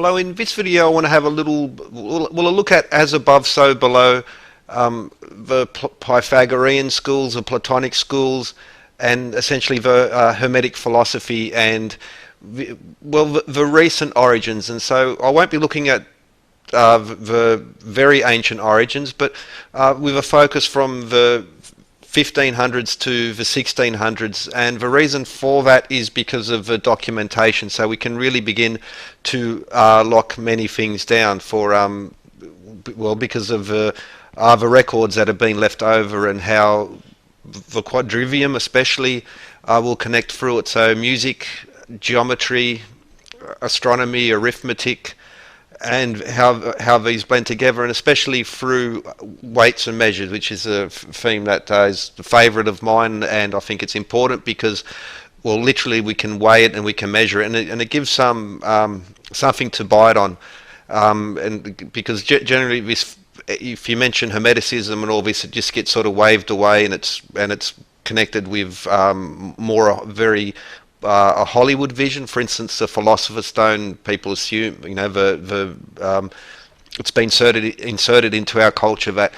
Hello, in this video I want to have a we'll look at as above so below, the Pythagorean schools, the Platonic schools, and essentially the Hermetic philosophy and the recent origins. And so I won't be looking at the very ancient origins, but with a focus from the 1500s to the 1600s, and the reason for that is because of the documentation. So we can really begin to lock many things down for because of the records that have been left over, and how the quadrivium especially will connect through it. So music, geometry, astronomy, arithmetic, and how these blend together, and especially through weights and measures, which is a theme that is a favourite of mine, and I think it's important because, well, literally we can weigh it and we can measure it, and it gives some something to bite on, and because generally this, if you mention Hermeticism and all this, it just gets sort of waved away, and it's connected with more very a Hollywood vision. For instance, the Philosopher's Stone, people assume, it's been inserted into our culture that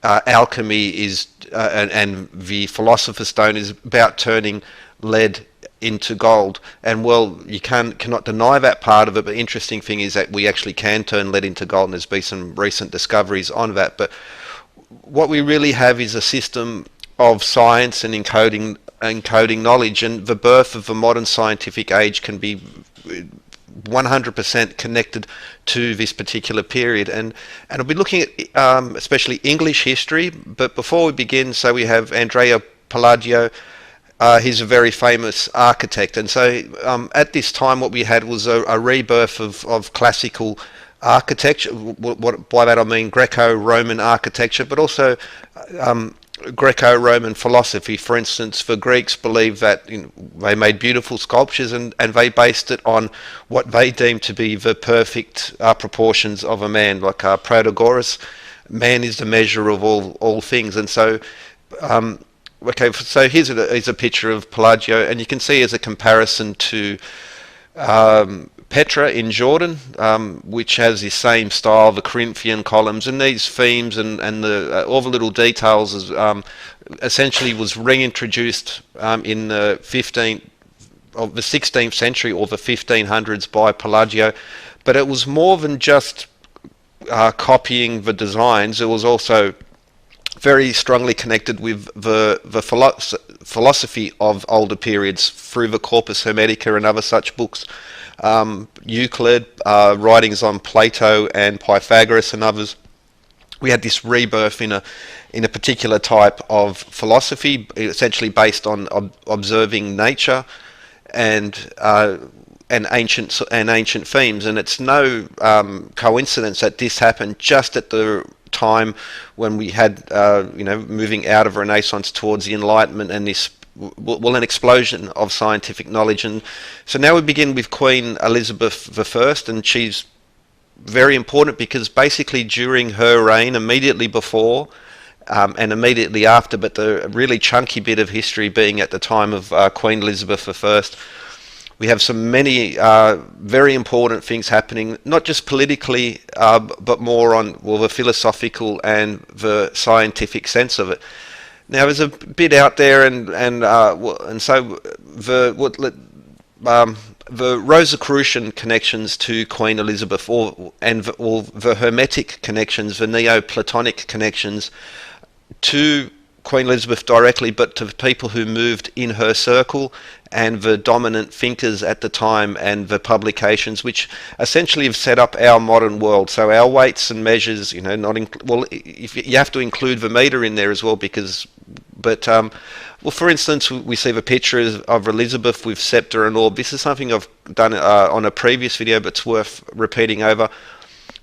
alchemy is, and the Philosopher's Stone is about turning lead into gold. And well, you cannot deny that part of it, but the interesting thing is that we actually can turn lead into gold, and there's been some recent discoveries on that. But what we really have is a system of science and encoding knowledge, and the birth of the modern scientific age can be 100% connected to this particular period. And I'll be looking at especially English history. But before we begin, so we have Andrea Palladio. He's a very famous architect, and so at this time what we had was a rebirth of classical architecture. What by that I mean Greco-Roman architecture, but also Greco-Roman philosophy. For instance, the Greeks believed that they made beautiful sculptures, and they based it on what they deemed to be the perfect proportions of a man, like Protagoras. Man is the measure of all things. And so okay, so here's a picture of Palladio, and you can see as a comparison to Petra in Jordan, which has the same style, the Corinthian columns, and these themes and all the little details essentially was reintroduced in the 16th century or the 1500s by Palladio. But it was more than just copying the designs. It was also very strongly connected with the philosophy of older periods through the Corpus Hermetica and other such books. Euclid, writings on Plato and Pythagoras and others. We had this rebirth in a particular type of philosophy, essentially based on observing nature and ancient themes. And it's no coincidence that this happened just at the time when we had moving out of Renaissance towards the Enlightenment, and this an explosion of scientific knowledge. And so now we begin with Queen Elizabeth I, and she's very important because basically during her reign, immediately before and immediately after, but the really chunky bit of history being at the time of Queen Elizabeth I, we have many very important things happening, not just politically, but more on the philosophical and the scientific sense of it. Now, there's a bit out there, and so the Rosicrucian connections to Queen Elizabeth, or the Hermetic connections, the Neoplatonic connections to Queen Elizabeth directly, but to the people who moved in her circle and the dominant thinkers at the time, and the publications which essentially have set up our modern world. So our weights and measures, if you have to include the meter in there as well, for instance, we see the picture of Elizabeth with scepter and orb. This is something I've done on a previous video, but it's worth repeating over.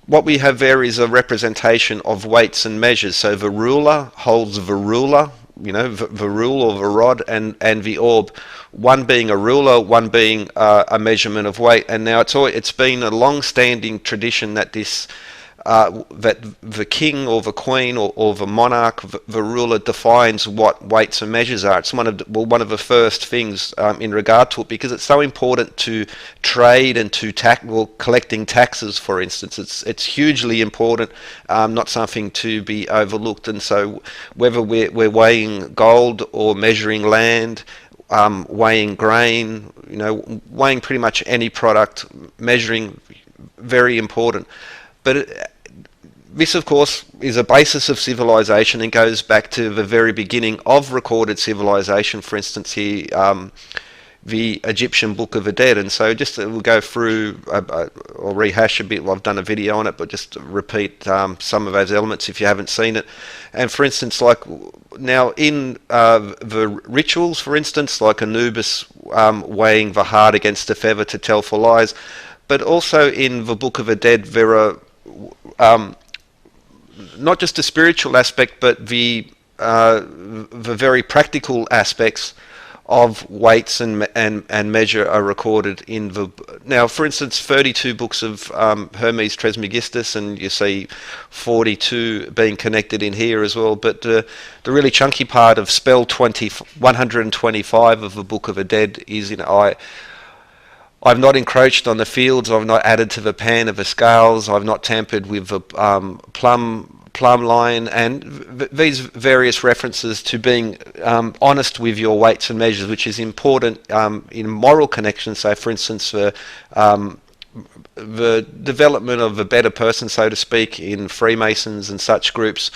What we have there is a representation of weights and measures. So the ruler holds the ruler, the rule or the rod, and the orb, one being a ruler, one being a measurement of weight. And now it's been a long-standing tradition that this that the king or the queen or the monarch, the ruler, defines what weights and measures are. It's one of the first things in regard to it, because it's so important to trade and to collecting taxes, for instance. It's hugely important, not something to be overlooked. And so whether we're weighing gold or measuring land, weighing grain, weighing pretty much any product, measuring, very important. But this, of course, is a basis of civilization and goes back to the very beginning of recorded civilization. For instance, here, the Egyptian Book of the Dead. And so we'll go through, or rehash a bit. Well, I've done a video on it, but just repeat some of those elements if you haven't seen it. And for instance, like now in the rituals, for instance, like Anubis weighing the heart against the feather to tell for lies, but also in the Book of the Dead, there are not just the spiritual aspect, but the very practical aspects of weights and measure are recorded in the. Now, for instance, 32 books of Hermes Trismegistus, and you see 42 being connected in here as well. But the really chunky part of spell 125 of the Book of the Dead is, I've not encroached on the fields, I've not added to the pan of the scales, I've not tampered with the plumb line, and these various references to being honest with your weights and measures, which is important in moral connections. So, for instance, the development of a better person, so to speak, in Freemasons and such groups,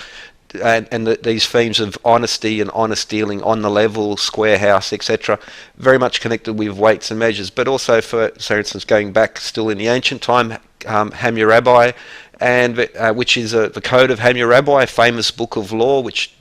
and these themes of honesty and honest dealing on the level, square house, etc., very much connected with weights and measures. But also, for instance, going back still in the ancient time, Hammurabi, and which is the Code of Hammurabi, a famous book of law, which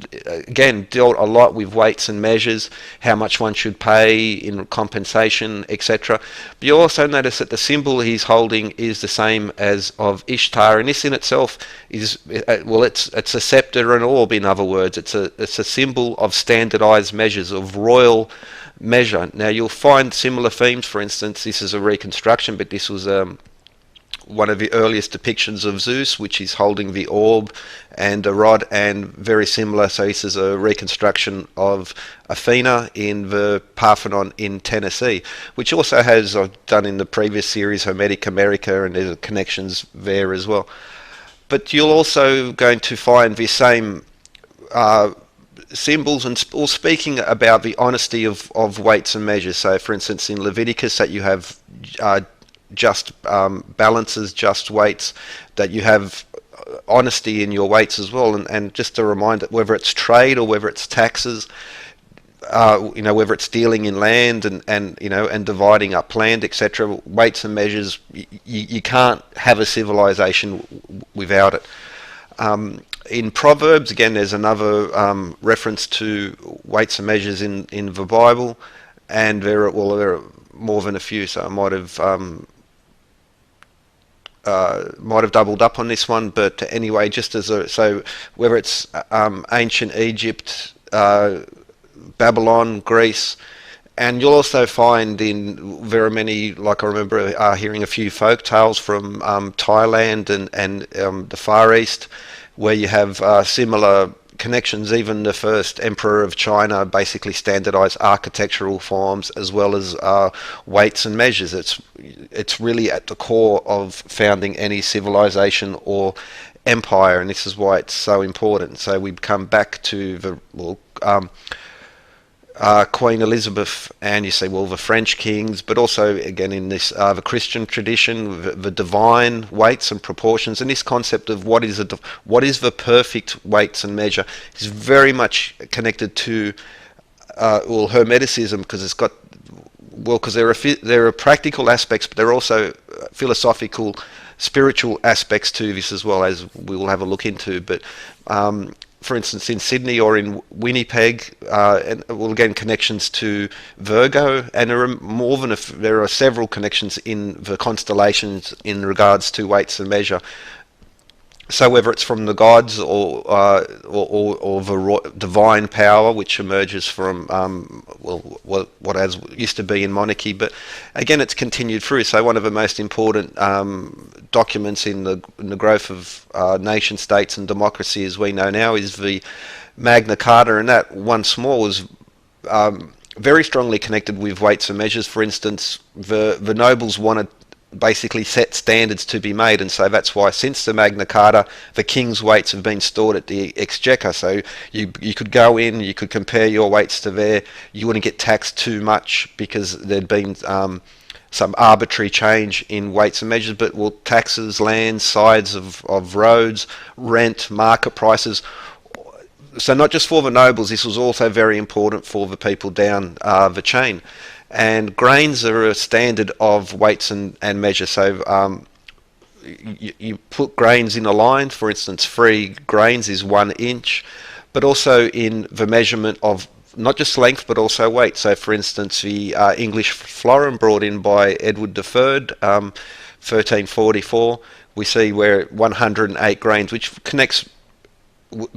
again dealt a lot with weights and measures, how much one should pay in compensation, etc. But you also notice that the symbol he's holding is the same as of Ishtar, and this in itself is it's a scepter and orb. In other words, it's a symbol of standardized measures, of royal measure. Now you'll find similar themes. For instance, this is a reconstruction, but this was one of the earliest depictions of Zeus, which is holding the orb and a rod, and very similar. So this is a reconstruction of Athena in the Parthenon in Tennessee, which also has, I've done in the previous series, Hermetic America, and there's connections there as well. But you're also going to find the same symbols and all speaking about the honesty of weights and measures. So for instance, in Leviticus, that you have just balances, just weights, that you have honesty in your weights as well. And just a reminder, whether it's trade or whether it's taxes, whether it's dealing in land and dividing up land, etc., weights and measures, you can't have a civilization without it. In Proverbs, again, there's another reference to weights and measures in the Bible, and there are more than a few, so I might have doubled up on this one, but anyway, just so whether it's ancient Egypt, Babylon, Greece, and you'll also find in very many, like I remember hearing a few folk tales from Thailand and the Far East, where you have similar connections. Even the first emperor of China basically standardized architectural forms as well as weights and measures. It's really at the core of founding any civilization or empire, and this is why it's so important. So we come back to the Queen Elizabeth, and you say, well, the French kings, but also again in this the Christian tradition, the divine weights and proportions, and this concept of what is the perfect weights and measure is very much connected to Hermeticism, because there are practical aspects, but there are also philosophical, spiritual aspects to this as well, as we will have a look into. But for instance, in Sydney or in Winnipeg, and well, again, connections to Virgo, and there are several connections in the constellations in regards to weights and measure. So whether it's from the gods or the divine power which emerges from what as used to be in monarchy, but again it's continued through. So one of the most important documents in the growth of nation states and democracy as we know now is the Magna Carta, and that once more was very strongly connected with weights and measures. For instance, the nobles wanted basically set standards to be made, and so that's why since the Magna Carta the king's weights have been stored at the exchequer, so you could go in, you could compare your weights to their, you wouldn't get taxed too much because there'd been some arbitrary change in weights and measures, but taxes, land, sides of roads, rent, market prices. So not just for the nobles, this was also very important for the people down the chain. And grains are a standard of weights and measures. So you put grains in a line. For instance, 3 grains is 1 inch, but also in the measurement of not just length but also weight. So for instance, the English florin brought in by Edward III, 1344, we see where 108 grains, which connects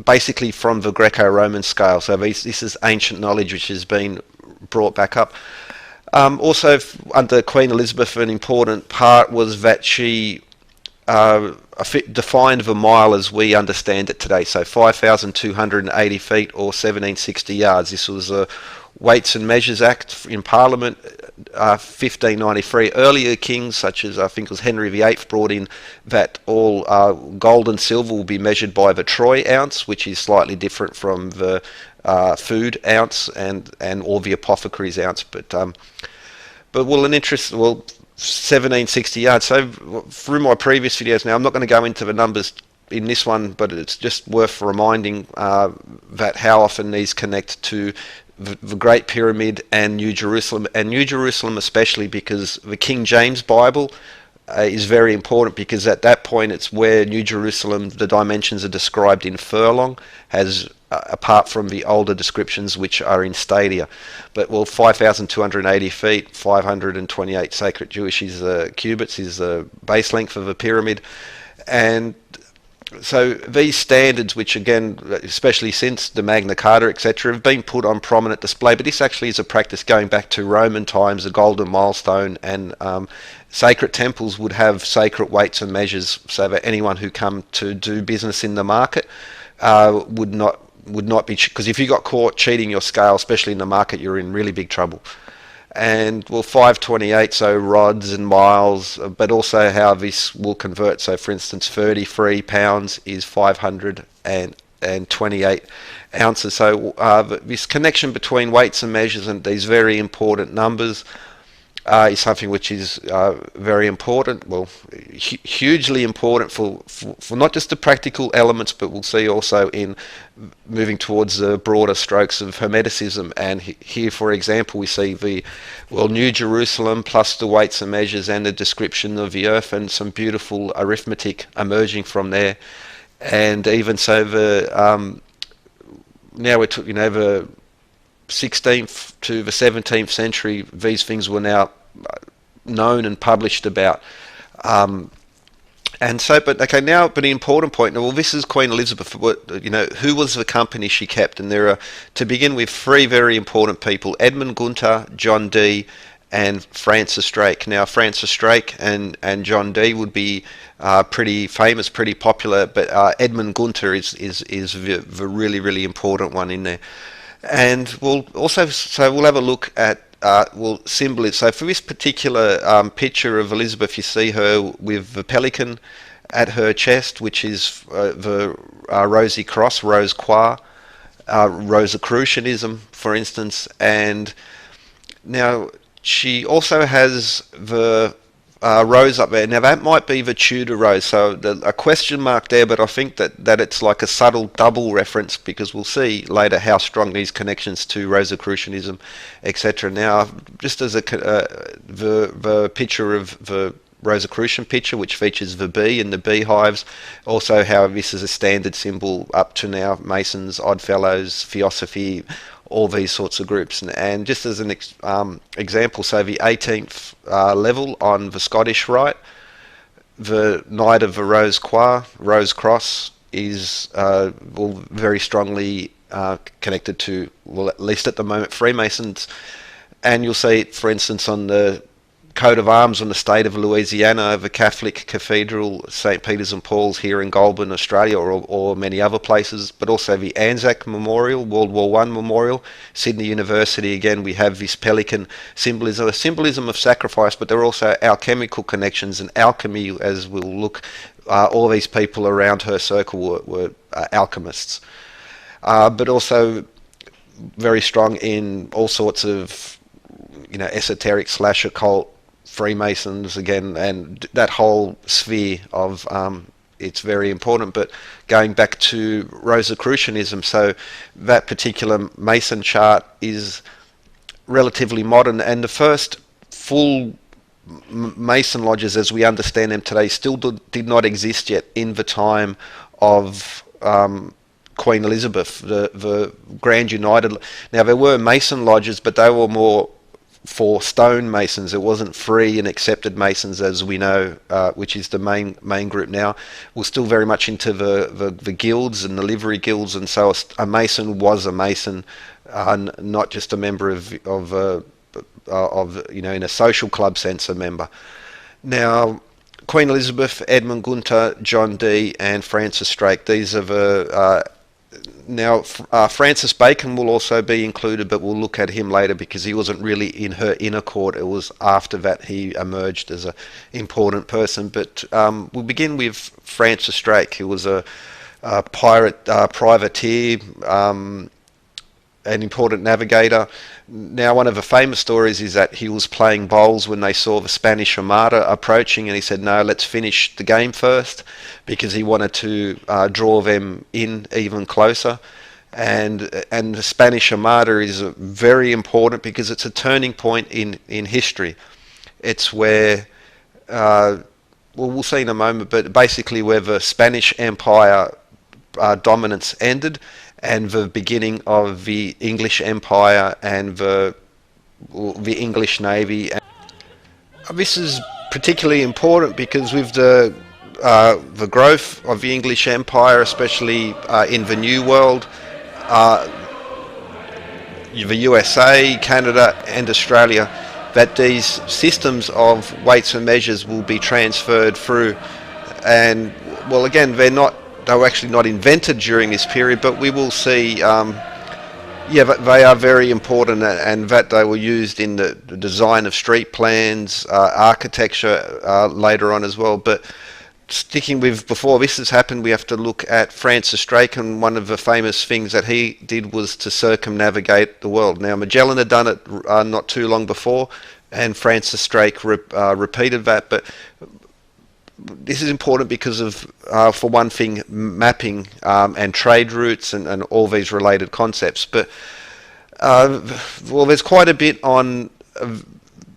basically from the Greco-Roman scale. So this is ancient knowledge which has been brought back up. Also, under Queen Elizabeth, an important part was that she defined the mile as we understand it today. So 5,280 feet or 1760 yards. This was a Weights and Measures Act in Parliament, 1593. Earlier kings, such as I think it was Henry VIII, brought in that all gold and silver will be measured by the troy ounce, which is slightly different from the food ounce and or the apothecary's ounce. But 1760 yards. So through my previous videos now, I'm not going to go into the numbers in this one, but it's just worth reminding that how often these connect to the Great Pyramid and New Jerusalem especially, because the King James Bible is very important, because at that point it's where New Jerusalem, the dimensions are described in furlong, has apart from the older descriptions which are in stadia. But 5,280 feet, 528 sacred Jewish cubits is the base length of a pyramid. And so these standards, which again, especially since the Magna Carta, etc., have been put on prominent display, but this actually is a practice going back to Roman times, the golden milestone, and sacred temples would have sacred weights and measures so that anyone who come to do business in the market would not be, because if you got caught cheating your scale, especially in the market, you're in really big trouble. And 528, so rods and miles, but also how this will convert. So for instance, 33 pounds is 528 ounces. So this connection between weights and measures and these very important numbers is something which is very important, hugely important for not just the practical elements, but we'll see also in moving towards the broader strokes of Hermeticism. And here, for example, we see the New Jerusalem plus the weights and measures and the description of the earth and some beautiful arithmetic emerging from there. And even so, now we're talking, the 16th to the 17th century, these things were now known and published about. And so, but the important point, this is Queen Elizabeth, who was the company she kept? And there are, to begin with, 3 very important people: Edmund Gunter, John Dee, and Francis Drake. Now, Francis Drake and John Dee would be pretty famous, pretty popular, but Edmund Gunter is the really, really important one in there. And we'll have a look at symbolism. So for this particular picture of Elizabeth, you see her with the pelican at her chest, which is the Rosy Cross, Rose Croix, Rosicrucianism, for instance. And now she also has the rose up there. Now that might be the Tudor rose, so a question mark there, but I think that it's like a subtle double reference, because we'll see later how strong these connections to Rosicrucianism, etc. Now, just as the picture of the Rosicrucian picture, which features the bee and the beehives, also how this is a standard symbol up to now: Masons, Oddfellows, Theosophy, all these sorts of groups. And just as an example, so the 18th level on the Scottish Rite, the Knight of the Rose Cross, is very strongly connected to, well, at least at the moment, Freemasons. And you'll see it, for instance, on the coat of arms on the state of Louisiana over Catholic Cathedral, St. Peter's and Paul's here in Goulburn, Australia, or many other places, but also the Anzac Memorial, World War One Memorial, Sydney University. Again, we have this pelican symbolism, a symbolism of sacrifice, but there are also alchemical connections, and alchemy, as we'll look, all these people around her circle were alchemists, but also very strong in all sorts of, esoteric / occult, Freemasons again, and that whole sphere of it's very important. But going back to Rosicrucianism, so that particular Mason chart is relatively modern, and the first full Mason lodges as we understand them today still did not exist yet in the time of Queen Elizabeth, the Grand United. Now there were Mason lodges, but they were more for stone masons. It wasn't free and accepted masons as we know, which is the main group now. We're still very much into the guilds and the livery guilds, and so a mason was a mason, not just a member of in a social club sense, a member. Now, Queen Elizabeth, Edmund Gunter, John Dee, and Francis Drake. These are the now, Francis Bacon will also be included, but we'll look at him later because he wasn't really in her inner court. It was after that he emerged as an important person. But we'll begin with Francis Drake, who was a privateer, an important navigator. Now, one of the famous stories is that he was playing bowls when they saw the Spanish Armada approaching, and he said, no, let's finish the game first, because he wanted to draw them in even closer. And the Spanish Armada is very important because it's a turning point in history. It's where, we'll see in a moment, but basically where the Spanish Empire dominance ended, and the beginning of the English Empire and the English Navy. This is particularly important because with the growth of the English Empire, especially in the New World, the USA, Canada and Australia, that these systems of weights and measures will be transferred through. And well, again, they were actually not invented during this period, but we will see, they are very important, and that they were used in the design of street plans, architecture later on as well. But sticking with, before this has happened, we have to look at Francis Drake, and one of the famous things that he did was to circumnavigate the world. Now, Magellan had done it not too long before, and Francis Drake repeated that, but this is important because of, for one thing, mapping and trade routes and all these related concepts. But, there's quite a bit on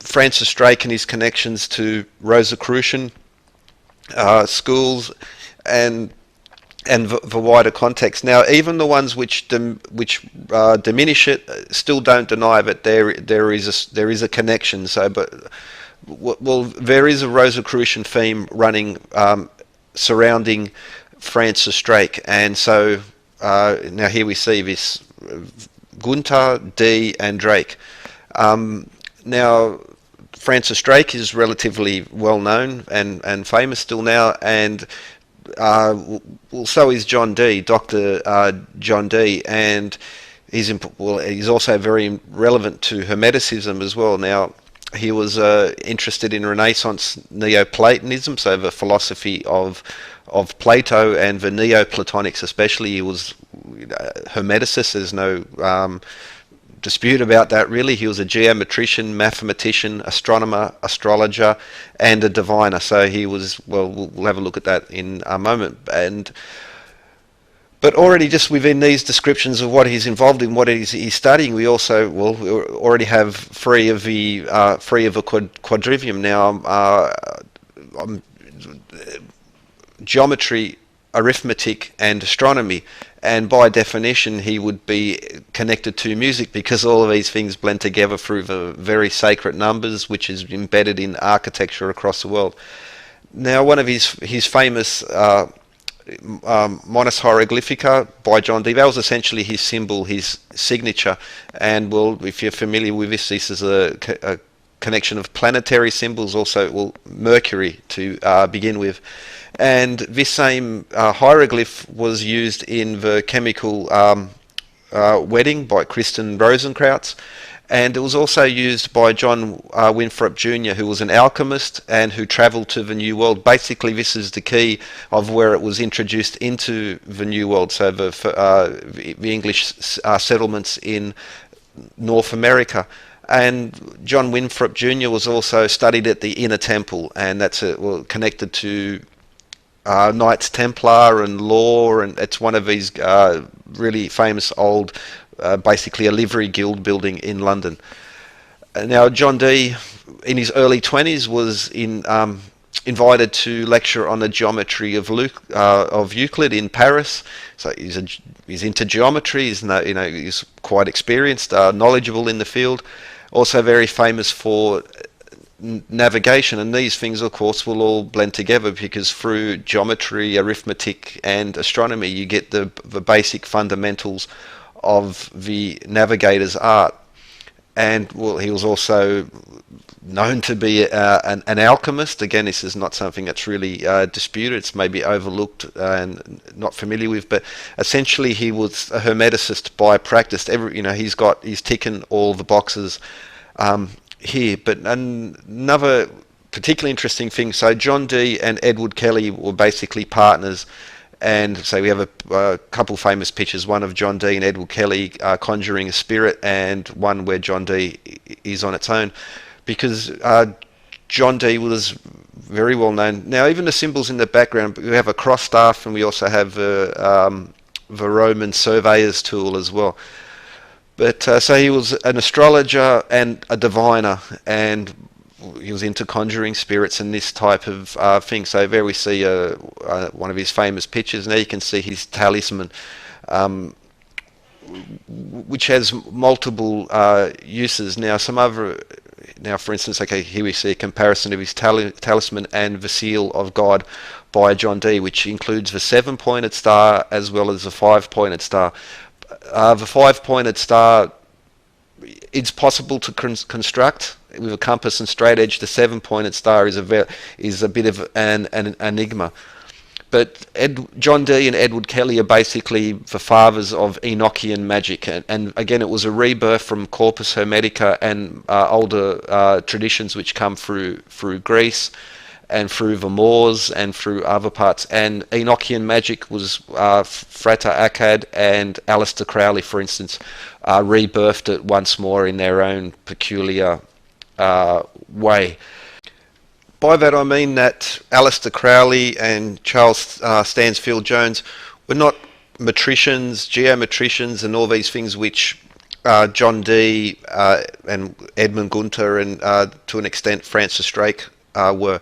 Francis Drake and his connections to Rosicrucian schools and the wider context. Now, even the ones which diminish it still don't deny that there is a connection. So, but well, there is a Rosicrucian theme running surrounding Francis Drake, and so now here we see this Gunter, Dee, and Drake. Now, Francis Drake is relatively well known and famous still now, and so is John Dee, Dr. John Dee, and he's also very relevant to Hermeticism as well. Now, he was interested in Renaissance Neoplatonism, so the philosophy of Plato and the Neoplatonics especially. He was Hermeticist. There's no dispute about that, really. He was a geometrician, mathematician, astronomer, astrologer, and a diviner. So he was, well, we'll have a look at that in a moment. But already just within these descriptions of what he's involved in, what he's studying, we also, we already have three of the quadrivium now. Geometry, arithmetic, and astronomy. And by definition, he would be connected to music because all of these things blend together through the very sacred numbers, which is embedded in architecture across the world. Now, one of his famous Monas Hieroglyphica by John Dee, that was essentially his symbol, his signature. And well, if you're familiar with this is a connection of planetary symbols, also well, Mercury to begin with. And this same hieroglyph was used in the chemical wedding by Kristen Rosenkrantz. And it was also used by John Winthrop Jr., who was an alchemist and who travelled to the New World. Basically, this is the key of where it was introduced into the New World, so the English settlements in North America. And John Winthrop Jr. was also studied at the Inner Temple, and that's connected to Knights Templar and law, and it's one of these really famous old basically a livery guild building in London. Now, John Dee, in his early 20s, was invited to lecture on the geometry of Euclid in Paris. So he's into geometry. He's quite experienced, knowledgeable in the field. Also very famous for navigation, and these things, of course, will all blend together because through geometry, arithmetic, and astronomy, you get the basic fundamentals of the navigator's art. And well, he was also known to be an alchemist. Again, this is not something that's really disputed. It's maybe overlooked and not familiar with, but essentially he was a hermeticist by practice. He's ticking all the boxes here. But another particularly interesting thing, so John Dee and Edward Kelly were basically partners. And so we have a couple famous pictures, one of John Dee and Edward Kelly conjuring a spirit, and one where John Dee is on its own, because John Dee was very well known. Now, even the symbols in the background, we have a cross staff, and we also have the Roman surveyor's tool as well. But so he was an astrologer and a diviner, and he was into conjuring spirits and this type of thing. So there we see one of his famous pictures. Now you can see his talisman, which has multiple uses. Now for instance, okay, here we see a comparison of his talisman and the seal of God by John Dee, which includes the 7-pointed star as well as the 5-pointed star. The 5-pointed star, it's possible to construct with a compass and straight edge. The 7-pointed star is a bit of an enigma. But John Dee and Edward Kelly are basically the fathers of Enochian magic, and again, it was a rebirth from Corpus Hermetica and older traditions which come through Greece and through the Moors and through other parts. And Enochian magic was Frater Akkad and Aleister Crowley, for instance, rebirthed it once more in their own peculiar way. By that I mean that Aleister Crowley and Charles Stansfield Jones were not metricians, geometricians, and all these things which John Dee and Edmund Gunter and to an extent Francis Drake were.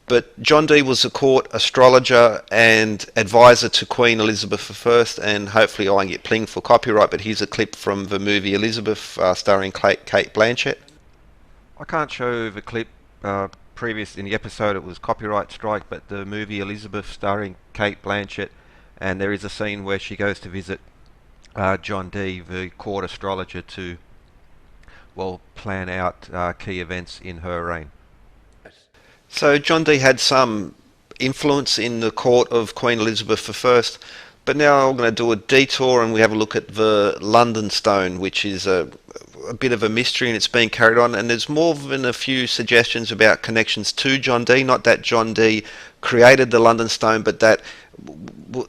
But John Dee was a court astrologer and advisor to Queen Elizabeth I, and hopefully I won't get plinged for copyright, but here's a clip from the movie Elizabeth starring Kate Blanchett. I can't show the clip previous in the episode, it was copyright strike, but the movie Elizabeth starring Kate Blanchett, and there is a scene where she goes to visit John Dee, the court astrologer, to plan out key events in her reign. So John Dee had some influence in the court of Queen Elizabeth I, but now I'm going to do a detour and we have a look at the London Stone, which is a bit of a mystery, and it's being carried on, and there's more than a few suggestions about connections to John Dee, not that John Dee created the London Stone, but that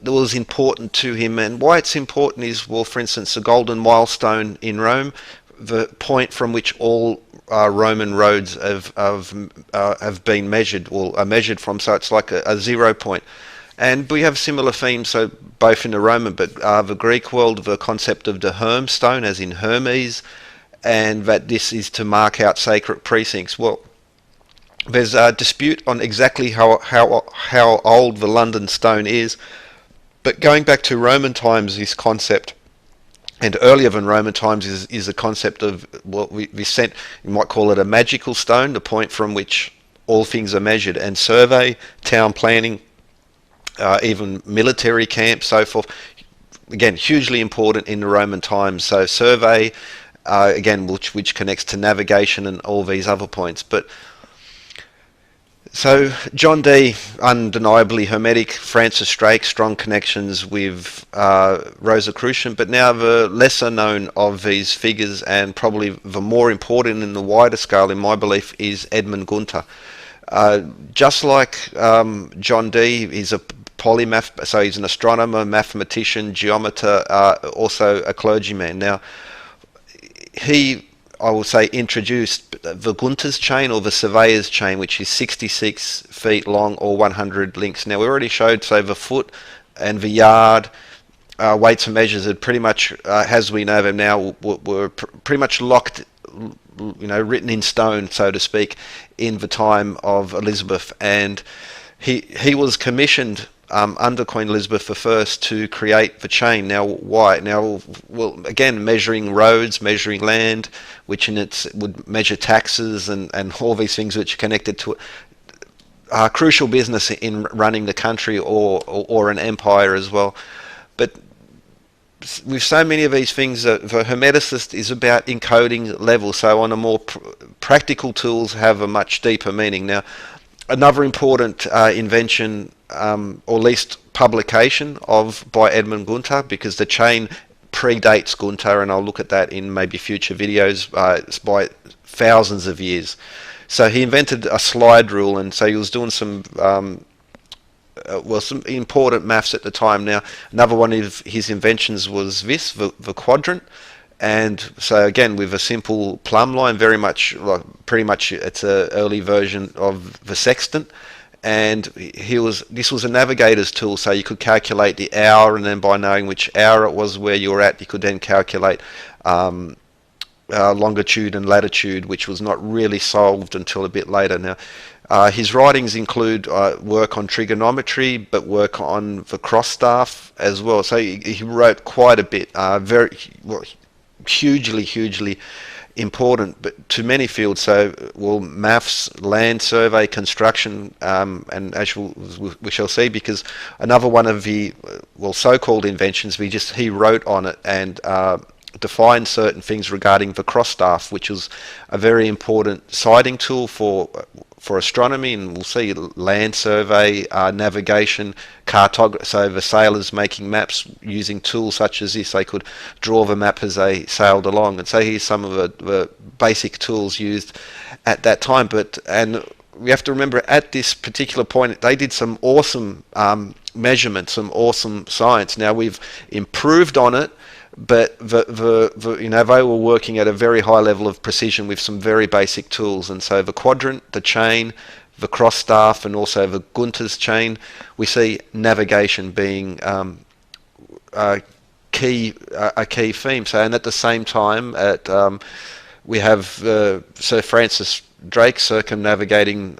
was important to him. And why it's important is, well, for instance, the Golden Milestone in Rome, the point from which all Roman roads have been measured, or are measured from, so it's like a 0 point. And we have similar themes, so both in the Roman but the Greek world, the concept of the Herm stone, as in Hermes, and that this is to mark out sacred precincts. Well, there's a dispute on exactly how old the London Stone is, but going back to Roman times, this concept, and earlier than Roman times, is the concept of what we sent. You might call it a magical stone, the point from which all things are measured, and survey, town planning, even military camps, so forth. Again, hugely important in the Roman times. So survey, again, which connects to navigation and all these other points. But so John Dee, undeniably Hermetic. Francis Drake, strong connections with Rosicrucian. But now the lesser known of these figures, and probably the more important in the wider scale, in my belief, is Edmund Gunter. Just like John Dee, he's a polymath, so he's an astronomer, mathematician, geometer, also a clergyman. Now, he, I will say, introduced the Gunter's chain, or the surveyor's chain, which is 66 feet long or 100 links. Now, we already showed, so the foot and the yard weights and measures are pretty much, as we know them now, were pretty much locked, written in stone, so to speak, in the time of Elizabeth. And he was commissioned under Queen Elizabeth I to create the chain. Now, why? Now, well, again, measuring roads, measuring land, which in its would measure taxes and all these things which are connected to it. Crucial business in running the country or an empire as well. But with so many of these things, the Hermeticist is about encoding levels. So on a more practical tools have a much deeper meaning. Now, another important invention, or at least publication by Edmund Gunter, because the chain predates Gunter, and I'll look at that in maybe future videos, by thousands of years. So he invented a slide rule, and so he was doing some some important maths at the time. Now, another one of his inventions was the quadrant. And so again, with a simple plumb line, pretty much it's an early version of the sextant. And this was a navigator's tool, so you could calculate the hour, and then by knowing which hour it was where you were at, you could then calculate longitude and latitude, which was not really solved until a bit later. Now, his writings include work on trigonometry, but work on the cross staff as well. So he wrote quite a bit, hugely important, but to many fields. So, well, maths, land survey, construction, and as we shall see, because another one of the so-called inventions, he wrote on it and defined certain things regarding the cross staff, which was a very important sighting tool for astronomy, and we'll see land survey, navigation, cartography. So the sailors making maps using tools such as this, they could draw the map as they sailed along. And so here's some of the basic tools used at that time. And we have to remember, at this particular point, they did some awesome measurements, some awesome science. Now we've improved on it, but they were working at a very high level of precision with some very basic tools. And so the quadrant, the chain, the cross staff, and also the Gunter's chain, we see navigation being a key theme. So, and at the same time, we have Sir Francis Drake circumnavigations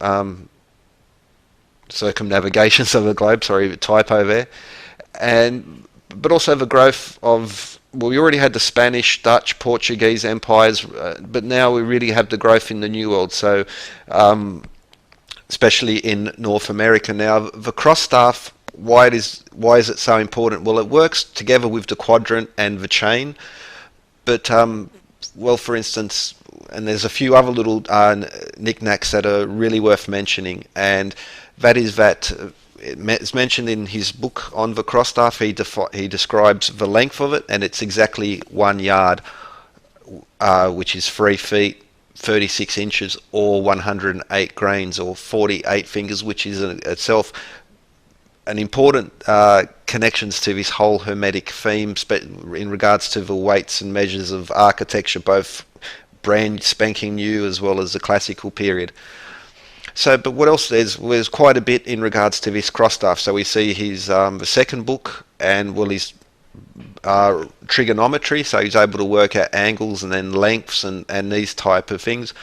of the globe. Sorry, typo there. But also the growth of, we already had the Spanish, Dutch, Portuguese empires, but now we really have the growth in the New World. So, especially in North America now, the cross staff. Why is it so important? Well, it works together with the quadrant and the chain. But for instance, and there's a few other little knickknacks that are really worth mentioning, and that is that. It's mentioned in his book on the cross staff. He describes the length of it, and it's exactly 1 yard, which is 3 feet 36 inches, or 108 grains, or 48 fingers, which is in itself an important connections to this whole Hermetic theme in regards to the weights and measures of architecture, both brand spanking new as well as the classical period. So, but what else? There's quite a bit in regards to this cross staff. So we see his the second book, and his trigonometry. So he's able to work out angles and then lengths and these type of things,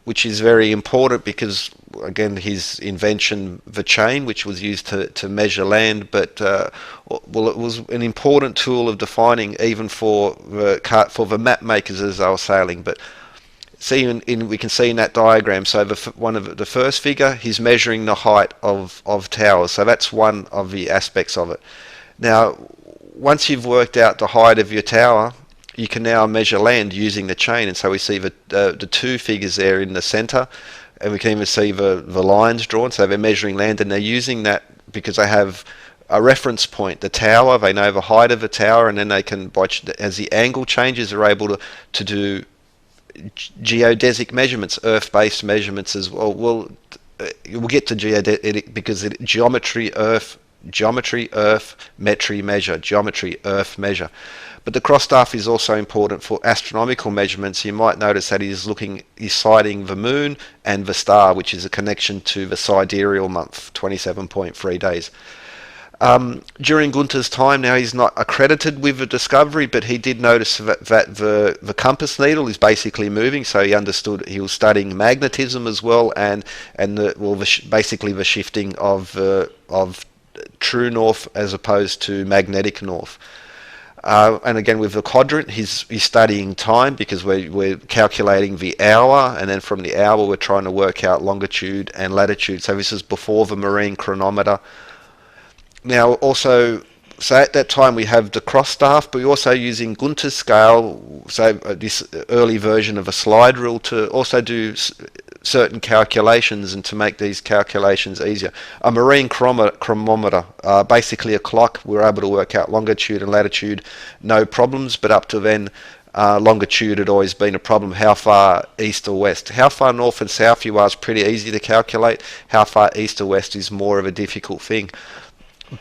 which is very important because, again, his invention, the chain, which was used to measure land, but it was an important tool of defining even for the map makers as they were sailing. But we can see in that diagram. So one of the first figure, he's measuring the height of towers. So that's one of the aspects of it. Now, once you've worked out the height of your tower, you can now measure land using the chain. And so we see the two figures there in the center, and we can even see the lines drawn. So they're measuring land, and they're using that because they have a reference point, the tower. They know the height of the tower, and then they can, as the angle changes, are able to do geodesic measurements, earth-based measurements as well. We'll get to geodetic because geometry, earth, metry, measure, geometry, earth, measure. But the cross staff is also important for astronomical measurements. You might notice that he's citing the moon and the star, which is a connection to the sidereal month, 27.3 days. During Gunter's time, now he's not accredited with the discovery, but he did notice that the compass needle is basically moving. So he understood, he was studying magnetism as well, and basically the shifting of true north as opposed to magnetic north. And again, with the quadrant, he's studying time because we're calculating the hour, and then from the hour we're trying to work out longitude and latitude. So this is before the marine chronometer. Now also, so at that time we have the cross staff, but we're also using Gunter's scale, so this early version of a slide rule, to also do certain calculations and to make these calculations easier. A marine chronometer, basically a clock. We're able to work out longitude and latitude, no problems, but up to then longitude had always been a problem. How far east or west? How far north and south you are is pretty easy to calculate. How far east or west is more of a difficult thing.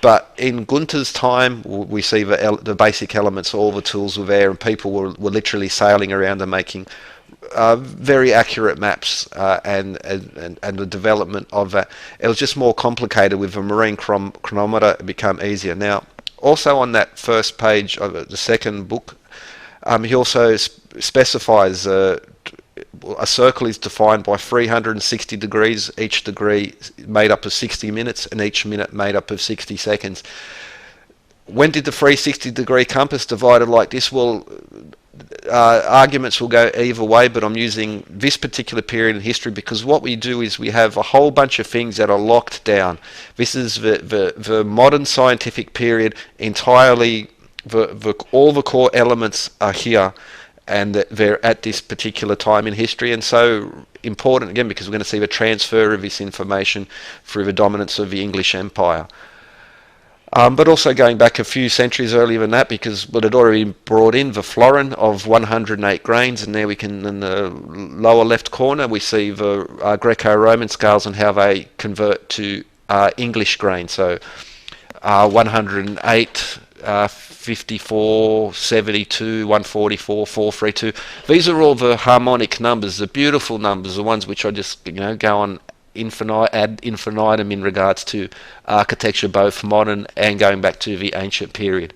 But in Gunter's time, we see the basic elements, all the tools were there, and people were literally sailing around and making very accurate maps, and the development of that. It was just more complicated with the marine chronometer. It became easier. Now, also on that first page of the second book, he also specifies a circle is defined by 360 degrees, each degree made up of 60 minutes, and each minute made up of 60 seconds. When did the 360 degree compass divided like this? Well, arguments will go either way, but I'm using this particular period in history because what we do is we have a whole bunch of things that are locked down. This is the modern scientific period entirely. All the core elements are here, and they're at this particular time in history, and so important again because we're going to see the transfer of this information through the dominance of the English Empire. But also going back a few centuries earlier than that, because what had already been brought in, the florin of 108 grains, and there we can, in the lower left corner, we see the Greco-Roman scales and how they convert to English grain. So 108, 54, 72, 144, 432. These are all the harmonic numbers, the beautiful numbers, the ones which I just go on ad infinitum in regards to architecture, both modern and going back to the ancient period.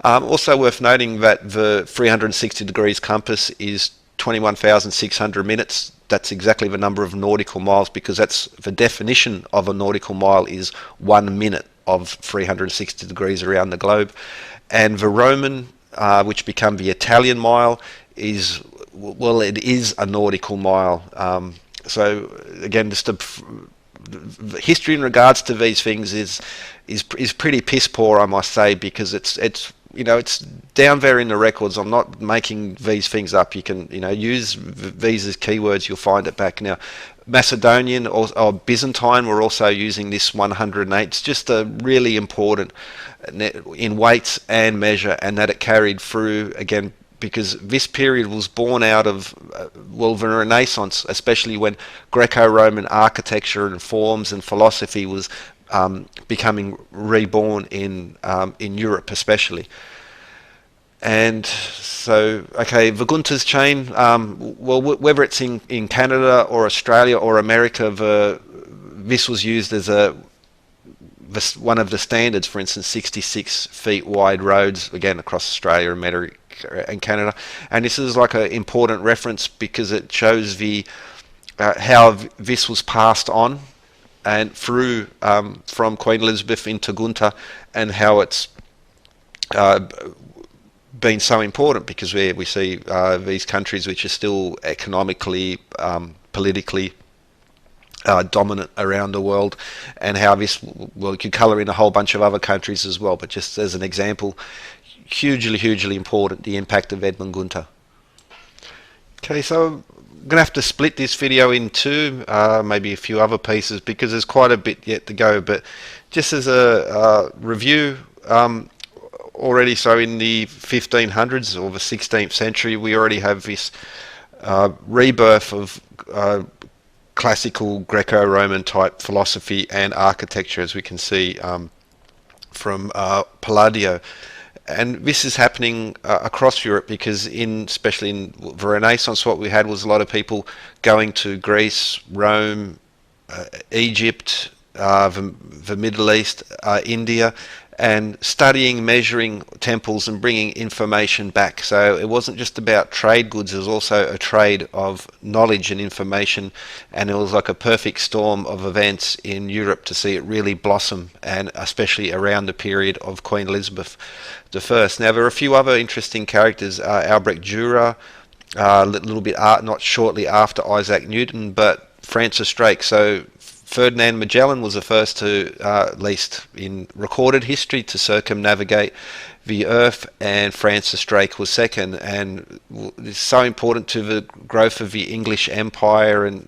Also worth noting that the 360 degrees compass is 21,600 minutes. That's exactly the number of nautical miles, because that's the definition of a nautical mile is 1 minute of 360 degrees around the globe. And the Roman, which became the Italian mile, is, well, it is a nautical mile. So again, just the history in regards to these things is pretty piss poor, I must say, because it's down there in the records. I'm not making these things up. You can use these as keywords. You'll find it back now. Macedonian or Byzantine were also using this 108. It's just a really important in weights and measure, and that it carried through again, because this period was born out of the Renaissance, especially when Greco-Roman architecture and forms and philosophy was becoming reborn in Europe especially. And so, okay, the Gunter's chain, whether it's in Canada or Australia or America, this was used as one of the standards. For instance, 66 feet wide roads, again across Australia, America and Canada. And this is like an important reference because it shows how this was passed on and through from Queen Elizabeth into Gunter, and how it's been so important because we see these countries which are still economically, politically dominant around the world, and how this, well, you could colour in a whole bunch of other countries as well, but just as an example, hugely important, the impact of Edmund Gunter. Okay, so I'm going to have to split this video in two, maybe a few other pieces, because there's quite a bit yet to go, but just as a review, already, so in the 1500s or the 16th century, we already have this rebirth of classical Greco-Roman type philosophy and architecture, as we can see from Palladio. And this is happening across Europe because especially in the Renaissance, what we had was a lot of people going to Greece, Rome, Egypt, the Middle East, India, and studying, measuring temples and bringing information back. So it wasn't just about trade goods, it was also a trade of knowledge and information, and it was like a perfect storm of events in Europe to see it really blossom, and especially around the period of Queen Elizabeth I. Now there are a few other interesting characters, Albrecht Dürer, a little bit not shortly after Isaac Newton, but Francis Drake. So Ferdinand Magellan was the first to, at least in recorded history, to circumnavigate the Earth, and Francis Drake was second. And it's so important to the growth of the English Empire, and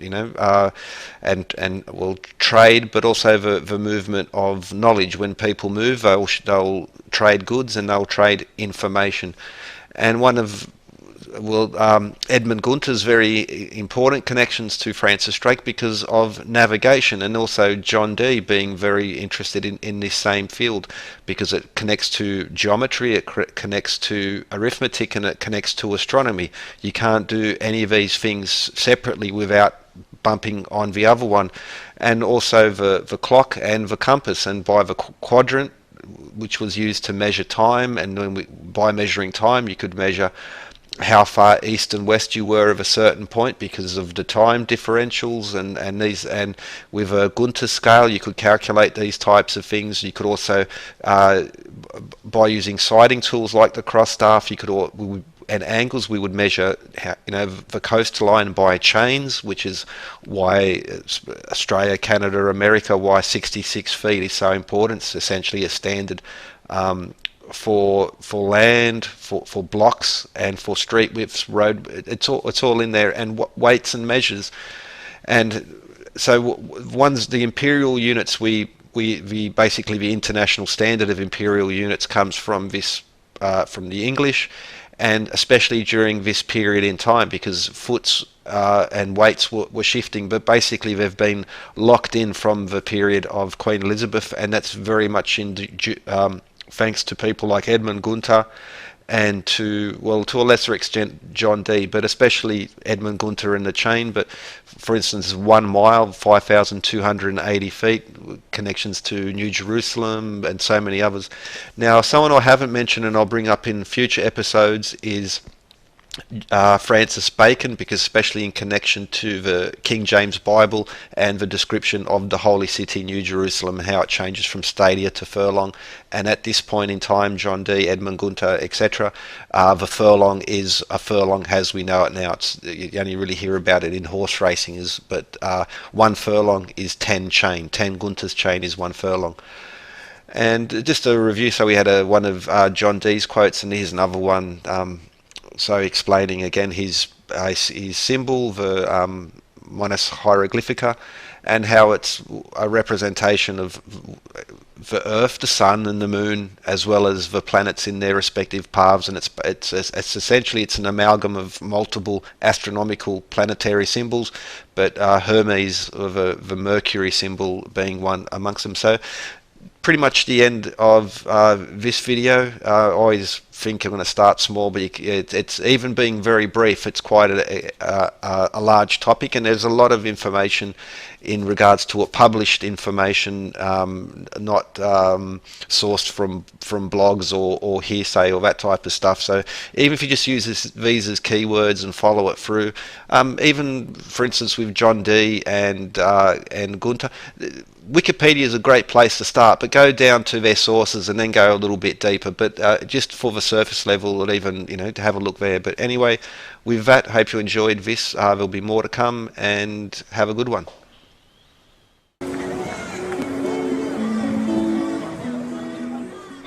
well, trade, but also the movement of knowledge. When people move, they'll trade goods and they'll trade information. And one of Edmund Gunter's very important connections to Francis Drake because of navigation, and also John Dee being very interested in this same field because it connects to geometry, it connects to arithmetic, and it connects to astronomy. You can't do any of these things separately without bumping on the other one. And also the clock and the compass, and by the quadrant, which was used to measure time, and by measuring time you could measure how far east and west you were of a certain point because of the time differentials, and with a Gunter scale you could calculate these types of things. You could also, by using sighting tools like the cross staff, and angles, we would measure the coastline by chains, which is why Australia, Canada, America, why 66 feet is so important. It's essentially a standard for land, for blocks, and for street widths, road. It's all in there, and weights and measures. And so the imperial units, basically the international standard of imperial units comes from this, from the English, and especially during this period in time, because foots and weights were shifting, but basically they've been locked in from the period of Queen Elizabeth, and that's very much thanks to people like Edmund Gunter, and to a lesser extent John Dee, but especially Edmund Gunter and the chain. But for instance, 1 mile, 5,280 feet, connections to New Jerusalem, and so many others. Now, someone I haven't mentioned and I'll bring up in future episodes is Francis Bacon, because especially in connection to the King James Bible and the description of the Holy City, New Jerusalem, and how it changes from stadia to furlong. And at this point in time, John Dee, Edmund Gunter, etc., the furlong is a furlong as we know it now. You only really hear about it in horse racing, but 1 furlong is 10 chain. 10 Gunter's chain is 1 furlong. And just a review, so we had one of John Dee's quotes, and here's another one. So explaining again his symbol, the Monas Hieroglyphica, and how it's a representation of the Earth, the Sun, and the Moon, as well as the planets in their respective paths. And it's essentially an amalgam of multiple astronomical planetary symbols, but Hermes, or the Mercury symbol, being one amongst them. So pretty much the end of this video. I always think I'm going to start small, but it's even being very brief, it's quite a large topic, and there's a lot of information in regards to published information, not sourced from blogs or hearsay or that type of stuff. So even if you just use these as keywords and follow it through, even for instance with John Dee and Gunter, Wikipedia is a great place to start, but go down to their sources and then go a little bit deeper. But just for the surface level, or even to have a look there. But anyway, with that, hope you enjoyed this. There'll be more to come, and have a good one.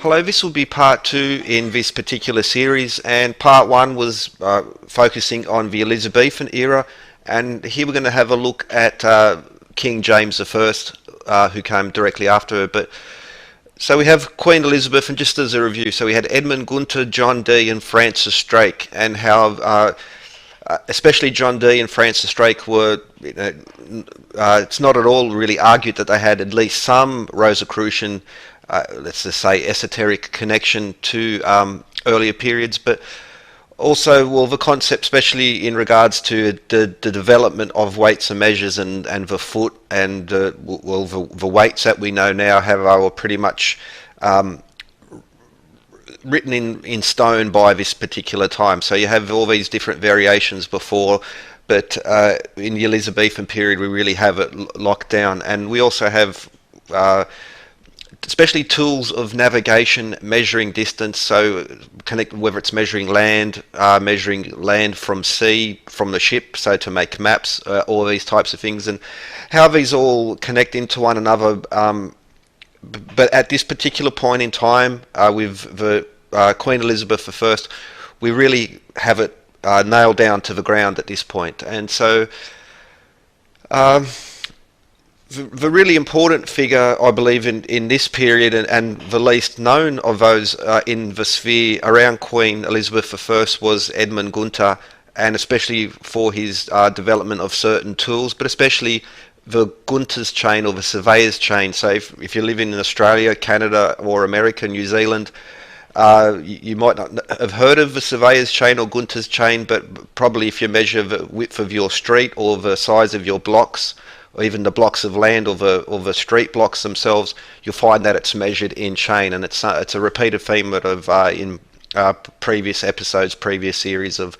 Hello, this will be part 2 in this particular series, and part 1 was focusing on the Elizabethan era, and here we're going to have a look at King James I, who came directly after her. But so we have Queen Elizabeth, and just as a review, so we had Edmund Gunter, John Dee and Francis Drake, and how especially John Dee and Francis Drake were, it's not at all really argued that they had at least some Rosicrucian, let's just say esoteric connection to earlier periods, but also, well, the concept, especially in regards to the development of weights and measures and the foot, and the weights that we know now are pretty much written in stone by this particular time. So you have all these different variations before, but in the Elizabethan period we really have it locked down. And we also have especially tools of navigation, measuring distance, so whether it's measuring land from sea, from the ship, so to make maps, all these types of things, and how these all connect into one another. But at this particular point in time, with the Queen Elizabeth I, we really have it nailed down to the ground at this point. And so the really important figure, I believe, in this period, and the least known of those in the sphere around Queen Elizabeth I, was Edmund Gunter, and especially for his development of certain tools, but especially the Gunter's chain, or the surveyor's chain. So if you live in Australia, Canada or America, New Zealand, you might not have heard of the surveyor's chain or Gunter's chain, but probably if you measure the width of your street or the size of your blocks, or even the blocks of land, or the street blocks themselves, you'll find that it's measured in chain, and it's a repeated theme that in previous episodes, previous series of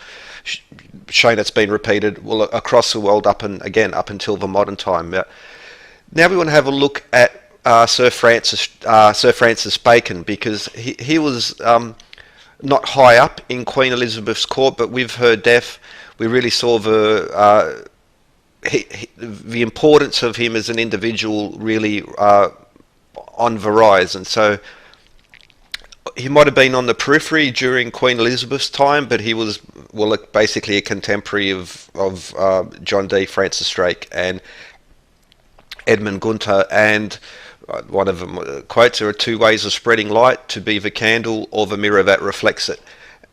shown that's been repeated across the world up until the modern time. Now we want to have a look at Sir Francis Bacon, because he was not high up in Queen Elizabeth's court, but with her death we really saw the importance of him as an individual really on the rise. And so he might have been on the periphery during Queen Elizabeth's time, but he was basically a contemporary of John Dee, Francis Drake and Edmund Gunter. And one of them quotes, "There are two ways of spreading light, to be the candle or the mirror that reflects it."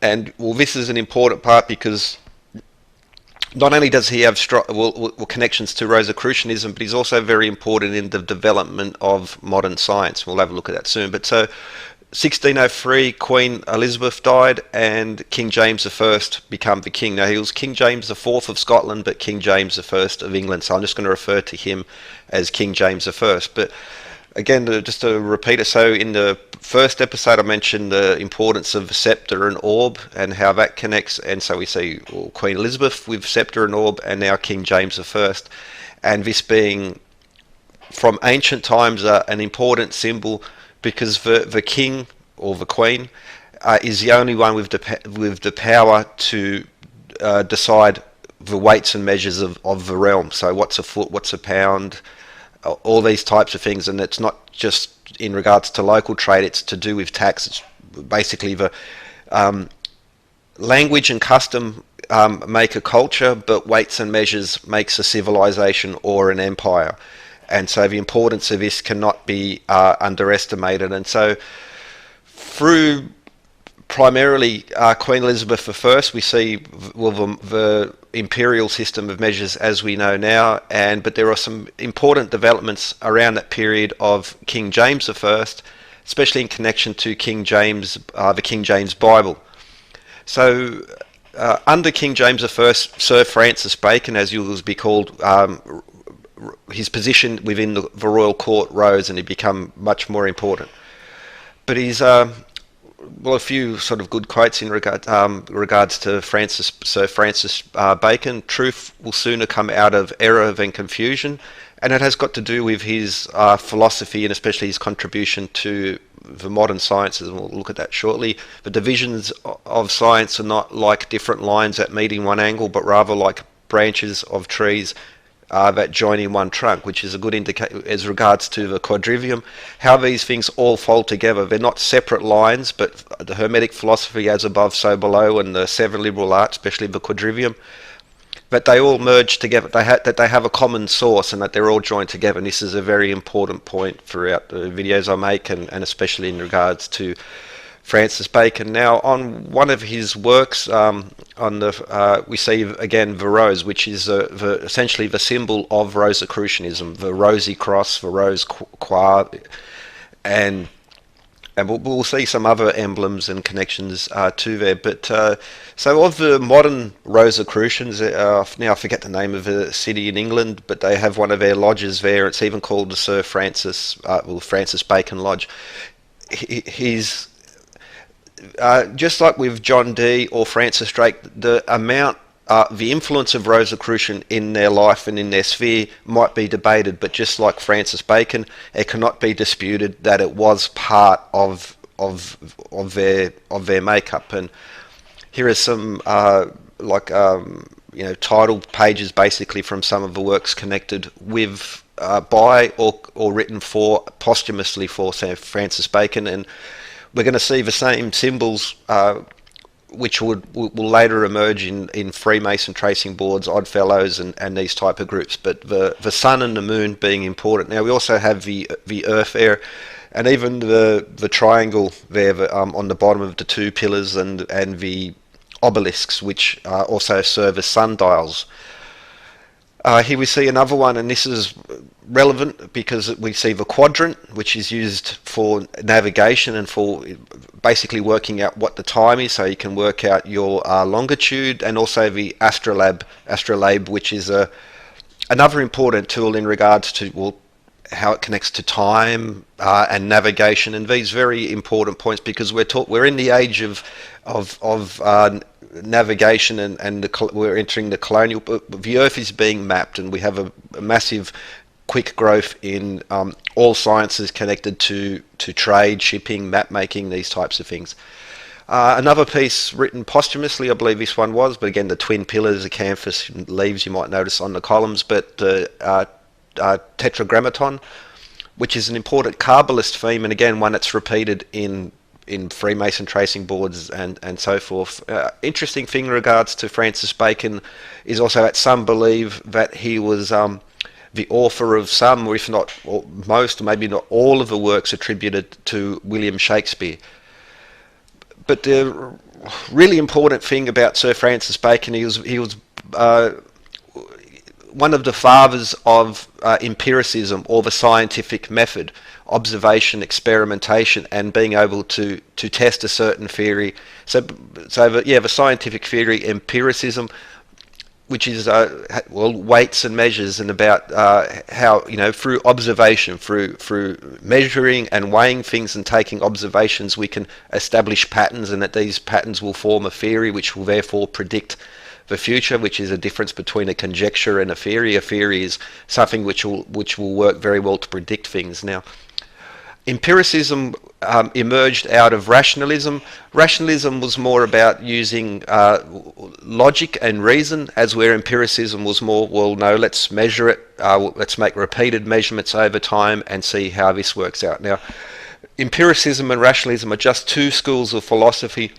And this is an important part, because not only does he have connections to Rosicrucianism, but he's also very important in the development of modern science. We'll have a look at that soon. But so 1603, Queen Elizabeth died, and King James I became the king. Now, he was King James IV of Scotland, but King James I of England, so I'm just going to refer to him as King James I. But again, just to repeat it, so in the first episode I mentioned the importance of scepter and orb and how that connects, and so we see Queen Elizabeth with scepter and orb, and now King James I, and this being from ancient times an important symbol, because the king or the queen is the only one with the power to decide the weights and measures of the realm. So what's a foot, what's a pound, all these types of things. And it's not just in regards to local trade, it's to do with tax. It's basically the language and custom make a culture, but weights and measures makes a civilization or an empire. And so the importance of this cannot be underestimated. And so through primarily Queen Elizabeth I, we see the imperial system of measures as we know now, but there are some important developments around that period of King James I, especially in connection to King James, the King James Bible. So under King James I, Sir Francis Bacon, as you will be called, his position within the royal court rose, and he became much more important. But he's a few sort of good quotes in regards to Sir Francis Bacon. Truth will sooner come out of error than confusion, and it has got to do with his philosophy and especially his contribution to the modern sciences, and we'll look at that shortly. The divisions of science are not like different lines that meet in one angle, but rather like branches of trees that join in one trunk, which is a good indicator as regards to the quadrivium, how these things all fold together. They're not separate lines, but the Hermetic philosophy, as above, so below, and the seven liberal arts, especially the quadrivium, that they all merge together, that they have a common source, and that they're all joined together. And this is a very important point throughout the videos I make, and especially in regards to Francis Bacon. Now, on one of his works, we see again the rose, which is essentially the symbol of Rosicrucianism, the rosy cross, the rose croix, and we'll see some other emblems and connections to there. But so of the modern Rosicrucians, now I forget the name of the city in England, but they have one of their lodges there. It's even called the Sir Francis, Francis Bacon Lodge. He's just like with John Dee or Francis Drake, the influence of Rosicrucian in their life and in their sphere might be debated, but just like Francis Bacon, it cannot be disputed that it was part of their makeup. And here are some title pages basically from some of the works connected with by or written for posthumously for Francis Bacon, and we're going to see the same symbols which will later emerge in Freemason tracing boards, Oddfellows, and these type of groups. But the sun and the moon being important. Now we also have the earth there, and even the triangle there on the bottom of the two pillars, and the obelisks, which also serve as sundials. Here we see another one, and this is relevant because we see the quadrant, which is used for navigation and for basically working out what the time is, so you can work out your longitude, and also the astrolabe, which is another important tool in regards to how it connects to time and navigation, and these very important points because we're in the age of navigation, and we're entering the colonial. The Earth is being mapped, and we have a massive, quick growth in all sciences connected to trade, shipping, map making, these types of things. Another piece written posthumously, I believe this one was, but again the twin pillars, the canthus leaves you might notice on the columns, but tetragrammaton, which is an important Kabbalist theme, and again one that's repeated in Freemason tracing boards and so forth. Interesting thing in regards to Francis Bacon is also that some believe that he was the author of some, or if not most, or maybe not all of the works attributed to William Shakespeare. But the really important thing about Sir Francis Bacon, he was one of the fathers of empiricism, or the scientific method, observation, experimentation, and being able to test a certain theory. So the scientific theory, empiricism, which is weights and measures, and about how through observation, through measuring and weighing things and taking observations, we can establish patterns, and that these patterns will form a theory, which will therefore predict the future, which is a difference between a conjecture and a theory. A theory is something which will work very well to predict things. Now, empiricism emerged out of rationalism. Rationalism was more about using logic and reason, as where empiricism was more, well, no, let's measure it, let's make repeated measurements over time and see how this works out. Now, empiricism and rationalism are just two schools of philosophy,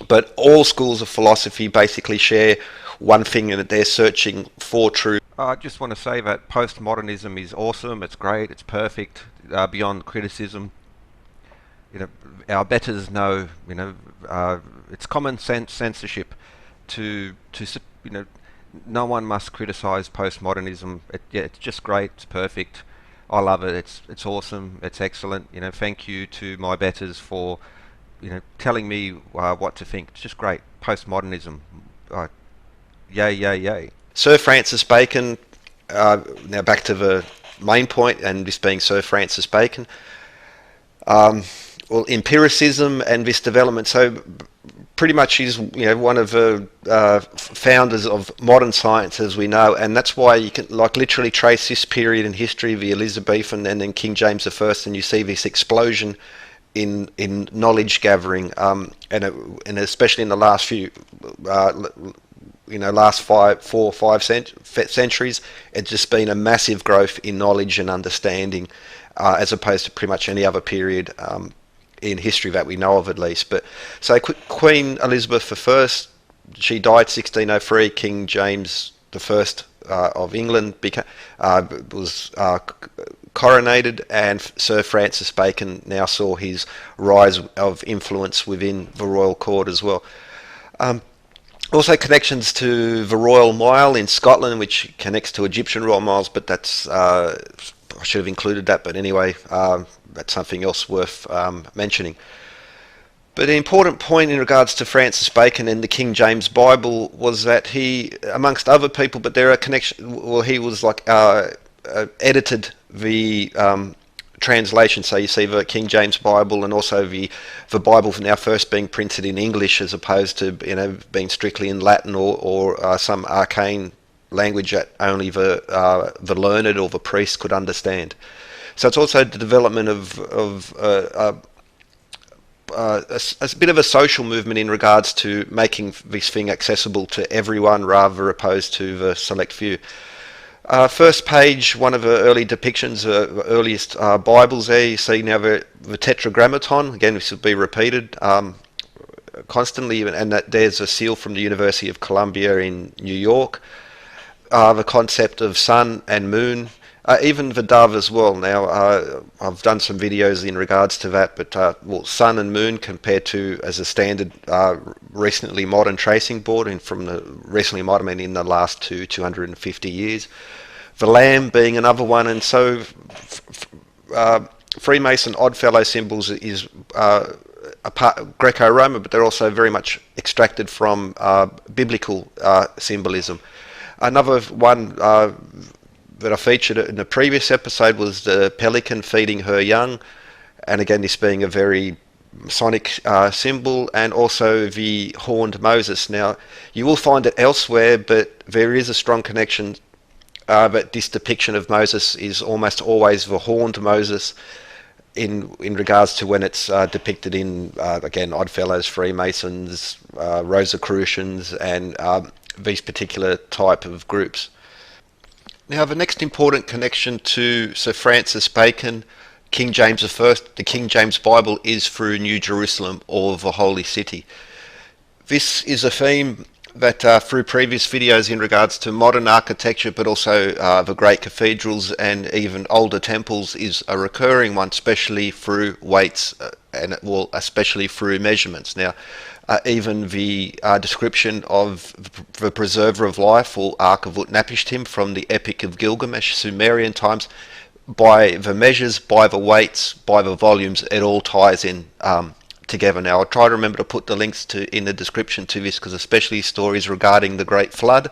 but all schools of philosophy basically share one thing, in that they're searching for truth. I just want to say that postmodernism is awesome, it's great, it's perfect, beyond criticism. Our betters know, it's common sense censorship to no one must criticize postmodernism. It's just great, it's perfect, I love it, it's awesome, it's excellent. Thank you to my betters for telling me what to think. It's just great. Postmodernism, yay, yay, yay. Sir Francis Bacon, now back to the main point, and this being Sir Francis Bacon. Empiricism and this development. So pretty much is, one of the founders of modern science as we know, and that's why you can literally trace this period in history, the Elizabethan and then King James I, and you see this explosion in knowledge gathering, and especially in the last few last 4 or 5 centuries, it's just been a massive growth in knowledge and understanding, as opposed to pretty much any other period in history that we know of, at least. But so Queen Elizabeth I, she died 1603. King James I of England was coronated, and Sir Francis Bacon now saw his rise of influence within the royal court as well. Also connections to the Royal Mile in Scotland, which connects to Egyptian Royal Miles, but that's I should have included that, but anyway, that's something else worth mentioning. But the important point in regards to Francis Bacon and the King James Bible was that he, amongst other people, but there are connections, well, he was edited the translation, so you see the King James Bible and also the Bible now first being printed in English as opposed to being strictly in Latin or some arcane language that only the learned or the priest could understand. So it's also the development of a bit of a social movement in regards to making this thing accessible to everyone rather opposed to the select few. First page, one of the early depictions, the earliest Bibles there, you see now the Tetragrammaton. Again, this will be repeated constantly, and that there's a seal from the University of Columbia in New York. The concept of sun and moon, even the dove as well. Now, I've done some videos in regards to that, but sun and moon compared to as a standard recently modern tracing board, and from the recently modern, I mean in the last 250 years. The lamb being another one, and so Freemason Oddfellow symbols is a part Greco-Roman, but they're also very much extracted from biblical symbolism. Another one that I featured in the previous episode was the pelican feeding her young, and again this being a very Masonic symbol, and also the horned Moses. Now you will find it elsewhere, but there is a strong connection that this depiction of Moses is almost always the horned Moses in regards to when it's depicted in again Oddfellows, Freemasons, Rosicrucians, and these particular type of groups. Now the next important connection to Sir Francis Bacon, King James I, the King James Bible, is through New Jerusalem or the Holy City. This is a theme that through previous videos in regards to modern architecture, but also the great cathedrals and even older temples, is a recurring one, especially through weights and especially through measurements. Now even the description of the preserver of life, or Ark of Utnapishtim, from the Epic of Gilgamesh, Sumerian times, by the measures, by the weights, by the volumes, it all ties in together. Now I'll try to remember to put the links in the description to this, because especially stories regarding the Great Flood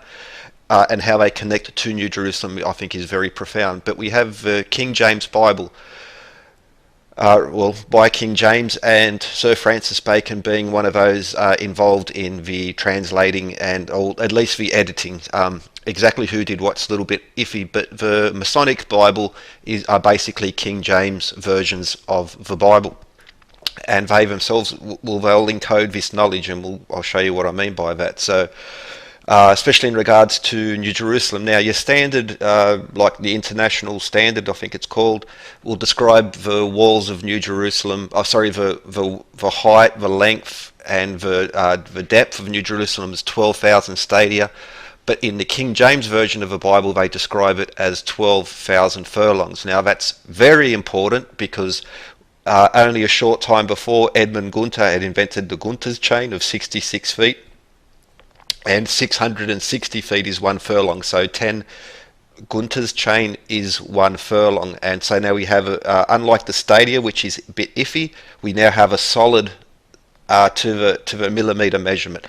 and how they connect to New Jerusalem, I think, is very profound. But we have the King James Bible, by King James, and Sir Francis Bacon being one of those involved in the translating and at least the editing. Exactly who did what's a little bit iffy, but the Masonic Bible are basically King James versions of the Bible, and they themselves they'll encode this knowledge, and I'll show you what I mean by that. So especially in regards to New Jerusalem. Now your standard, like the international standard, I think it's called, will describe the walls of New Jerusalem, the height, the length, and the depth of New Jerusalem is 12,000 stadia. But in the King James version of the Bible, they describe it as 12,000 furlongs. Now that's very important, because only a short time before, Edmund Gunter had invented the Gunter's chain of 66 feet, and 660 feet is 1 furlong. So 10 Gunter's chain is 1 furlong. And so now we have, unlike the stadia, which is a bit iffy, we now have a solid to the millimeter measurement.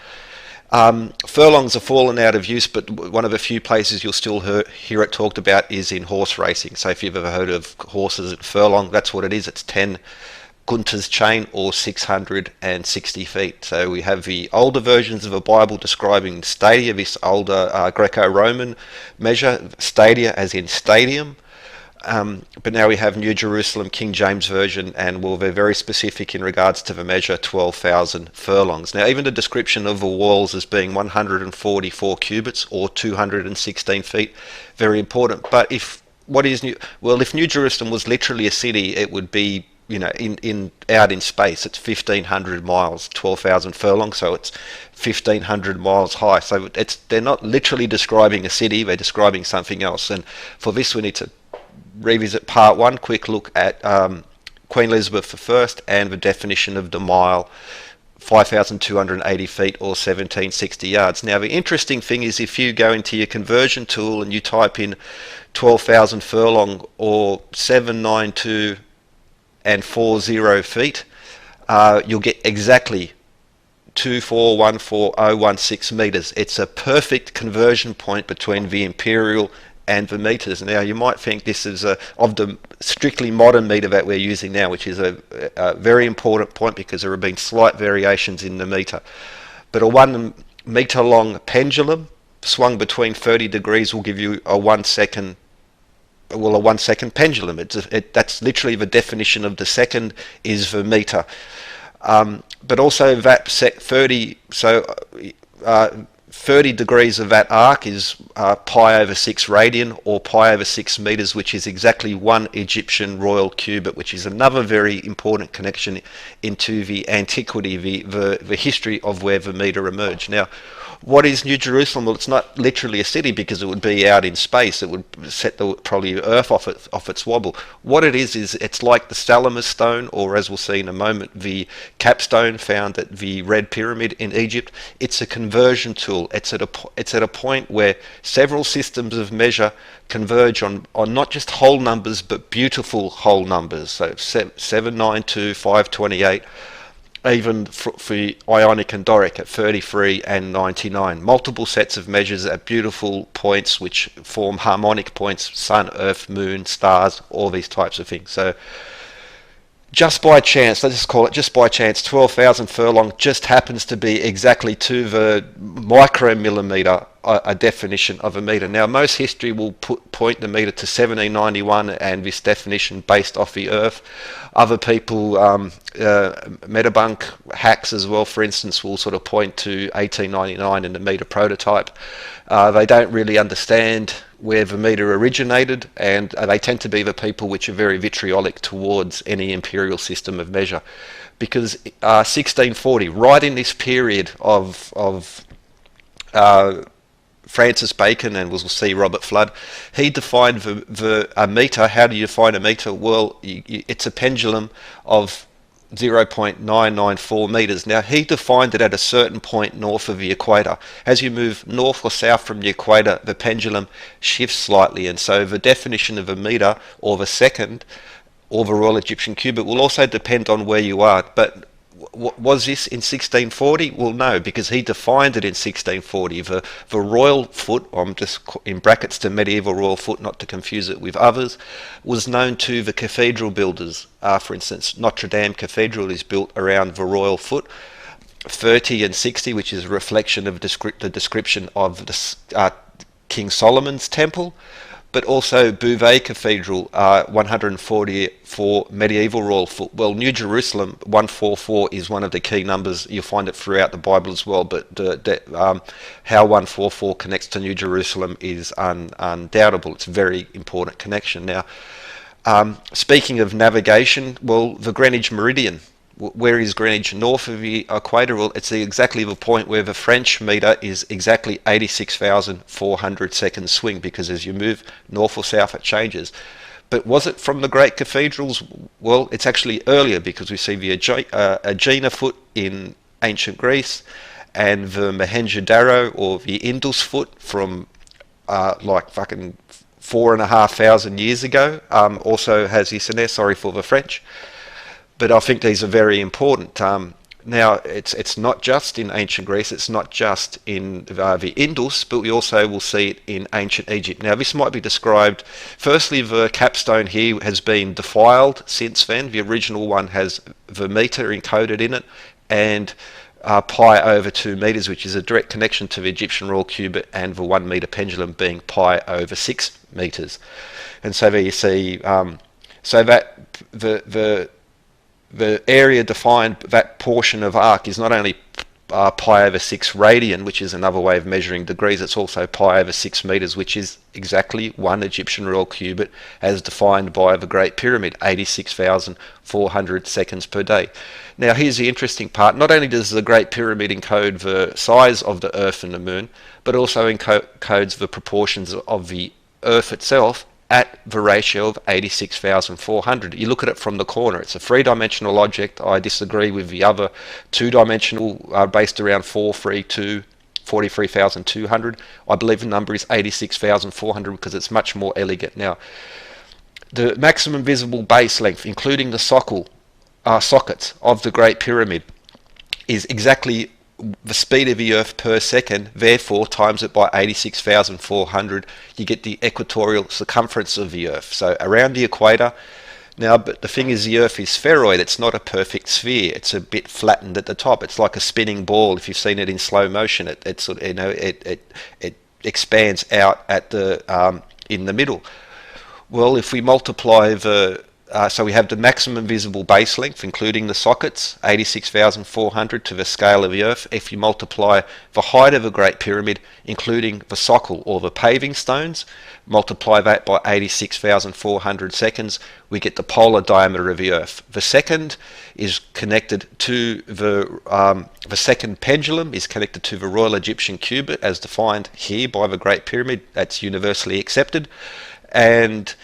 Furlongs have fallen out of use, but one of the few places you'll still hear it talked about is in horse racing. So if you've ever heard of horses at furlong, that's what it is. It's 10 Gunter's chain, or 660 feet. So we have the older versions of the Bible describing stadia, this older Greco-Roman measure, stadia as in stadium. But now we have New Jerusalem King James Version, and well, they're very specific in regards to the measure, 12,000 furlongs. Now, even the description of the walls as being 144 cubits or 216 feet, very important. But if New Jerusalem was literally a city, it would be, you know, out in space. It's 1,500 miles, 12,000 furlongs, so it's 1,500 miles high. So they're not literally describing a city; they're describing something else. And for this, we need to revisit part one, quick look at Queen Elizabeth I and the definition of the mile, 5,280 feet or 1,760 yards. Now, the interesting thing is, if you go into your conversion tool and you type in 12,000 furlong or 792 and 40 feet, you'll get exactly 2414016 meters. It's a perfect conversion point between the imperial and the meters. Now, you might think this is of the strictly modern meter that we're using now, which is a very important point because there have been slight variations in the meter. But a 1 meter long pendulum swung between 30 degrees will give you a 1 second pendulum. That's literally the definition of the second is the meter. But also that 30 degrees of that arc is pi over 6 radian, or pi over 6 meters, which is exactly 1 Egyptian royal cubit, which is another very important connection into the antiquity, the history of where the meter emerged. Now, what is New Jerusalem? Well, it's not literally a city because it would be out in space. It would set probably the Earth off its wobble. What it is it's like the Salamis stone, or as we'll see in a moment, the capstone found at the Red Pyramid in Egypt. It's a conversion tool. It's at a point where several systems of measure converge on not just whole numbers but beautiful whole numbers. So 792, 528. Even for Ionic and Doric at 33 and 99. Multiple sets of measures at beautiful points which form harmonic points, sun, earth, moon, stars, all these types of things. So just by chance, let's just call it just by chance, 12,000 furlong just happens to be exactly to the micromillimeter a definition of a meter. Now, most history will point the meter to 1791 and this definition based off the Earth. Other people, Metabunk hacks as well, for instance, will sort of point to 1899 and the meter prototype. They don't really understand where the meter originated, and they tend to be the people which are very vitriolic towards any imperial system of measure, because 1640, right in this period of Francis Bacon, and we'll see Robert Flood, he defined a meter. How do you define a meter? Well, it's a pendulum of 0.994 meters. Now, he defined it at a certain point north of the equator. As you move north or south from the equator, the pendulum shifts slightly, and so the definition of a meter, or the second, or the Royal Egyptian cubit, will also depend on where you are. But was this in 1640? Well, no, because he defined it in 1640. The royal foot, I'm just in brackets to medieval royal foot, not to confuse it with others, was known to the cathedral builders. For instance, Notre Dame Cathedral is built around the royal foot. 30 and 60, which is a reflection of the description of the King Solomon's temple. But also Beauvais Cathedral, 144 medieval royal foot. Well, New Jerusalem, 144 is one of the key numbers. You'll find it throughout the Bible as well, but how 144 connects to New Jerusalem is undoubtable. It's a very important connection. Now, speaking of navigation, well, the Greenwich Meridian. Where is Greenwich? North of the equator. Well, it's exactly the point where the French meter is exactly 86,400 seconds swing, because as you move north or south it changes. But was it from the great cathedrals? Well, it's actually earlier, because we see the Aegina foot in ancient Greece and the Mohenjo-Daro or the Indus foot from like fucking 4,500 years ago. Also has this in there, sorry for the French. But I think these are very important. Now, it's not just in ancient Greece, it's not just in the Indus, but we also will see it in ancient Egypt. Now, this might be described, firstly, the capstone here has been defiled since then. The original one has the meter encoded in it, and pi over 2 meters, which is a direct connection to the Egyptian royal cubit, and the 1 meter pendulum being pi over 6 meters. And so there you see, so that the area defined, that portion of arc, is not only pi over 6 radian, which is another way of measuring degrees, it's also pi over 6 meters, which is exactly 1 Egyptian royal cubit as defined by the Great Pyramid, 86,400 seconds per day. Now here's the interesting part. Not only does the Great Pyramid encode the size of the Earth and the Moon, but also encodes the proportions of the Earth itself at the ratio of 86,400. You look at it from the corner. It's a three-dimensional object. I disagree with the other two-dimensional based around 43,200. I believe the number is 86,400 because it's much more elegant. Now, the maximum visible base length, including the sockets of the Great Pyramid, is exactly the speed of the Earth per second. Therefore, times it by 86,400, you get the equatorial circumference of the Earth. So around the equator. Now, but the thing is, the Earth is spheroid. It's not a perfect sphere. It's a bit flattened at the top. It's like a spinning ball. If you've seen it in slow motion, it sort of, it expands out at the in the middle. Well, if we multiply the so we have the maximum visible base length, including the sockets, 86,400 to the scale of the Earth. If you multiply the height of the Great Pyramid, including the socle or the paving stones, multiply that by 86,400 seconds, we get the polar diameter of the Earth. The second is connected to the second pendulum is connected to the Royal Egyptian cubit as defined here by the Great Pyramid. That's universally accepted, and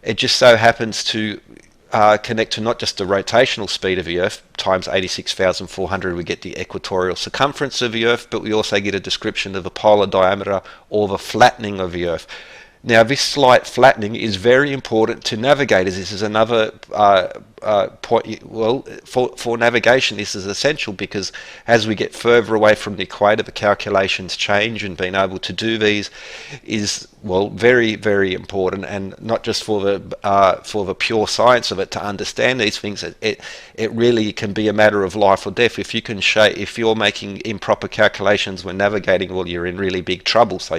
it just so happens to connect to not just the rotational speed of the Earth, times 86,400, we get the equatorial circumference of the Earth, but we also get a description of the polar diameter or the flattening of the Earth. Now, this slight flattening is very important to navigators. This is another point. Well, for navigation, this is essential because as we get further away from the equator, the calculations change, and being able to do these is, well, very, very important, and not just for the pure science of it. To understand these things, it really can be a matter of life or death. If you can if you're making improper calculations when navigating, well, you're in really big trouble. So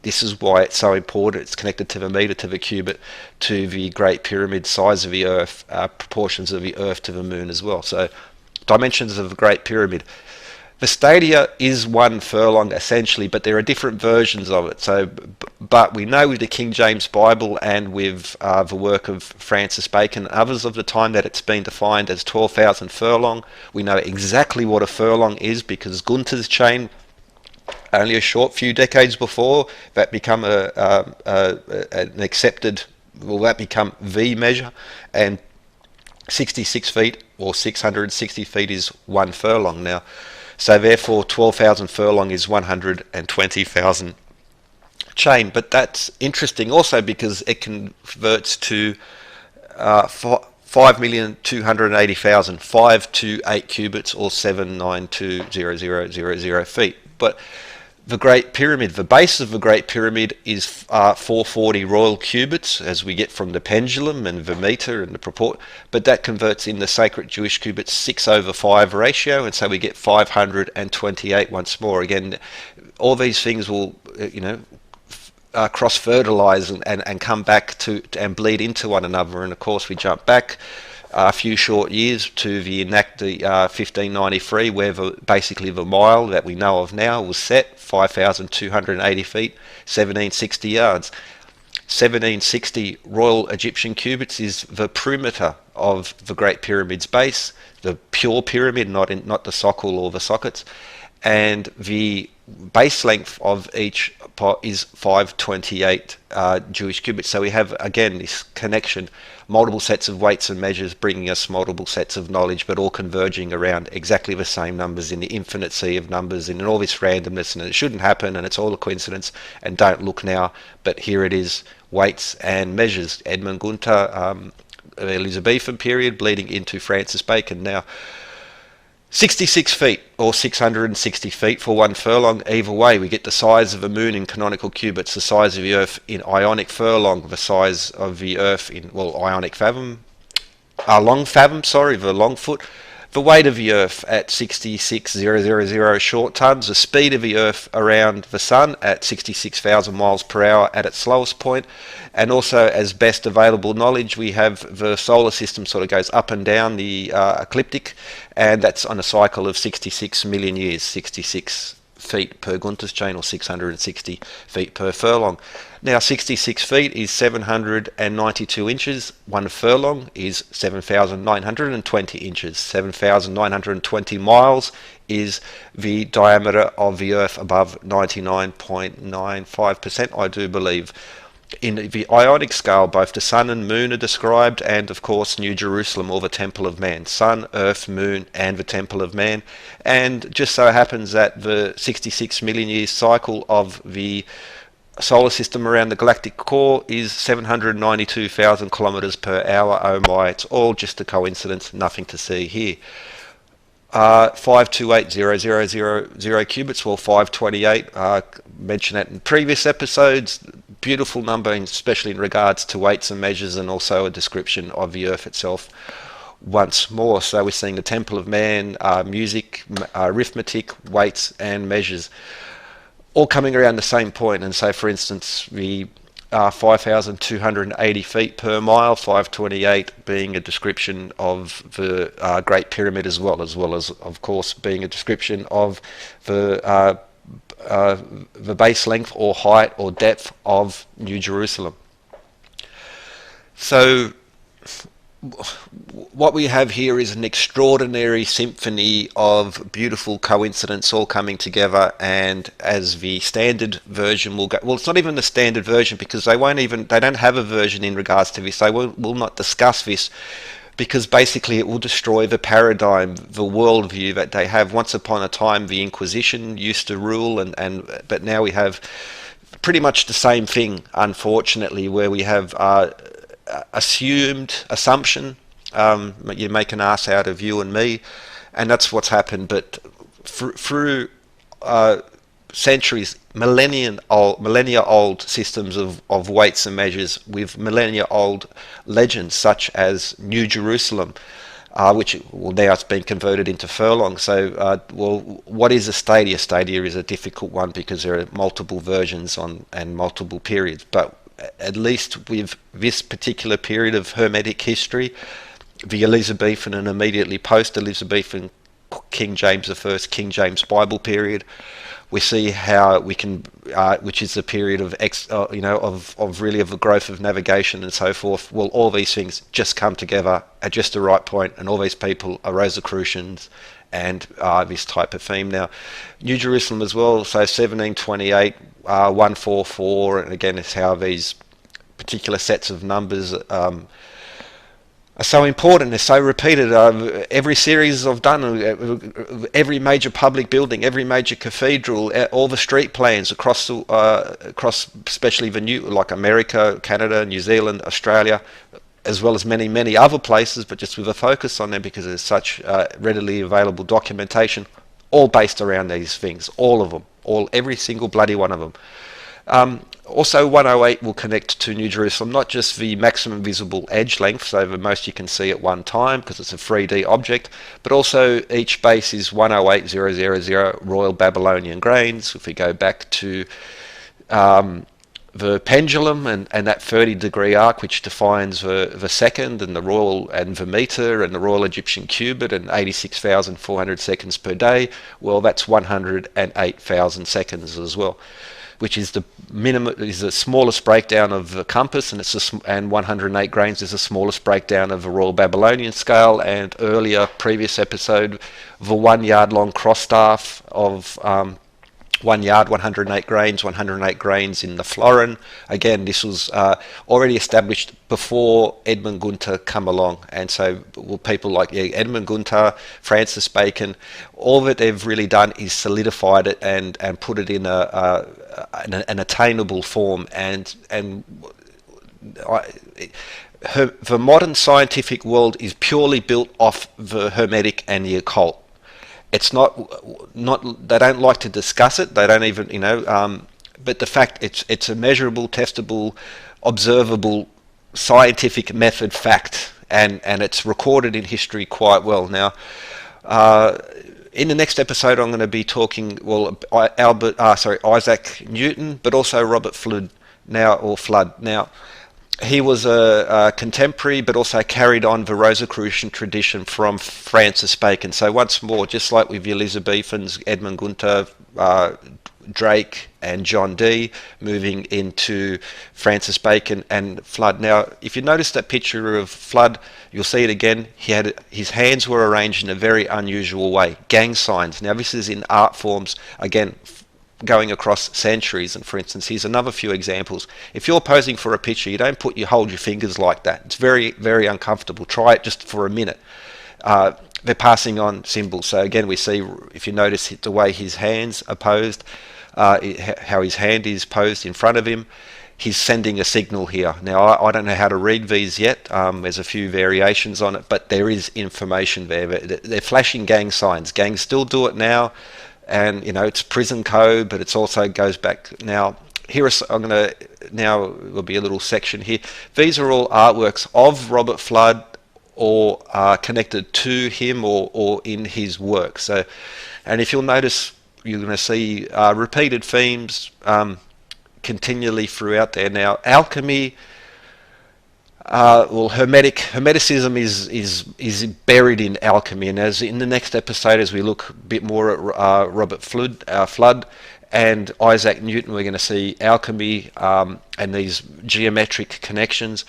this is why it's so important. It's connected to the meter, to the cubit, to the Great Pyramid, size of the Earth, proportions of the Earth to the Moon as well. So dimensions of the Great Pyramid. The stadia is 1 furlong essentially, but there are different versions of it. So, but we know with the King James Bible and with the work of Francis Bacon and others of the time that it's been defined as 12,000 furlong. We know exactly what a furlong is because Gunter's chain, only a short few decades before, that become an accepted, well, that become the measure, and 66 feet or 660 feet is 1 furlong now. So therefore 12,000 furlong is 120,000 chain. But that's interesting also because it converts to 5,280,000, 5 to 8 cubits, or 792,000 feet. But the Great Pyramid, the base of the Great Pyramid is 440 royal cubits, as we get from the pendulum and the meter and the purport, but that converts in the sacred Jewish cubits 6/5 ratio, and so we get 528 once more. Again, all these things will, cross-fertilize and come back to and bleed into one another. And of course, we jump back a few short years to the 1593, where basically the mile that we know of now was set 5,280 feet, 1760 yards. 1760 Royal Egyptian cubits is the perimeter of the Great Pyramid's base, the pure pyramid, not the socle or the sockets, and the base length of each pot is 528 Jewish cubits. So we have, again, this connection, multiple sets of weights and measures bringing us multiple sets of knowledge, but all converging around exactly the same numbers in the infinite sea of numbers, and in all this randomness, and it shouldn't happen, and it's all a coincidence, and don't look now, but here it is, weights and measures. Edmund Gunter, Elizabethan period, bleeding into Francis Bacon. Now, 66 feet or 660 feet for 1 furlong. Either way, we get the size of the Moon in canonical cubits, the size of the Earth in ionic furlong, the size of the Earth in, well, ionic fathom, long fathom, sorry, the long foot, the weight of the Earth at 66,000 short tons, the speed of the Earth around the Sun at 66,000 miles per hour at its slowest point, and also as best available knowledge, we have the solar system sort of goes up and down the ecliptic, and that's on a cycle of 66 million years, 66 feet per Gunter's chain, or 660 feet per furlong. Now 66 feet is 792 inches, 1 furlong is 7,920 inches, 7,920 miles is the diameter of the Earth above 99.95%, I do believe. In the Ionic scale, both the Sun and Moon are described, and of course New Jerusalem, or the Temple of Man. Sun, Earth, Moon, and the Temple of Man. And just so happens that the 66 million years cycle of the solar system around the galactic core is 792,000 kilometers per hour. Oh my, it's all just a coincidence, nothing to see here. 528,000 cubits, well 528, mentioned that in previous episodes. Beautiful number, especially in regards to weights and measures, and also a description of the Earth itself once more. So we're seeing the Temple of Man, music, arithmetic, weights and measures, all coming around the same point. And so for instance, the 5,280 feet per mile, 528 being a description of the Great Pyramid, as well as of course being a description of the base length or height or depth of New Jerusalem. So what we have here is an extraordinary symphony of beautiful coincidence all coming together, and as the standard version will go, well, it's not even the standard version, because they don't have a version in regards to this. They will not discuss this, because basically it will destroy the paradigm, the worldview that they have. Once upon a time, the Inquisition used to rule, but now we have pretty much the same thing, unfortunately, where we have assumption. You make an ass out of you and me, and that's what's happened. But through centuries, millennia old systems of weights and measures, with millennia old legends such as New Jerusalem, which now it's been converted into furlong. So what is a stadia? Stadia is a difficult one because there are multiple versions and multiple periods, but at least with this particular period of Hermetic history, the Elizabethan and immediately post-Elizabethan King James I, King James Bible period, we see how we can, which is the period of the growth of navigation and so forth. Well, all these things just come together at just the right point, and all these people are Rosicrucians and this type of theme. Now, New Jerusalem as well, so 1728, 144, and again, it's how these particular sets of numbers are so important. They're so repeated. Every series I've done, every major public building, every major cathedral, all the street plans across especially the new, like America, Canada, New Zealand, Australia, as well as many other places, but just with a focus on them because there's such readily available documentation, all based around these things, all of them, every single bloody one of them. Also 108 will connect to New Jerusalem, not just the maximum visible edge length, so the most you can see at one time because it's a 3D object, but also each base is 108,000 Royal Babylonian grains. If we go back to the pendulum and that 30-degree arc, which defines the second and the royal and the meter and the Royal Egyptian cubit and 86,400 seconds per day, well, that's 108,000 seconds as well, which is the minimum, is the smallest breakdown of the compass, and 108 grains is the smallest breakdown of the Royal Babylonian scale. And earlier, previous episode, the 1 yard long cross staff of 1 yard, 108 grains in the florin. Again, this was already established before Edmund Gunter come along, and so people like Edmund Gunter, Francis Bacon, all that they've really done is solidified it and put it in an attainable form. The modern scientific world is purely built off the Hermetic and the occult. It's not they don't like to discuss it. They don't even, but the fact it's a measurable, testable, observable, scientific method fact. and it's recorded in history quite well. Now, in the next episode, I'm going to be talking, well, Isaac Newton, but also Robert Flood. Now, he was a contemporary, but also carried on the Rosicrucian tradition from Francis Bacon. So once more, just like with the Elizabethans, Edmund Gunter, Drake and John Dee, moving into Francis Bacon and Flood. Now, if you notice that picture of Flood, you'll see it again. His hands were arranged in a very unusual way, gang signs. Now, this is in art forms, again, going across centuries. And for instance, here's another few examples. If you're posing for a picture, you don't hold your fingers like that. It's very, very uncomfortable. Try it just for a minute. They're passing on symbols. So again, we see, if you notice the way his hands are posed, how his hand is posed in front of him, he's sending a signal here. Now, I don't know how to read these yet. There's a few variations on it, but there is information there. They're flashing gang signs. Gangs still do it now, and it's prison code, but it also goes back. Now, there'll be a little section here. These are all artworks of Robert Flood, or connected to him, or in his work. So, and if you'll notice, you're going to see repeated themes continually throughout there. Now, alchemy, Hermeticism is buried in alchemy, and as in the next episode, as we look a bit more at Robert Flood and Isaac Newton, we're going to see alchemy and these geometric connections.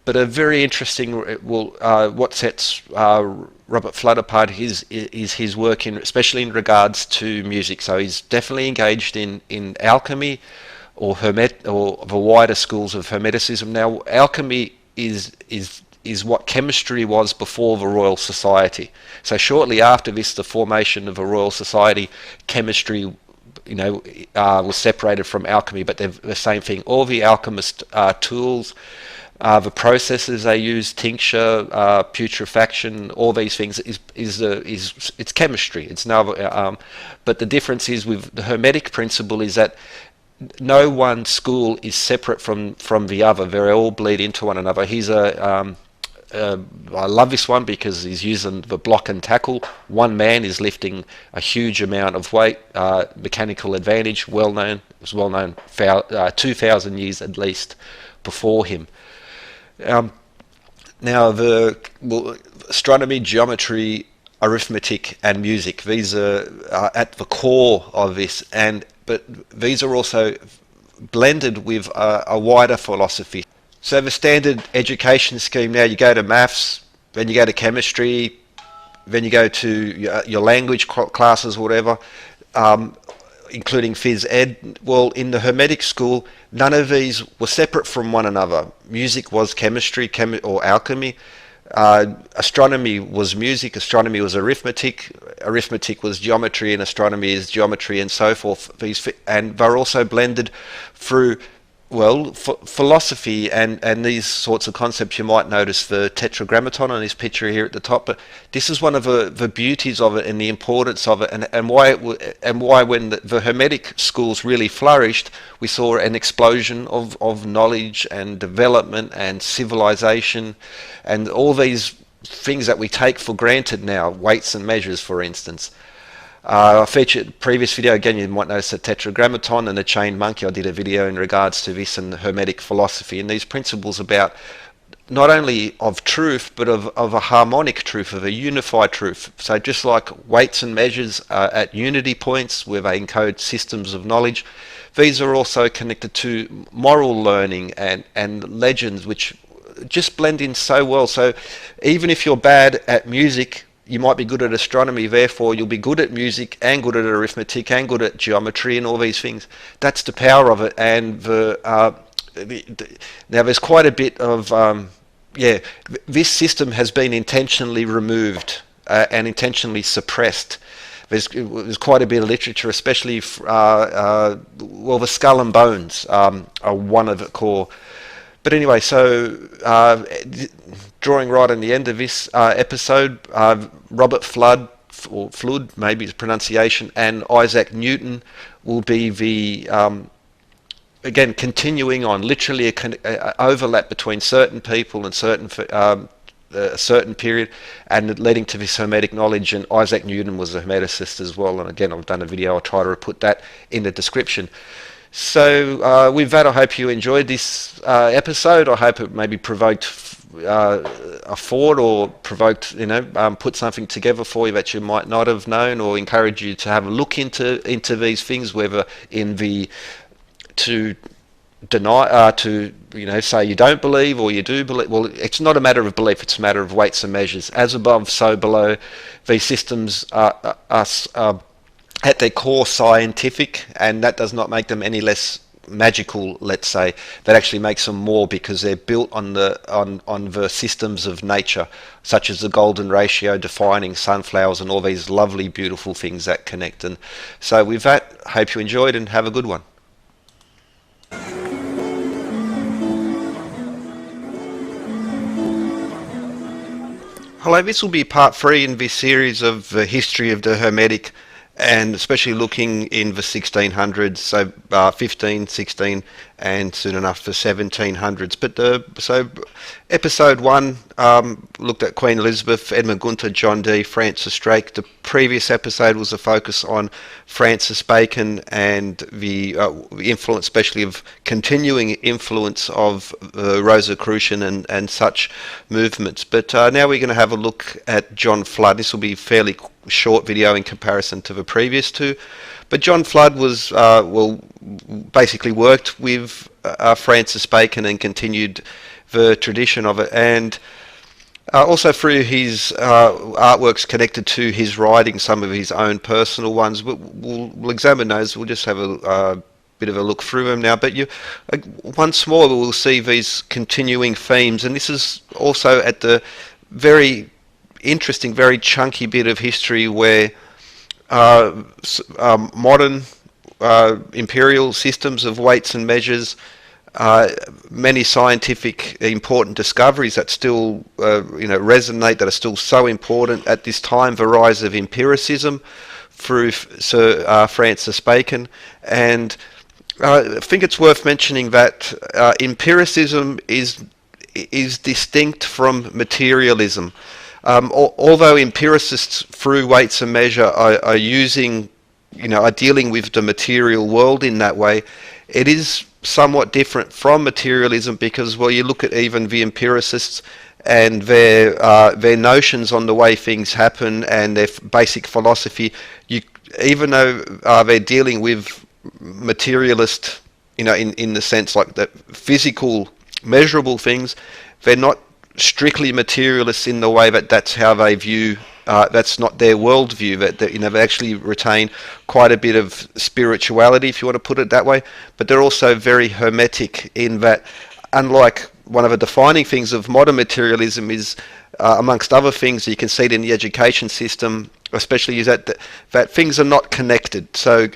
But a very interesting, what sets Robert Flood apart is his work, especially in regards to music. So he's definitely engaged in alchemy, or the wider schools of Hermeticism. Now, alchemy is what chemistry was before the Royal Society. So shortly after this, the formation of a Royal Society, chemistry was separated from alchemy, but they're the same thing. All the alchemist tools, the processes they use, tincture, putrefaction, all these things it's chemistry. It's now, but the difference is with the Hermetic principle is that no one school is separate from the other. They all bleed into one another. I love this one because he's using the block and tackle. One man is lifting a huge amount of weight, mechanical advantage, well known 2,000 years at least before him. Now, astronomy, geometry, arithmetic, and music, these are at the core of this, but these are also blended with a wider philosophy. So the standard education scheme now, you go to maths, then you go to chemistry, then you go to your language classes, whatever, including phys ed. Well, in the Hermetic school, none of these were separate from one another. Music was chemistry, or alchemy. Astronomy was music, astronomy was arithmetic was geometry, and astronomy is geometry, and so forth. And they're also blended through, philosophy and these sorts of concepts. You might notice the tetragrammaton on this picture here at the top, but this is one of the beauties of it and the importance of it, and why when the Hermetic schools really flourished, we saw an explosion of knowledge and development and civilization and all these things that we take for granted now, weights and measures, for instance. I featured previous video, again you might notice the tetragrammaton and the chained monkey. I did a video in regards to this and Hermetic philosophy and these principles about not only of truth, but of a harmonic truth, of a unified truth. So just like weights and measures at unity points where they encode systems of knowledge, these are also connected to moral learning and legends, which just blend in so well. So even if you're bad at music, you might be good at astronomy, therefore you'll be good at music and good at arithmetic and good at geometry and all these things. That's the power of it. And now there's quite a bit of, this system has been intentionally removed and intentionally suppressed. There's quite a bit of literature, especially, the skull and bones are one of the core. But anyway, so drawing right on the end of this episode, Robert Flood, or Flood, maybe the pronunciation, and Isaac Newton will be the, again, continuing on, literally a overlap between certain people and certain a certain period, and leading to this Hermetic knowledge. And Isaac Newton was a Hermeticist as well. And again, I've done a video. I'll try to put that in the description. So with that, I hope you enjoyed this episode. I hope it maybe provoked a thought, or provoked, put something together for you that you might not have known, or encourage you to have a look into these things, whether in the to deny, to say you don't believe or you do believe. Well, it's not a matter of belief; it's a matter of weights and measures. As above, so below. These systems are at their core scientific, and that does not make them any less magical. Let's say that actually makes them more, because they're built on the systems of nature, such as the golden ratio, defining sunflowers, and all these lovely, beautiful things that connect. And so, with that, hope you enjoyed and have a good one. Hello, this will be part 3 in this series of the history of the Hermetic, and especially looking in the 1600s, so 15, 16, and soon enough the 1700s. But so episode 1 looked at Queen Elizabeth, Edmund Gunter, John Dee, Francis Drake. The previous episode was a focus on Francis Bacon and the influence, especially of continuing influence of Rosicrucian and such movements. But now we're going to have a look at John Flood. This will be fairly short video in comparison to the previous two, but John Flood was basically worked with Francis Bacon and continued the tradition of it, and also through his artworks connected to his writing, some of his own personal ones. We'll examine those. We'll just have a bit of a look through them now, but once more we'll see these continuing themes, and this is also at the very interesting, very chunky bit of history where modern imperial systems of weights and measures, many scientific important discoveries that still resonate, that are still so important at this time, the rise of empiricism through Sir Francis Bacon. And I think it's worth mentioning that empiricism is distinct from materialism. Although empiricists through weights and measure are using, are dealing with the material world in that way, it is somewhat different from materialism, because, well, you look at even the empiricists and their notions on the way things happen and their basic philosophy, even though they're dealing with materialist, in the sense like the physical, measurable things, they're not strictly materialists in the way that that's how they view. That's not their worldview. That they actually retain quite a bit of spirituality, if you want to put it that way. But they're also very hermetic in that, unlike one of the defining things of modern materialism is, amongst other things, you can see it in the education system, especially, is that things are not connected. So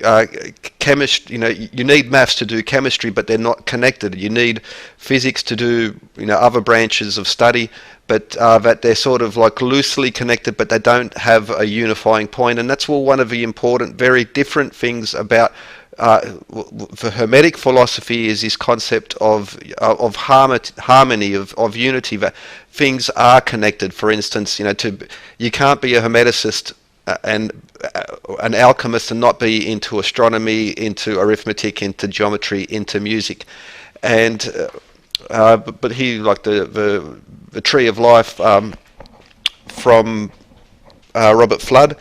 chemistry, you need maths to do chemistry, but they're not connected. You need physics to do other branches of study, but that they're sort of like loosely connected, but they don't have a unifying point. And that's one of the important, very different things about the Hermetic philosophy, is this concept of harmony, of unity, that things are connected. For instance, you can't be a Hermeticist and an alchemist and not be into astronomy, into arithmetic, into geometry, into music. And but here, like the Tree of Life from Robert Flood,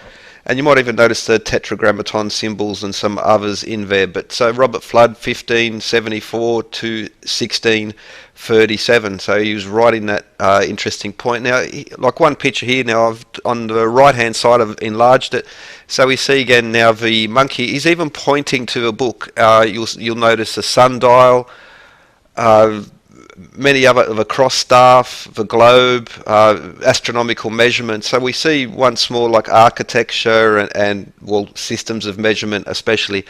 and you might even notice the tetragrammaton symbols and some others in there. But so Robert Flood, 1574 to 1637. So he was writing that interesting point. Now, like one picture here, now I've on the right-hand side I've enlarged it. So we see again now the monkey. He's even pointing to a book. You'll notice a sundial, many other, the cross staff, the globe, astronomical measurements. So we see once more like architecture and systems of measurement, especially,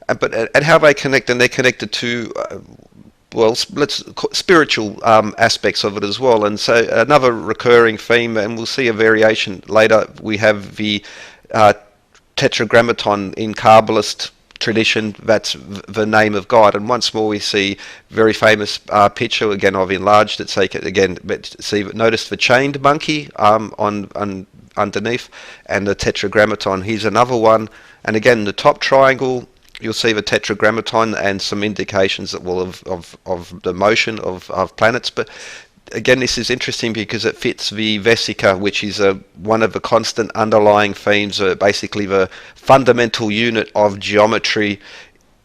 and how they connect, and they're connected to spiritual aspects of it as well. And so another recurring theme, and we'll see a variation later. We have the tetragrammaton in Kabbalist tradition, that's the name of God. And once more we see very famous picture, again I've enlarged it so you can again see, notice the chained monkey on underneath, and the tetragrammaton. Here's another one, and again the top triangle, you'll see the tetragrammaton and some indications that will of the motion of planets. But again, this is interesting because it fits the vesica, which is one of the constant underlying themes, basically the fundamental unit of geometry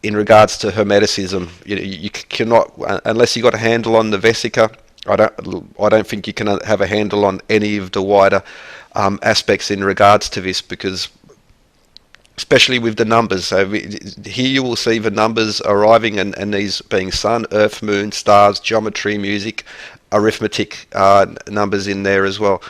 in regards to Hermeticism. You cannot, unless you got a handle on the vesica, I don't think you can have a handle on any of the wider aspects in regards to this, because especially with the numbers. So here you will see the numbers arriving, and these being sun, earth, moon, stars, geometry, music, arithmetic numbers in there as well.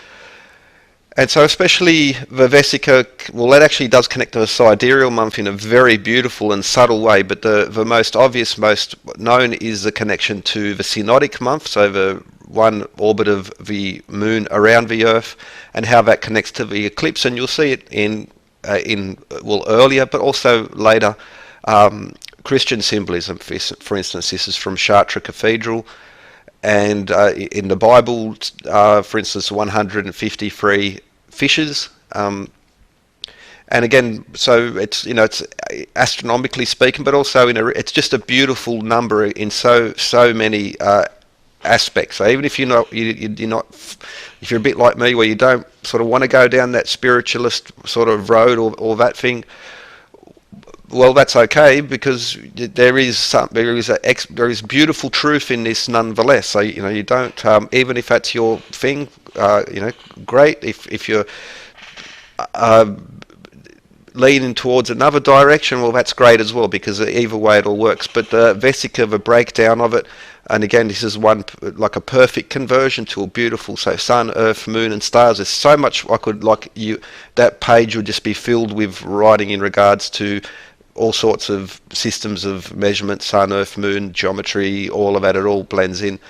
And so especially the vesica, well, that actually does connect to the sidereal month in a very beautiful and subtle way, but the most obvious, most known is the connection to the synodic month, so the one orbit of the moon around the earth, and how that connects to the eclipse. And you'll see it in earlier, but also later Christian symbolism. For instance, this is from Chartres Cathedral, and in the Bible, for instance, 153 fishes. And again, so it's it's astronomically speaking, but also it's just a beautiful number in so many aspects. So even if you're not, if you're a bit like me, where you don't sort of want to go down that spiritualist sort of road or that thing, well, that's okay, because there is beautiful truth in this nonetheless. So you don't, even if that's your thing, great. If you're leaning towards another direction, well, that's great as well, because either way it all works. But the vesica, the breakdown of it, and again, this is one like a perfect conversion to a beautiful, so sun, earth, moon, and stars. There's so much I could that page would just be filled with writing in regards to all sorts of systems of measurement, sun, earth, moon, geometry, all of that. It all blends in.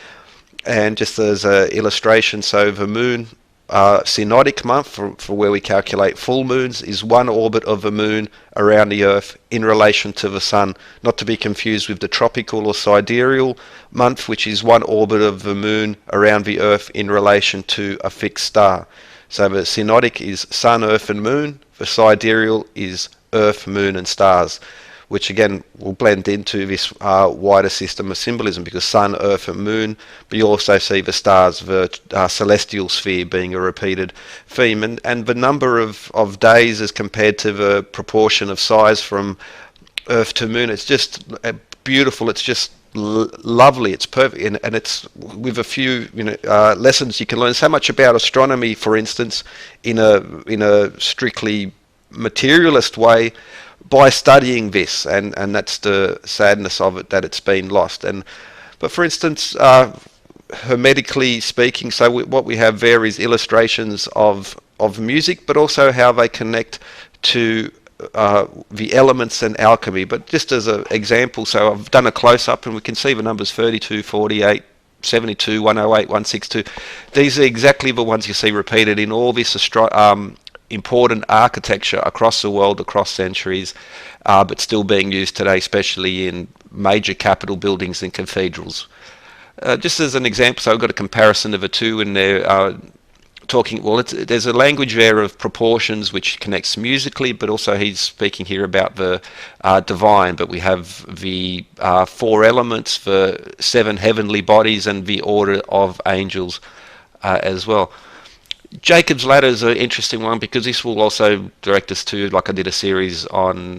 And just as an illustration, so the moon, synodic month, for where we calculate full moons, is one orbit of the moon around the earth in relation to the sun, not to be confused with the tropical or sidereal month, which is one orbit of the moon around the earth in relation to a fixed star. So the synodic is sun, earth, and moon. The sidereal is earth, moon, and stars, which again will blend into this wider system of symbolism, because sun, earth, and moon, but you also see the stars, the celestial sphere being a repeated theme, and the number of days as compared to the proportion of size from earth to moon, it's just beautiful. It's just lovely. It's perfect, and it's with a few lessons you can learn so much about astronomy, for instance, in a strictly materialist way, by studying this, and that's the sadness of it, that it's been lost. But for instance, hermetically speaking, so what we have there is illustrations of music, but also how they connect to the elements and alchemy. But just as an example, so I've done a close-up, and we can see the numbers 32, 48, 72, 108, 162. These are exactly the ones you see repeated in all this important architecture across the world, across centuries, but still being used today, especially in major capital buildings and cathedrals. Just as an example, so I've got a comparison of the two, and they're talking, well, there's a language there of proportions which connects musically, but also he's speaking here about the divine, but we have the four elements, the seven heavenly bodies, and the order of angels as well. Jacob's Ladder is an interesting one, because this will also direct us to, like I did a series on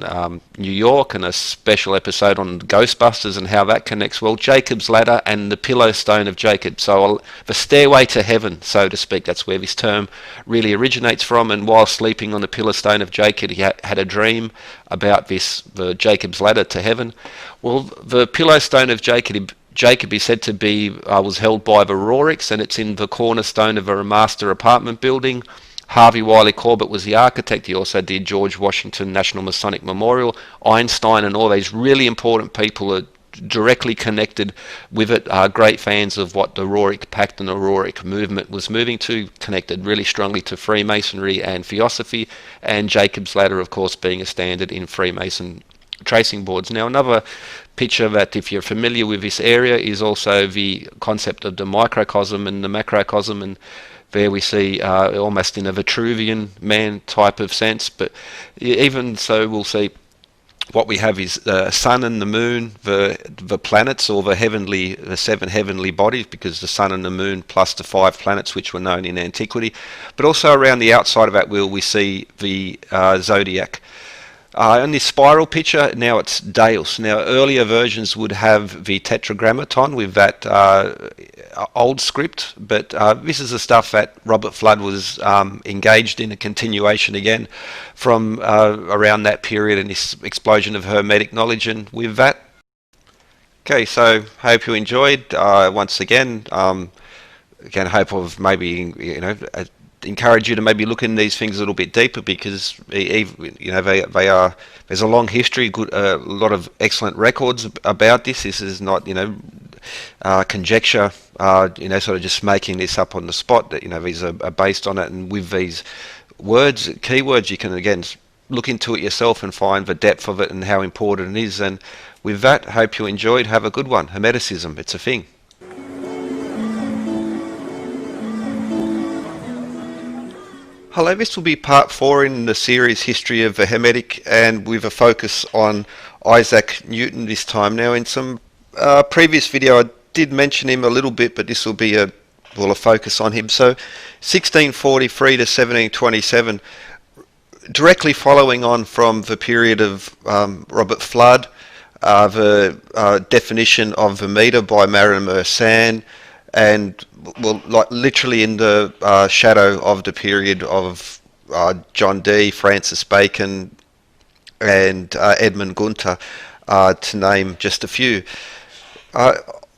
New York and a special episode on Ghostbusters and how that connects. Well, Jacob's Ladder and the pillow stone of Jacob. So the stairway to heaven, so to speak, that's where this term really originates from. And while sleeping on the pillow stone of Jacob, he had a dream about the Jacob's Ladder to heaven. Well, the pillow stone of Jacob is said to be was held by the Rorics, and it's in the cornerstone of a master apartment building. Harvey Wiley Corbett was the architect. He also did George Washington National Masonic Memorial. Einstein and all these really important people are directly connected with it, are great fans of what the Roric Pact and the Roric movement was moving to, connected really strongly to Freemasonry and Theosophy, and Jacob's Ladder, of course, being a standard in Freemason tracing boards. Now, another picture that, if you're familiar with this area, is also the concept of the microcosm and the macrocosm, and there we see almost in a Vitruvian man type of sense. But even so, we'll see what we have is the sun and the moon, the planets, or the seven heavenly bodies, because the sun and the moon plus the 5 planets which were known in antiquity. But also around the outside of that wheel we see the zodiac. On this spiral picture, now it's Deus. Now, earlier versions would have the tetragrammaton with that old script, but this is the stuff that Robert Flood was engaged in, a continuation again from around that period and this explosion of Hermetic knowledge. And with that, okay, so hope you enjoyed. Once again, hope of maybe, encourage you to maybe look in these things a little bit deeper, because they are, there's a long history, a lot of excellent records about this. This is not conjecture, sort of just making this up on the spot. That these are based on it, and with these words, keywords, you can again look into it yourself and find the depth of it and how important it is. And with that, hope you enjoyed. Have a good one. Hermeticism, it's a thing. Hello, this will be part 4 in the series History of the Hermetic, and with a focus on Isaac Newton this time. Now, in some previous video I did mention him a little bit, but this will be a focus on him. So 1643 to 1727, directly following on from the period of Robert Flood, the definition of the meter by Marion Mersenne, and literally in the shadow of the period of John Dee, Francis Bacon, and Edmund Gunter, to name just a few.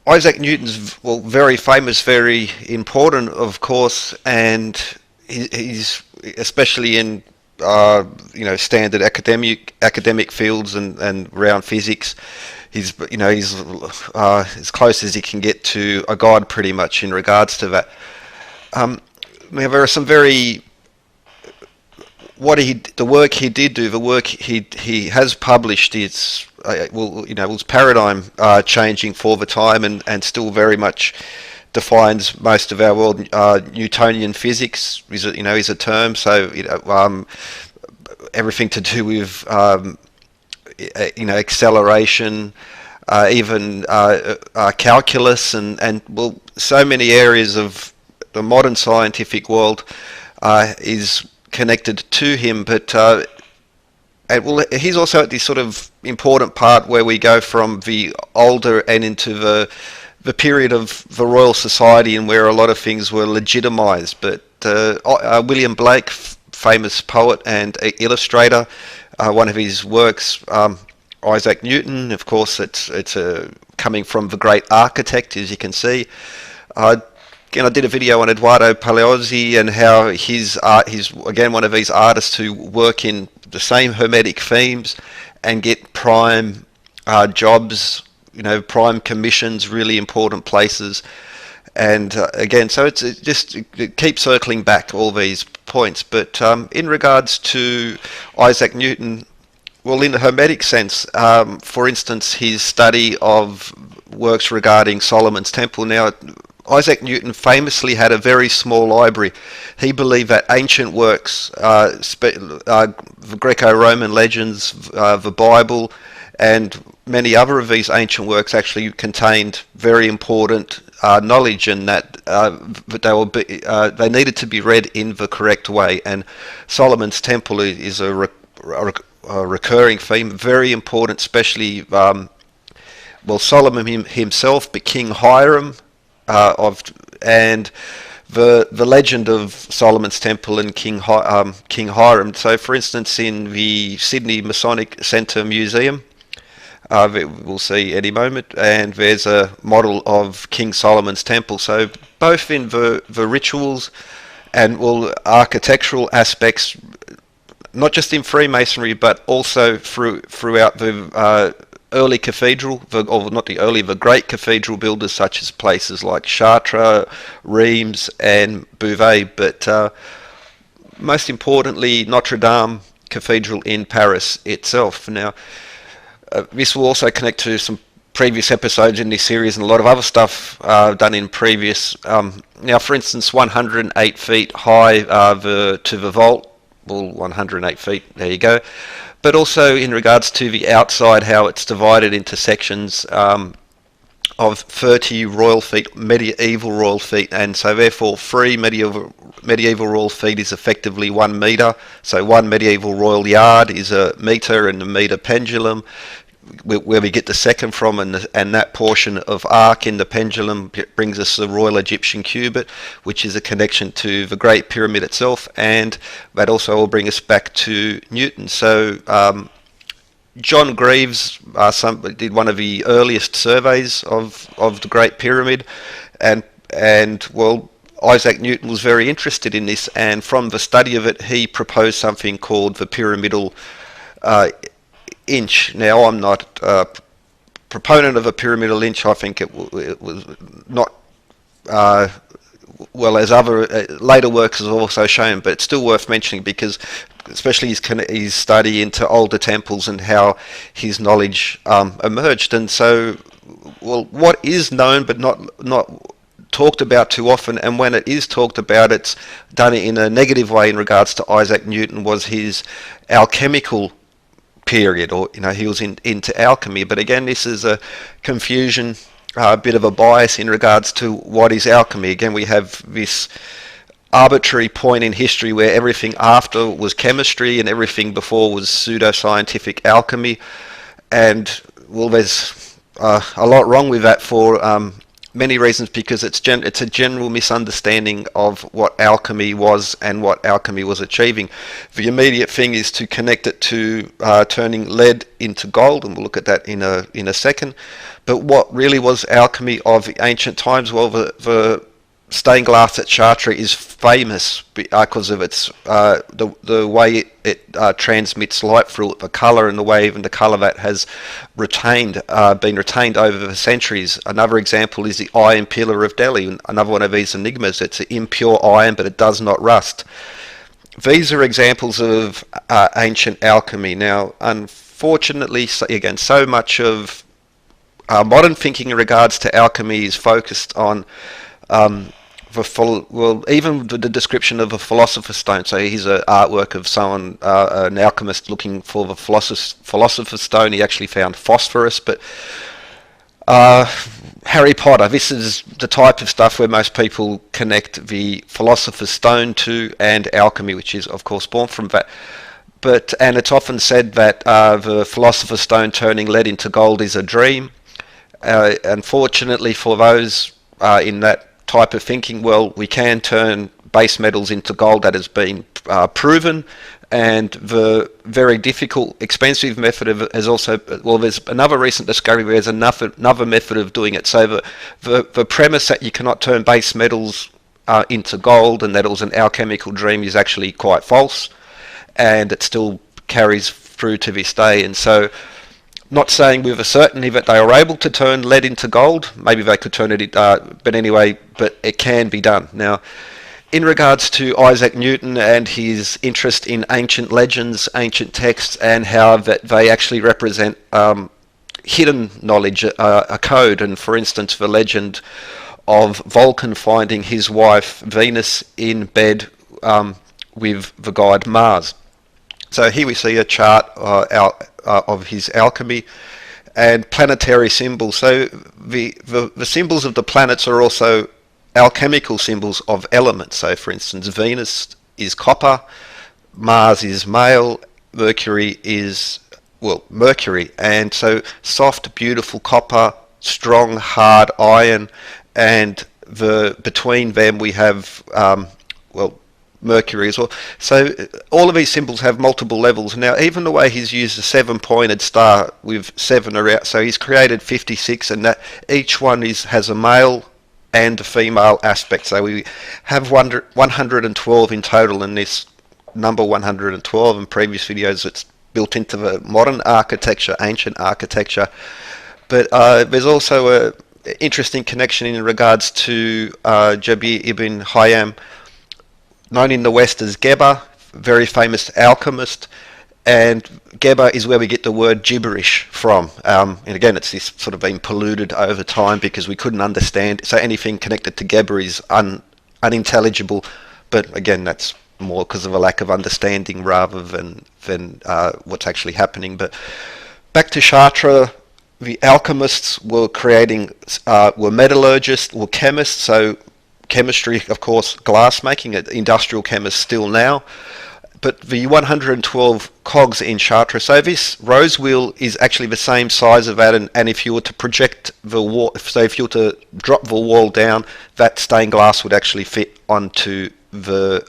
Isaac Newton's very famous, very important, of course, and he's especially in standard academic fields and around physics. He's as close as he can get to a god, pretty much, in regards to that. There are some very the work he did do, the work he has published is was paradigm changing for the time, and still very much defines most of our world. Newtonian physics is a term, so everything to do with acceleration, even calculus, and so many areas of the modern scientific world is connected to him. But he's also at this sort of important part where we go from the older and into the period of the Royal Society, and where a lot of things were legitimized. But William Blake, famous poet and illustrator, one of his works, Isaac Newton, of course, it's coming from the great architect, as you can see. Again, I did a video on Eduardo Paleozzi and how he's again one of these artists who work in the same Hermetic themes and get prime jobs, prime commissions, really important places. And again, so it keeps circling back all these points. But in regards to Isaac Newton, well, in the Hermetic sense, for instance, his study of works regarding Solomon's Temple. Now, Isaac Newton famously had a very small library. He believed that ancient works, the Greco-Roman legends, the Bible, and many other of these ancient works actually contained very important knowledge, and that they needed to be read in the correct way. And Solomon's Temple is a recurring theme, very important, especially Solomon himself, but King Hiram, and the legend of Solomon's Temple and King Hiram. So, for instance, in the Sydney Masonic Centre Museum, we'll see any moment, and there's a model of King Solomon's Temple. So both in the rituals and architectural aspects, not just in Freemasonry, but also throughout the early cathedral, the great cathedral builders, such as places like Chartres, Reims, and Beauvais, but most importantly, Notre Dame Cathedral in Paris itself. Now, This will also connect to some previous episodes in this series and a lot of other stuff done in previous. Now, for instance, 108 feet high to the vault, well, 108 feet, there you go. But also in regards to the outside, how it's divided into sections of 30 royal feet, medieval royal feet, and so therefore 3 medieval royal feet is effectively 1 metre. So 1 medieval royal yard is a metre, and a metre pendulum, where we get the second from, and that portion of arc in the pendulum brings us the Royal Egyptian cubit, which is a connection to the Great Pyramid itself, and that also will bring us back to Newton. So John Greaves did one of the earliest surveys of the Great Pyramid, and well, Isaac Newton was very interested in this, and from the study of it, he proposed something called the pyramidal inch. Now, I'm not a proponent of a pyramidal inch. I think it was not well as other later works have also shown, but it's still worth mentioning because, especially his study into older temples and how his knowledge emerged. And so, well, what is known but not talked about too often, and when it is talked about, it's done in a negative way in regards to Isaac Newton, was his alchemical period, or he was into alchemy. But again, this is a confusion, a bit of a bias in regards to what is alchemy. Again, we have this arbitrary point in history where everything after was chemistry and everything before was pseudoscientific alchemy, and well, there's a lot wrong with that for many reasons, because it's a general misunderstanding of what alchemy was and what alchemy was achieving. The immediate thing is to connect it to turning lead into gold, and we'll look at that in a second. But what really was alchemy of the ancient times? Well, the stained glass at Chartres is famous because of its the way it transmits light through it, the colour, and the way even the colour that has been retained over the centuries. Another example is the iron pillar of Delhi, another one of these enigmas. It's an impure iron, but it does not rust. These are examples of ancient alchemy. Now, unfortunately, again, so much of modern thinking in regards to alchemy is focused on even the description of a philosopher's stone. So here's an artwork of someone, an alchemist, looking for the philosopher's stone. He actually found phosphorus. But Harry Potter, this is the type of stuff where most people connect the philosopher's stone to, and alchemy, which is of course born from that. And it's often said that the philosopher's stone turning lead into gold is a dream. Unfortunately for those in that type of thinking, well, we can turn base metals into gold. That has been proven, and the very difficult, expensive method has also, well, there's another recent discovery where there's another method of doing it. So the premise that you cannot turn base metals into gold and that it was an alchemical dream is actually quite false, and it still carries through to this day. And so, not saying with a certainty that they were able to turn lead into gold. Maybe they could turn it, but anyway, but it can be done. Now, in regards to Isaac Newton and his interest in ancient legends, ancient texts, and how that they actually represent hidden knowledge, a code. And for instance, the legend of Vulcan finding his wife Venus in bed with the god Mars. So here we see a chart of his alchemy and planetary symbols. So the symbols of the planets are also alchemical symbols of elements. So for instance, Venus is copper, Mars is male, Mercury is, well, mercury. And so soft, beautiful copper, strong, hard iron, and between them we have, Mercury as well. So all of these symbols have multiple levels. Now, even the way he's used a 7-pointed star with 7 around, so he's created 56, and that each one has a male and a female aspect. So we have 112 in total, and this number 112 in previous videos, it's built into the modern architecture, ancient architecture. But there's also a interesting connection in regards to Jabir ibn Haytham, known in the West as Geber, very famous alchemist, and Geber is where we get the word gibberish from. And again, it's this sort of been polluted over time because we couldn't understand. So anything connected to Geber is unintelligible. But again, that's more because of a lack of understanding rather than what's actually happening. But back to Chartres, the alchemists were were metallurgists, were chemists. So chemistry, of course, glass making, industrial chemists still now. But the 112 cogs in Chartres, so this rose wheel is actually the same size of that, and if you were to project the wall, so if you were to drop the wall down, that stained glass would actually fit onto the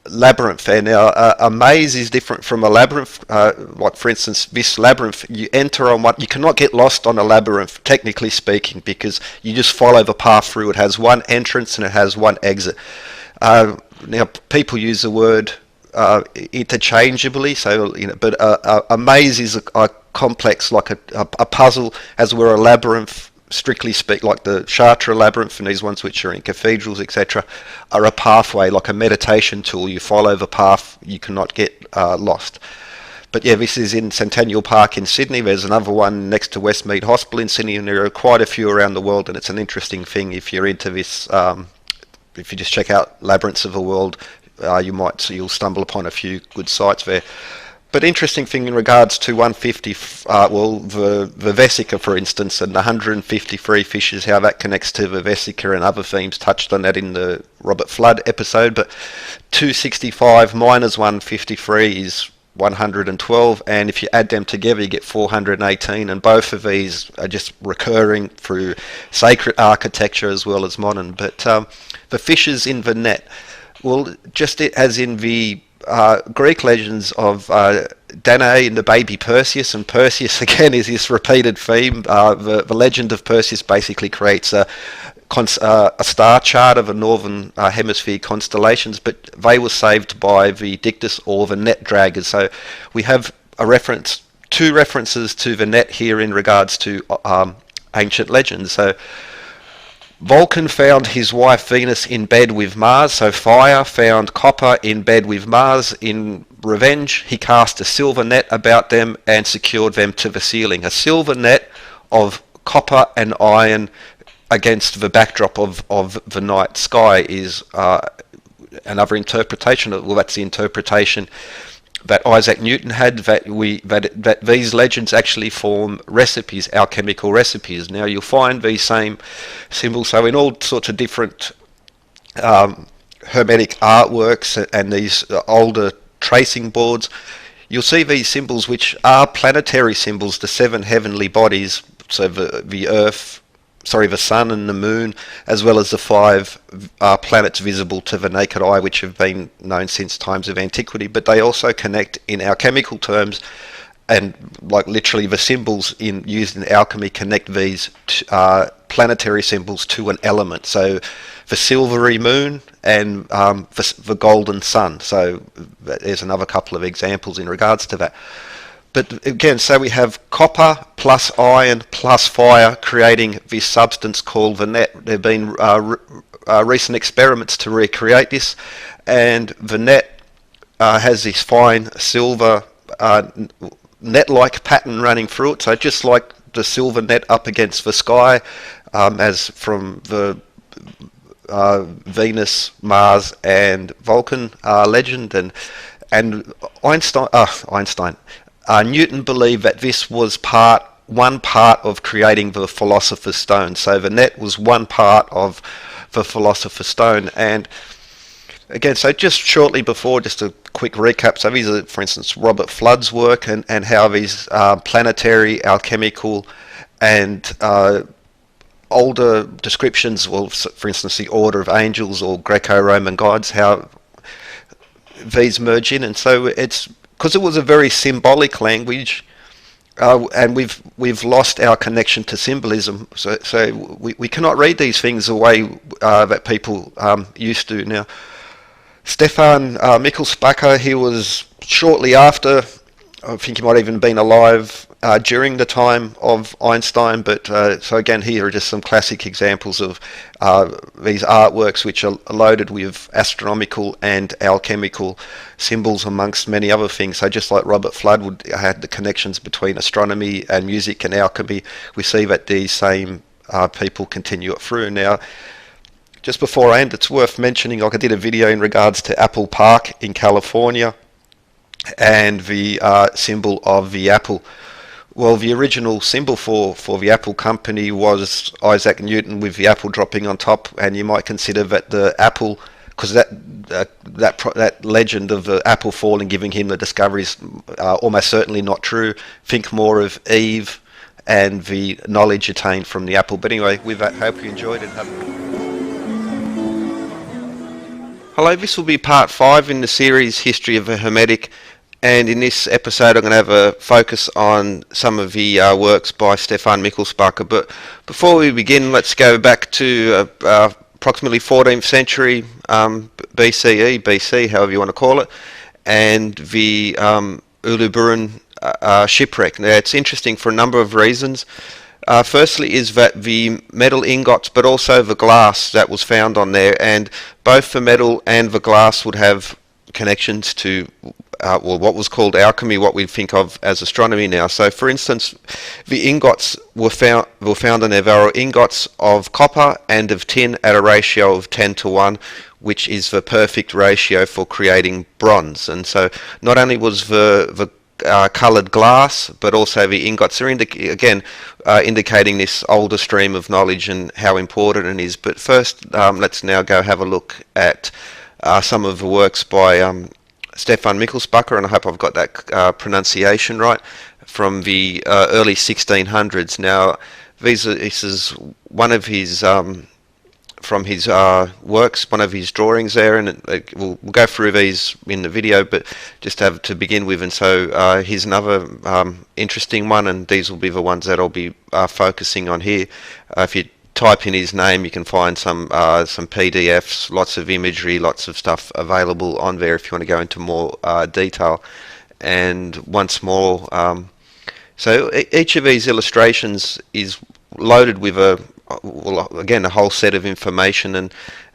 labyrinth there. Now, a maze is different from a labyrinth. Like, for instance, this labyrinth, you enter on one, you cannot get lost on a labyrinth, technically speaking, because you just follow the path through. It has one entrance and it has one exit. Now, people use the word interchangeably, so but a maze is a complex, like a puzzle, as where a labyrinth, strictly speak, like the Chartres labyrinth and these ones which are in cathedrals, etc., are a pathway, like a meditation tool. You follow the path, you cannot get lost. But yeah, this is in Centennial Park in Sydney. There's another one next to Westmead Hospital in Sydney, and there are quite a few around the world, and it's an interesting thing if you're into this. If you just check out Labyrinths of the World, you'll stumble upon a few good sites there. But interesting thing in regards to 150, the vesica, for instance, and the 153 fishes, how that connects to the vesica and other themes, touched on that in the Robert Flood episode. But 265 minus 153 is 112, and if you add them together you get 418, and both of these are just recurring through sacred architecture as well as modern. But the fishes in the net, well, just as in the Greek legends of Danae and the baby Perseus, and Perseus again is this repeated theme. The legend of Perseus basically creates a star chart of the northern hemisphere constellations, but they were saved by the Dictys or the net draggers. So we have two references to the net here in regards to ancient legends. So Vulcan found his wife Venus in bed with Mars, so fire found copper in bed with Mars. In revenge, he cast a silver net about them and secured them to the ceiling. A silver net of copper and iron against the backdrop of the night sky is another interpretation. Well, that's the interpretation that Isaac Newton had, that these legends actually form recipes, alchemical recipes. Now you'll find these same symbols, so in all sorts of different Hermetic artworks and these older tracing boards, you'll see these symbols which are planetary symbols, the seven heavenly bodies, so the Earth, the sun and the moon, as well as the five planets visible to the naked eye, which have been known since times of antiquity. But they also connect in alchemical terms, and like literally the symbols used in alchemy connect these planetary symbols to an element. So the silvery moon and the golden sun. So there's another couple of examples in regards to that. But again, so we have copper plus iron plus fire creating this substance called the net. There have been recent experiments to recreate this, and the net has this fine silver net-like pattern running through it. So just like the silver net up against the sky, as from the Venus, Mars, and Vulcan legend, and Newton believed that this was one part of creating the Philosopher's Stone. So the net was one part of the Philosopher's Stone. And again, so just shortly before, just a quick recap. So these are, for instance, Robert Flood's work and how these planetary, alchemical, and older descriptions, well, for instance, the Order of Angels or Greco-Roman gods, how these merge in. And so it's because it was a very symbolic language, and we've lost our connection to symbolism. So we cannot read these things the way that people used to. Now, Stefan Mikkelspacher, he was shortly after I think he might have even been alive during the time of Einstein. But so again, here are just some classic examples of these artworks, which are loaded with astronomical and alchemical symbols, amongst many other things. So just like Robert Flood had the connections between astronomy and music and alchemy, we see that these same people continue it through. Now, just before I end, it's worth mentioning, like I did a video in regards to Apple Park in California and the symbol of the apple. Well, the original symbol for the Apple company was Isaac Newton with the apple dropping on top, and you might consider that the apple, because that legend of the apple falling, giving him the discovery, is almost certainly not true. Think more of Eve and the knowledge attained from the apple. But anyway, with that, hope you enjoyed it. Hello, this will be part 5 in the series History of the Hermetic, and in this episode I'm going to have a focus on some of the works by Stefan Michelsbacher. But before we begin, let's go back to approximately 14th century BC, however you want to call it, and the Uluburun shipwreck. Now, it's interesting for a number of reasons. Firstly is that the metal ingots, but also the glass that was found on there, and both the metal and the glass would have connections to what was called alchemy, what we think of as astronomy now. So, for instance, the ingots were found in there. There were ingots of copper and of tin at a ratio of 10:1, which is the perfect ratio for creating bronze. And so, not only was the coloured glass, but also the ingots are indicating this older stream of knowledge and how important it is. But first, let's now go have a look at some of the works by Stefan Michelsbacher, and I hope I've got that pronunciation right, from the early 1600s. Now, this is one of his from his works, one of his drawings there, and we'll go through these in the video, but just have to begin with. And so here's another interesting one, and these will be the ones that I'll be focusing on here. If you type in his name, you can find some PDFs, lots of imagery, lots of stuff available on there if you want to go into more detail. And once more, so each of these illustrations is loaded with a whole set of information,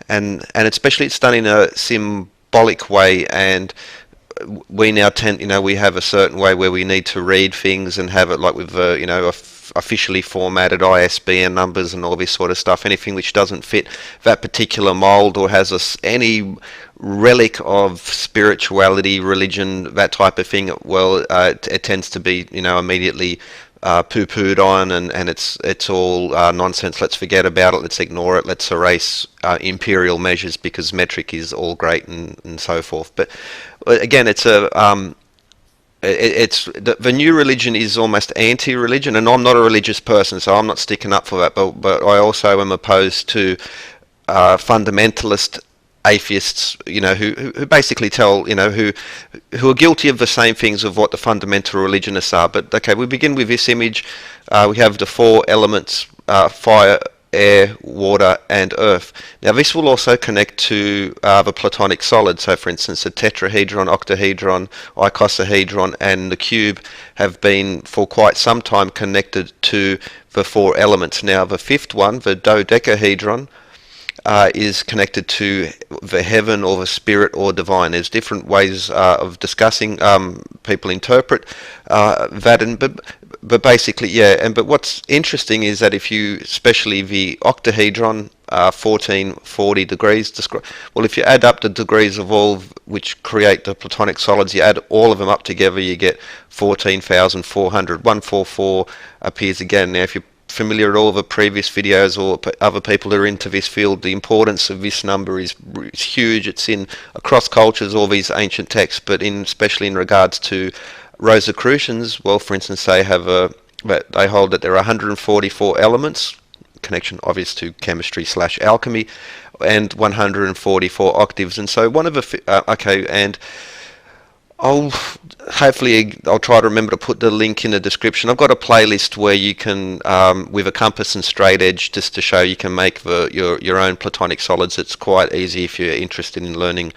and especially it's done in a symbolic way. And we now we have a certain way where we need to read things and have it like with officially formatted ISBN numbers and all this sort of stuff. Anything which doesn't fit that particular mold or has any relic of spirituality, religion, that type of thing, well, it tends to be immediately poo-pooed on, and it's all nonsense. Let's forget about it. Let's ignore it. Let's erase imperial measures because metric is all great and so forth. But again, it's the new religion is almost anti-religion, and I'm not a religious person, so I'm not sticking up for that. But I also am opposed to fundamentalist atheists, who basically tell, who are guilty of the same things of what the fundamental religionists are. But okay, we begin with this image. We have the 4 elements: fire, air, water, and earth. Now, this will also connect to the Platonic solids. So, for instance, the tetrahedron, octahedron, icosahedron, and the cube have been for quite some time connected to the 4 elements. Now, the 5th one, the dodecahedron, is connected to the heaven or the spirit or divine. There's different ways of discussing. People interpret that, but basically, yeah. But what's interesting is that if you, especially the octahedron, 1440 degrees. Well, if you add up the degrees of all which create the Platonic solids, you add all of them up together, you get 14,400. 144 appears again. Now, if you're familiar with all the previous videos or other people who are into this field, the importance of this number is huge. It's in across cultures, all these ancient texts, but especially in regards to Rosicrucians, well, for instance, they hold that there are 144 elements, connection obvious to chemistry / alchemy, and 144 octaves. And so one of the and I'll try to remember to put the link in the description. I've got a playlist where you can, with a compass and straight edge, just to show you can make your own Platonic solids. It's quite easy if you're interested in learning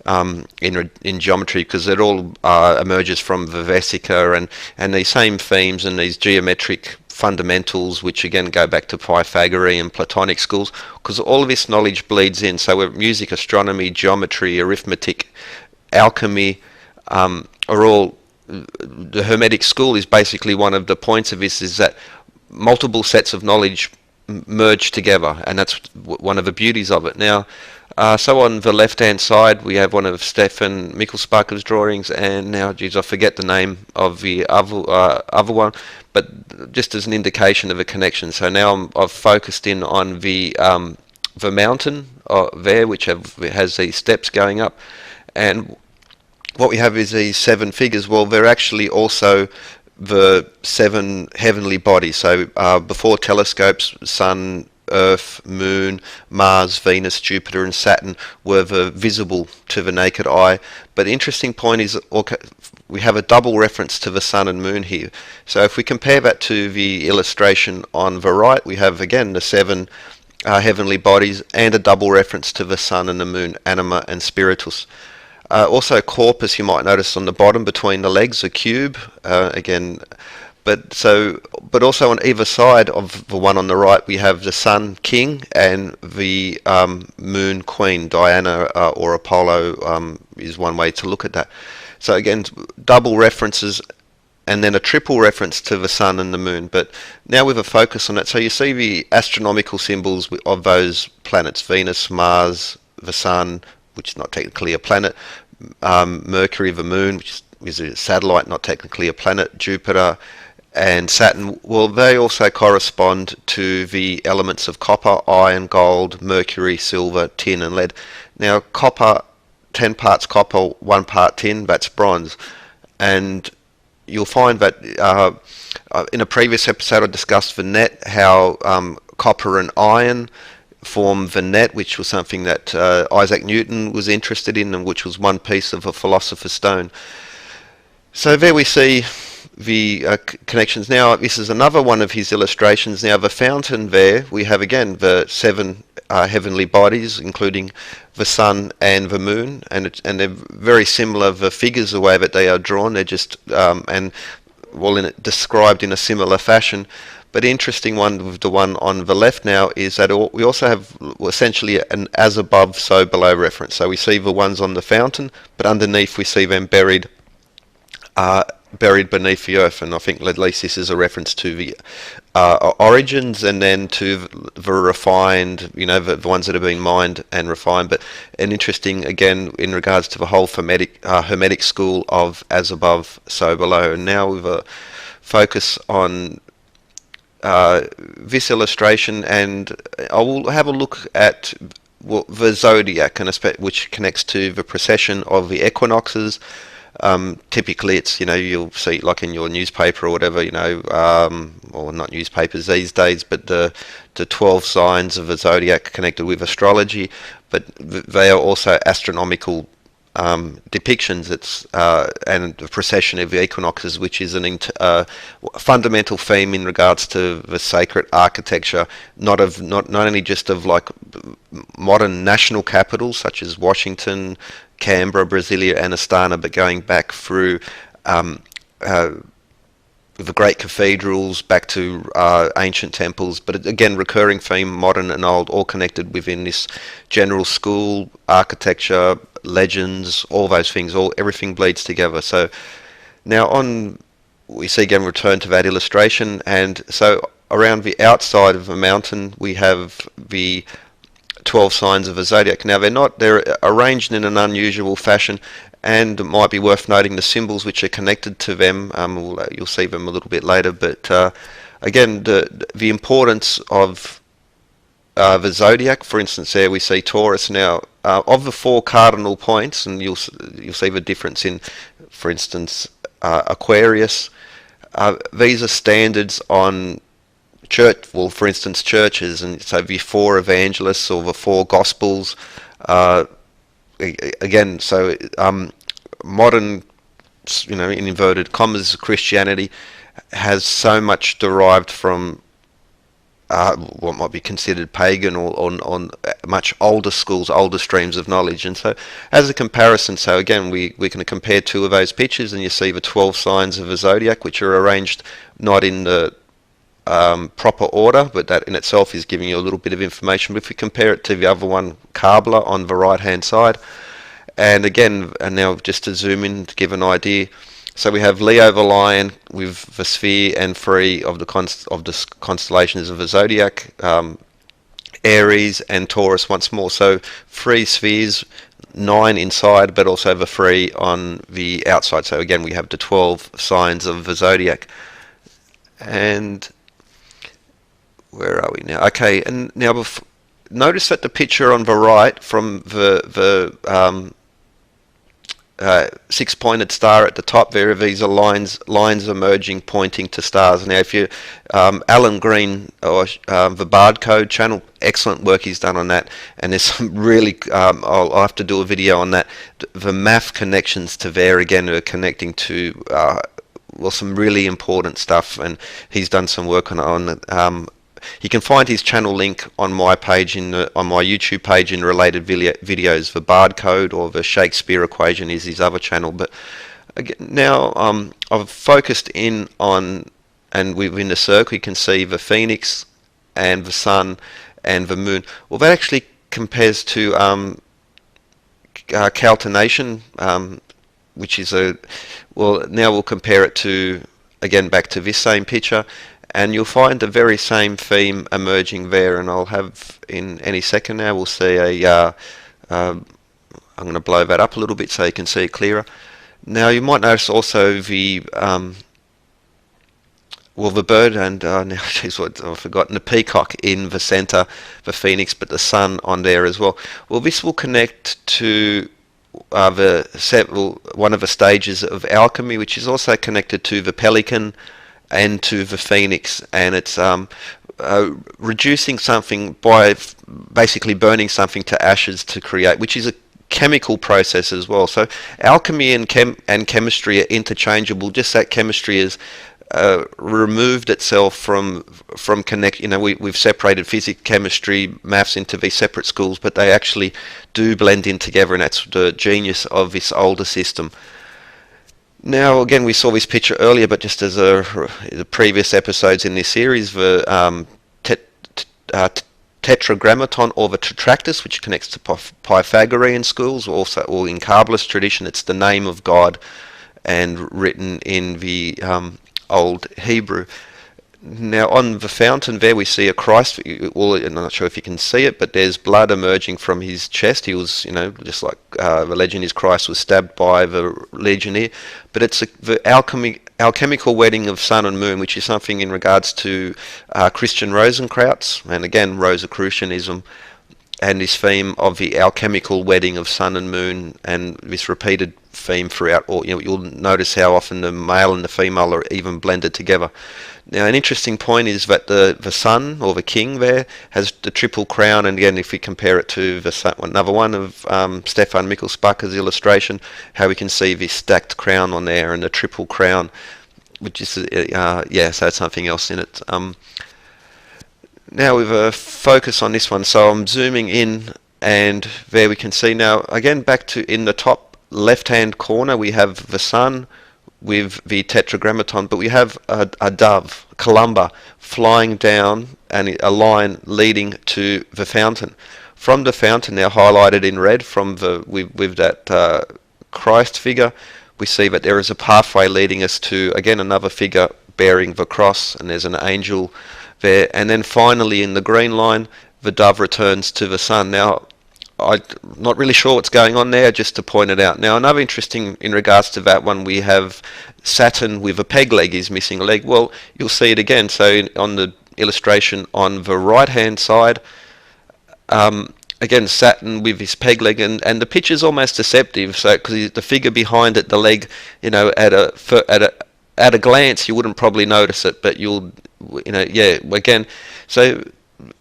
in geometry, because it all emerges from Vivesica and these same themes and these geometric fundamentals, which again go back to Pythagorean Platonic schools, because all of this knowledge bleeds in. So music, astronomy, geometry, arithmetic, alchemy are all. The Hermetic school is basically one of the points of this, is that multiple sets of knowledge merge together, and that's one of the beauties of it. Now, so on the left-hand side, we have one of Stefan Mikkelspaker's drawings, and now, geez, I forget the name of the other one, but just as an indication of a connection. So now I've focused in on the mountain there, which has these steps going up, and what we have is these 7 figures. Well, they're actually also the 7 heavenly bodies. So before telescopes, Sun, Earth, Moon, Mars, Venus, Jupiter and Saturn were visible to the naked eye. But the interesting point is we have a double reference to the Sun and Moon here. So if we compare that to the illustration on the right, we have again the 7 heavenly bodies and a double reference to the Sun and the Moon, Anima and Spiritus. Also corpus, you might notice on the bottom between the legs, a cube, again, but also on either side of the one on the right we have the Sun King and the Moon Queen, Diana or Apollo is one way to look at that. So again, double references and then a triple reference to the Sun and the Moon, but now with a focus on it. So you see the astronomical symbols of those planets, Venus, Mars, the Sun, which is not technically a planet, Mercury, the Moon, which is a satellite, not technically a planet, Jupiter and Saturn. Well, they also correspond to the elements of copper, iron, gold, mercury, silver, tin and lead. Now copper, 10 parts copper, 1 part tin, that's bronze. And you'll find that in a previous episode I discussed the net, how copper and iron form the net, which was something that Isaac Newton was interested in, and which was one piece of a philosopher's stone. So there we see the connections. Now this is another one of his illustrations. Now the fountain there, we have again the 7 heavenly bodies, including the Sun and the Moon, and they're very similar, the figures, the way that they are drawn. They're just described in a similar fashion. But the interesting one with the one on the left now is that we also have essentially an as above, so below reference. So we see the ones on the fountain, but underneath we see them buried beneath the earth. And I think at least this is a reference to the origins, and then to the refined, the ones that have been mined and refined. But an interesting, again, in regards to the whole Hermetic school of as above, so below. And now with a focus on this illustration, and I will have a look at the zodiac, which connects to the precession of the equinoxes. Typically it's, you'll see like in your newspaper or whatever, or not newspapers these days, but the 12 signs of the zodiac connected with astrology, but they are also astronomical depictions. It's and the precession of the equinoxes, which is a fundamental theme in regards to the sacred architecture, not only just of like modern national capitals such as Washington, Canberra, Brasilia and Astana, but going back through the great cathedrals back to ancient temples, but again recurring theme, modern and old, all connected within this general school, architecture, legends, all those things, everything bleeds together. So now we see again return to that illustration, and so around the outside of the mountain we have the 12 signs of the zodiac. Now they're arranged in an unusual fashion, and it might be worth noting the symbols which are connected to them. You'll see them a little bit later, but again the importance of the zodiac. For instance, there we see Taurus. Now of the 4 cardinal points, and you'll see the difference in, for instance, Aquarius. These are standards on for instance, churches, and so the 4 evangelists or the 4 gospels. Again, so modern, in inverted commas, Christianity has so much derived from what might be considered pagan or on much older schools, older streams of knowledge. And so as a comparison, so again, we can compare two of those pictures, and you see the 12 signs of the zodiac, which are arranged not in the proper order, but that in itself is giving you a little bit of information. But if we compare it to the other one, Kabbalah, on the right hand side, and again, and now just to zoom in to give an idea, so we have Leo the lion with the sphere and three of the constellations of the zodiac, Aries and Taurus once more. So three spheres, 9 inside, but also the 3 on the outside. So again, we have the 12 signs of the zodiac. And where are we now? Okay, and now notice that the picture on the right from the 6-pointed star at the top there, these are lines emerging pointing to stars. Now if you Alan Green or the Bard Code channel, excellent work he's done on that, and there's some really I'll have to do a video on that. The math connections to there again are connecting to well, some really important stuff, and he's done some work on you can find his channel link on my page on my YouTube page in related videos. The Bard Code or the Shakespeare equation is his other channel. But again, now I've focused in on, and within the circle you can see the phoenix and the sun and the moon. Well, that actually compares to calcination, which is well, now we'll compare it to, again, back to this same picture. And you'll find the very same theme emerging there, and I'll have in any second now we'll see I'm going to blow that up a little bit so you can see it clearer. Now you might notice also the well, the bird and now geez, what I've forgotten, the peacock in the centre, the phoenix, but the sun on there as well. Well, this will connect to one of the stages of alchemy, which is also connected to the pelican and to the phoenix, and it's reducing something by basically burning something to ashes to create, which is a chemical process as well. So alchemy and chemistry are interchangeable. Just that chemistry is removed itself from connect. You know, we've separated physics, chemistry, maths into these separate schools, but they actually do blend in together, and that's the genius of this older system. Now, again, we saw this picture earlier, but just as the previous episodes in this series, the tetragrammaton or the tetractys, which connects to Pythagorean schools, or in Kabbalist tradition, it's the name of God, and written in the Old Hebrew. Now, on the fountain there, we see a Christ. Well, I'm not sure if you can see it, but there's blood emerging from his chest. He was, just like the legend is, Christ was stabbed by the legionnaire. But it's the alchemical wedding of sun and moon, which is something in regards to Christian Rosencrantz, and again Rosicrucianism, and this theme of the alchemical wedding of sun and moon, and this repeated theme throughout. Or you'll notice how often the male and the female are even blended together. Now, an interesting point is that the sun, or the king there, has the triple crown, and again, if we compare it to another one of Stefan Mikkelsbacker's illustration, how we can see this stacked crown on there and the triple crown, which is, so it's something else in it. Now, with a focus on this one, so I'm zooming in, and there we can see now, again, back to in the top left-hand corner, we have the sun with the tetragrammaton, but we have a dove, Columba, flying down, and a line leading to the fountain. From the fountain, now highlighted in red, with that Christ figure, we see that there is a pathway leading us to, again, another figure bearing the cross, and there's an angel there. And then finally, in the green line, the dove returns to the sun. Now, I'm not really sure what's going on there, just to point it out. Now, another interesting in regards to that one, we have Saturn with a peg leg. He's missing a leg. Well, you'll see it again. So on the illustration on the right-hand side, again, Saturn with his peg leg, and the picture's almost deceptive. So because the figure behind it, the leg, at a glance, you wouldn't probably notice it, but again, so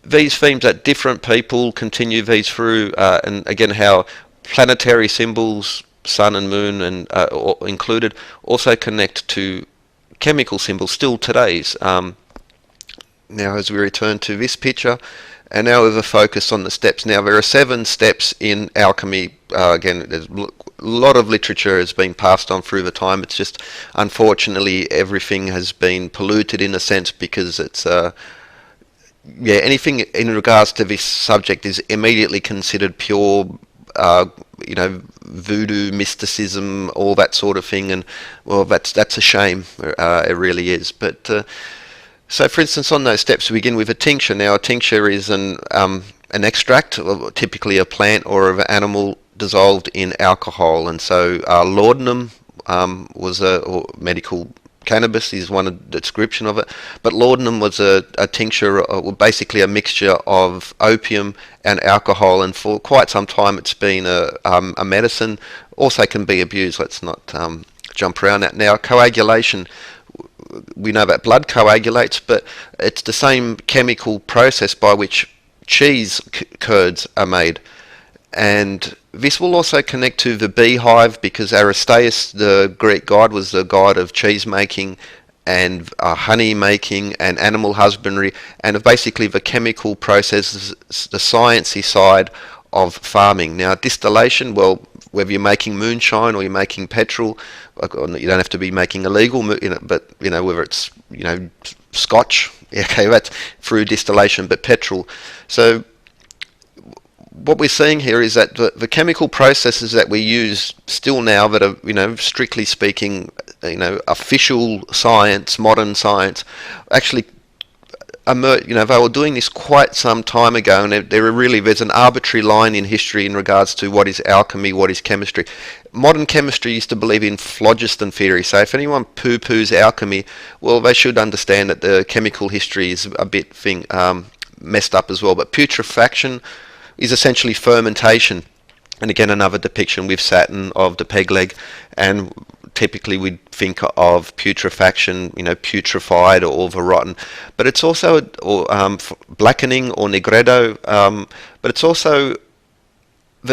these themes that different people continue these through, and again how planetary symbols, sun and moon and included, also connect to chemical symbols still today's. Now as we return to this picture, and now with a focus on the steps. Now there are 7 steps in alchemy. Again, there's a lot of literature has been passed on through the time. It's just, unfortunately, everything has been polluted in a sense, because it's anything in regards to this subject is immediately considered pure, voodoo, mysticism, all that sort of thing, and well, that's a shame. It really is. But so, for instance, on those steps, we begin with a tincture. Now, a tincture is an extract, typically a plant or of an animal, dissolved in alcohol. And so, laudanum was or medical cannabis is one description of it. But laudanum was a tincture, basically a mixture of opium and alcohol. And for quite some time, it's been a medicine. Also, can be abused. Let's not jump around that. Now, coagulation. We know that blood coagulates, but it's the same chemical process by which cheese curds are made. And this will also connect to the beehive, because Aristaeus, the Greek god, was the god of cheese making and honey making and animal husbandry, and of basically the chemical processes, the sciencey side of farming. Now, distillation, well, whether you're making moonshine or you're making petrol, you don't have to be making illegal, but whether it's scotch, okay, that's through distillation, but petrol. So what we're seeing here is that the chemical processes that we use still now, that are strictly speaking, official science, modern science, actually they were doing this quite some time ago, and there's an arbitrary line in history in regards to what is alchemy, what is chemistry. Modern chemistry used to believe in phlogiston theory, so if anyone poo-poos alchemy, well, they should understand that the chemical history is a bit messed up as well. But putrefaction is essentially fermentation, and again another depiction with Saturn of the peg leg, and typically we'd think of putrefaction, putrefied or overrotten, but it's also blackening or negredo, but it's also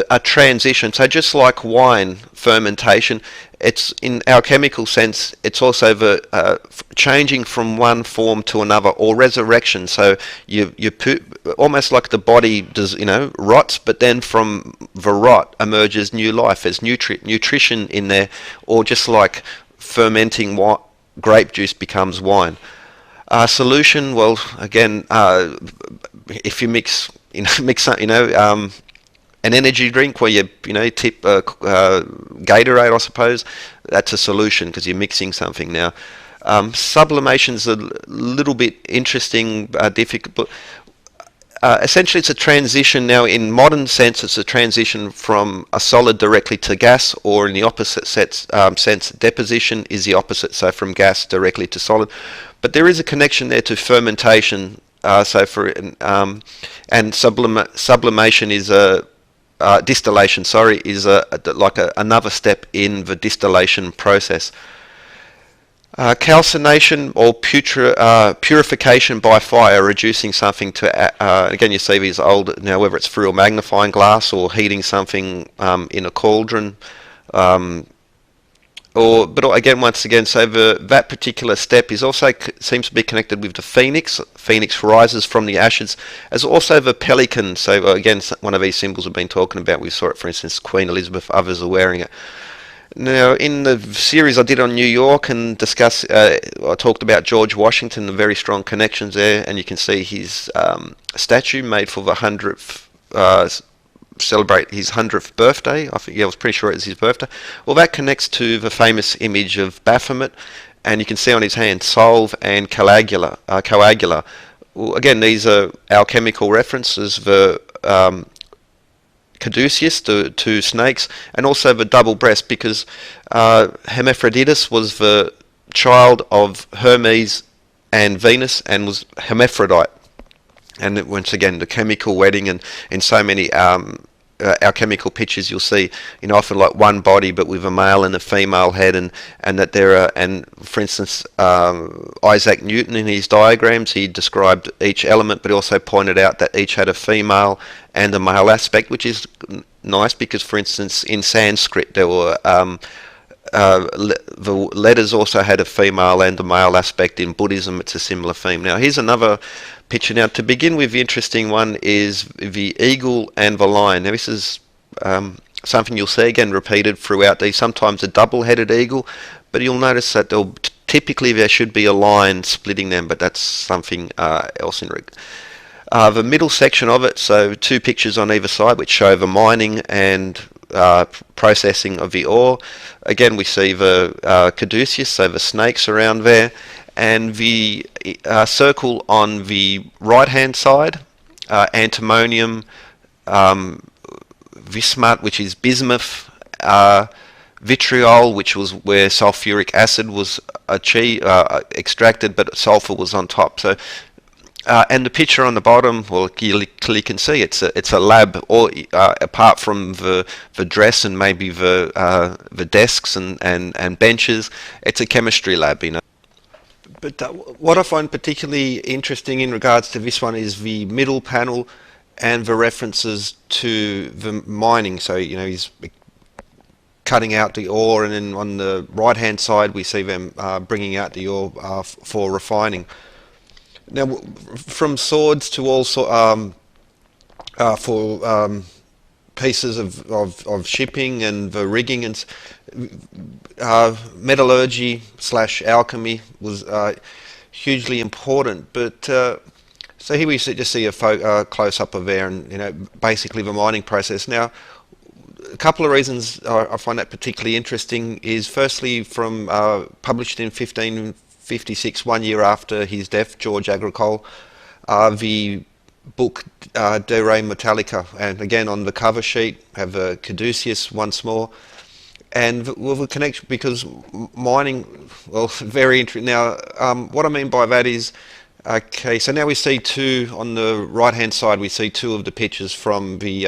a transition. So just like wine fermentation, it's in our chemical sense, it's also the changing from one form to another, or resurrection. So you almost like the body does, rots, but then from the rot emerges new life. There's nutrition in there, or just like fermenting grape juice becomes wine. Solution, well, again, if you mix an energy drink where you tip Gatorade, I suppose, that's a solution, because you're mixing something. Now, sublimation's a little bit interesting, difficult. Essentially, it's a transition now. In modern sense, it's a transition from a solid directly to gas, or in the opposite sense, deposition is the opposite, so from gas directly to solid. But there is a connection there to fermentation. And sublimation is distillation, is another step in the distillation process. Calcination, or purification by fire, reducing something to, again you see these old, now whether it's through a magnifying glass or heating something in a cauldron, but again, once again, so that particular step is also seems to be connected with the phoenix. Phoenix rises from the ashes, as also the pelican. So again, one of these symbols we've been talking about. We saw it, for instance, Queen Elizabeth. Others are wearing it. Now, in the series I did on New York and I talked about George Washington, the very strong connections there, and you can see his statue made for the 100th. Celebrate his 100th birthday. I was pretty sure it was his birthday. Well, that connects to the famous image of Baphomet, and you can see on his hand solve and coagula. Well, again, these are alchemical references. The caduceus, the 2 snakes, and also the double breast, because Hermaphroditus was the child of Hermes and Venus, and was hermaphrodite. And once again, the chemical wedding, and in so many alchemical pictures, you'll see, often like one body, but with a male and a female head, and that there are, and for instance, Isaac Newton in his diagrams, he described each element, but he also pointed out that each had a female and a male aspect, which is nice, because, for instance, in Sanskrit there were the letters also had a female and a male aspect. In Buddhism, it's a similar theme. Now, here's another picture. Now, to begin with, the interesting one is the eagle and the lion. Now, this is something you'll see again repeated throughout these. Sometimes a double-headed eagle, but you'll notice that typically there should be a line splitting them, but that's something else in the middle section of it, so two pictures on either side which show the mining and processing of the ore. Again, we see the caduceus, so the snakes around there, and the circle on the right hand side, antimonium, vismut, which is bismuth, vitriol, which was where sulfuric acid was extracted, but sulfur was on top. So and the picture on the bottom, well, you clearly can see it's a lab, or apart from the dress and maybe the desks and benches, it's a chemistry lab, you know. But what I find particularly interesting in regards to this one is the middle panel and the references to the mining. So, you know, he's cutting out the ore, and then on the right hand side we see them bringing out the ore for refining. Now, from swords to also for pieces of shipping and the rigging and metallurgy / alchemy was hugely important. But so here we just see a close up of there, and you know, basically the mining process. Now, a couple of reasons I find that particularly interesting is, firstly, from published in 1556, 1 year after his death, George Agricole, the book De Re Metallica, and again on the cover sheet have a caduceus once more, and we'll connect because mining, well, very interesting. Now, what I mean by that is, okay, so now we see two on the right hand side. We see two of the pictures from the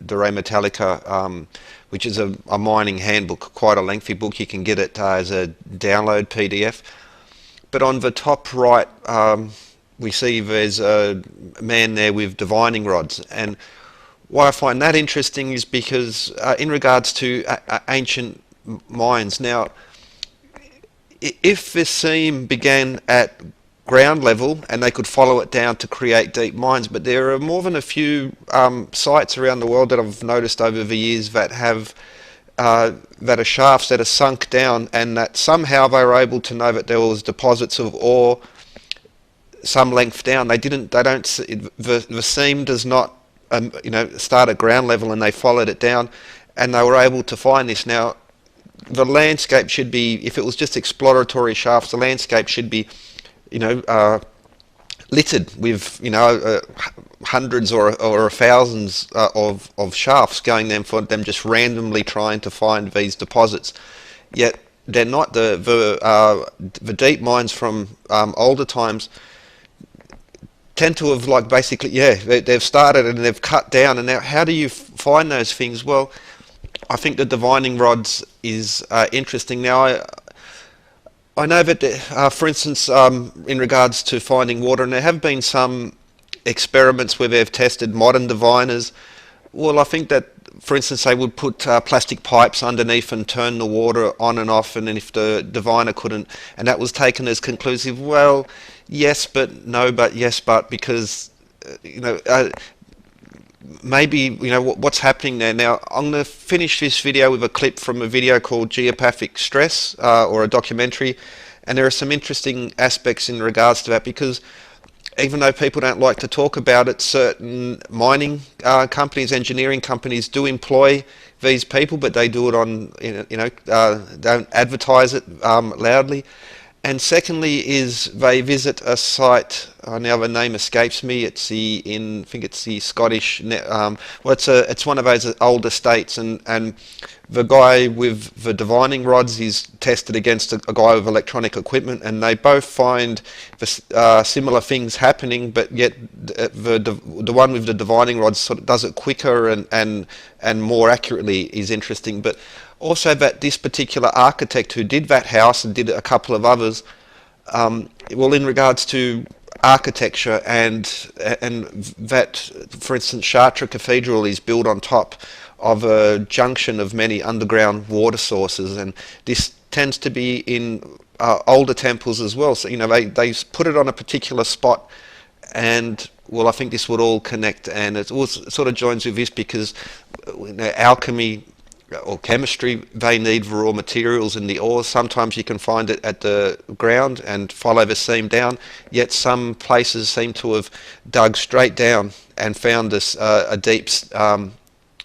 De Re Metallica, which is a mining handbook, quite a lengthy book. You can get it as a download PDF. But on the top right, we see there's a man there with divining rods. And why I find that interesting is because in regards to ancient mines, now, if this seam began at ground level and they could follow it down to create deep mines, but there are more than a few sites around the world that I've noticed over the years that have that are shafts that are sunk down, and that somehow they were able to know that there was deposits of ore some length down. They don't. The seam does not, you know, start at ground level, and they followed it down, and they were able to find this. Now, the landscape should be, if it was just exploratory shafts, the landscape should be, you know, littered with, you know, hundreds or thousands of shafts going there for them just randomly trying to find these deposits. Yet they're not. The deep mines from older times tend to have, like, basically, yeah, they've started and they've cut down, and now how do you find those things? Well, I think the divining rods is interesting. Now, I know that, for instance, in regards to finding water, and there have been some experiments where they've tested modern diviners. Well, I think that, for instance, they would put plastic pipes underneath and turn the water on and off, and then if the diviner couldn't, and that was taken as conclusive. Well, yes, but no, but yes, but, because, you know, maybe, you know, what's happening there. Now, I'm going to finish this video with a clip from a video called Geopathic Stress, or a documentary, and there are some interesting aspects in regards to that, because even though people don't like to talk about it, certain mining companies, engineering companies do employ these people, but they do it on, you know, don't advertise it loudly. And secondly is they visit a site, now the name escapes me, it's I think it's the Scottish, well, it's one of those old estates, and the guy with the divining rods is tested against a guy with electronic equipment, and they both find similar things happening, but yet the one with the divining rods sort of does it quicker and more accurately is interesting. But also that this particular architect who did that house and did a couple of others, well, in regards to architecture and that, for instance, Chartres Cathedral is built on top of a junction of many underground water sources, and this tends to be in older temples as well. So, you know, they put it on a particular spot, and well, I think this would all connect, and it sort of joins with this because, you know, alchemy or chemistry, they need raw materials in the ore. Sometimes you can find it at the ground and follow the seam down, yet some places seem to have dug straight down and found this a deep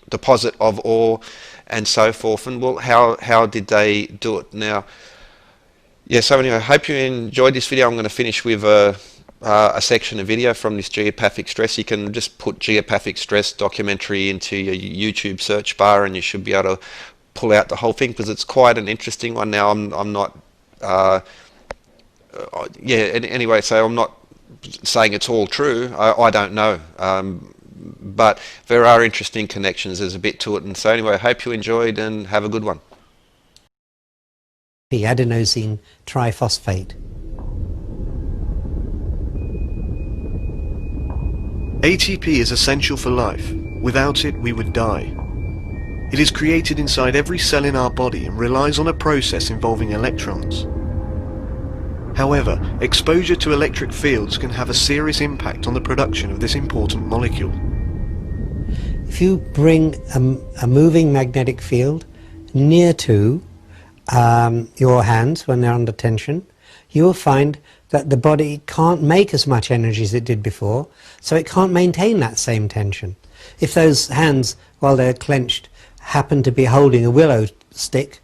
deposit of ore and so forth. And well, how did they do it? Now, yeah, so anyway, I hope you enjoyed this video. I'm going to finish with a section of video from this geopathic stress. You can just put geopathic stress documentary into your YouTube search bar and you should be able to pull out the whole thing, because it's quite an interesting one. Now, I'm not anyway, so I'm not saying it's all true. I don't know, but there are interesting connections. There's a bit to it. And so anyway, I hope you enjoyed and have a good one. The adenosine triphosphate. ATP is essential for life. Without it, we would die. It is created inside every cell in our body and relies on a process involving electrons. However, exposure to electric fields can have a serious impact on the production of this important molecule. If you bring a moving magnetic field near to your hands when they're under tension, you will find that the body can't make as much energy as it did before, so it can't maintain that same tension. If those hands, while they're clenched, happen to be holding a willow stick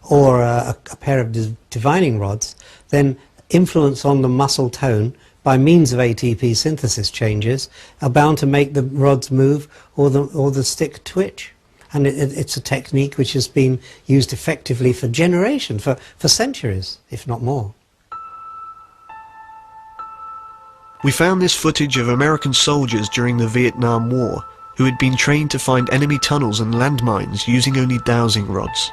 or a pair of divining rods, then influence on the muscle tone by means of ATP synthesis changes are bound to make the rods move or the stick twitch. And it's a technique which has been used effectively for generations, for centuries, if not more. We found this footage of American soldiers during the Vietnam War who had been trained to find enemy tunnels and landmines using only dowsing rods.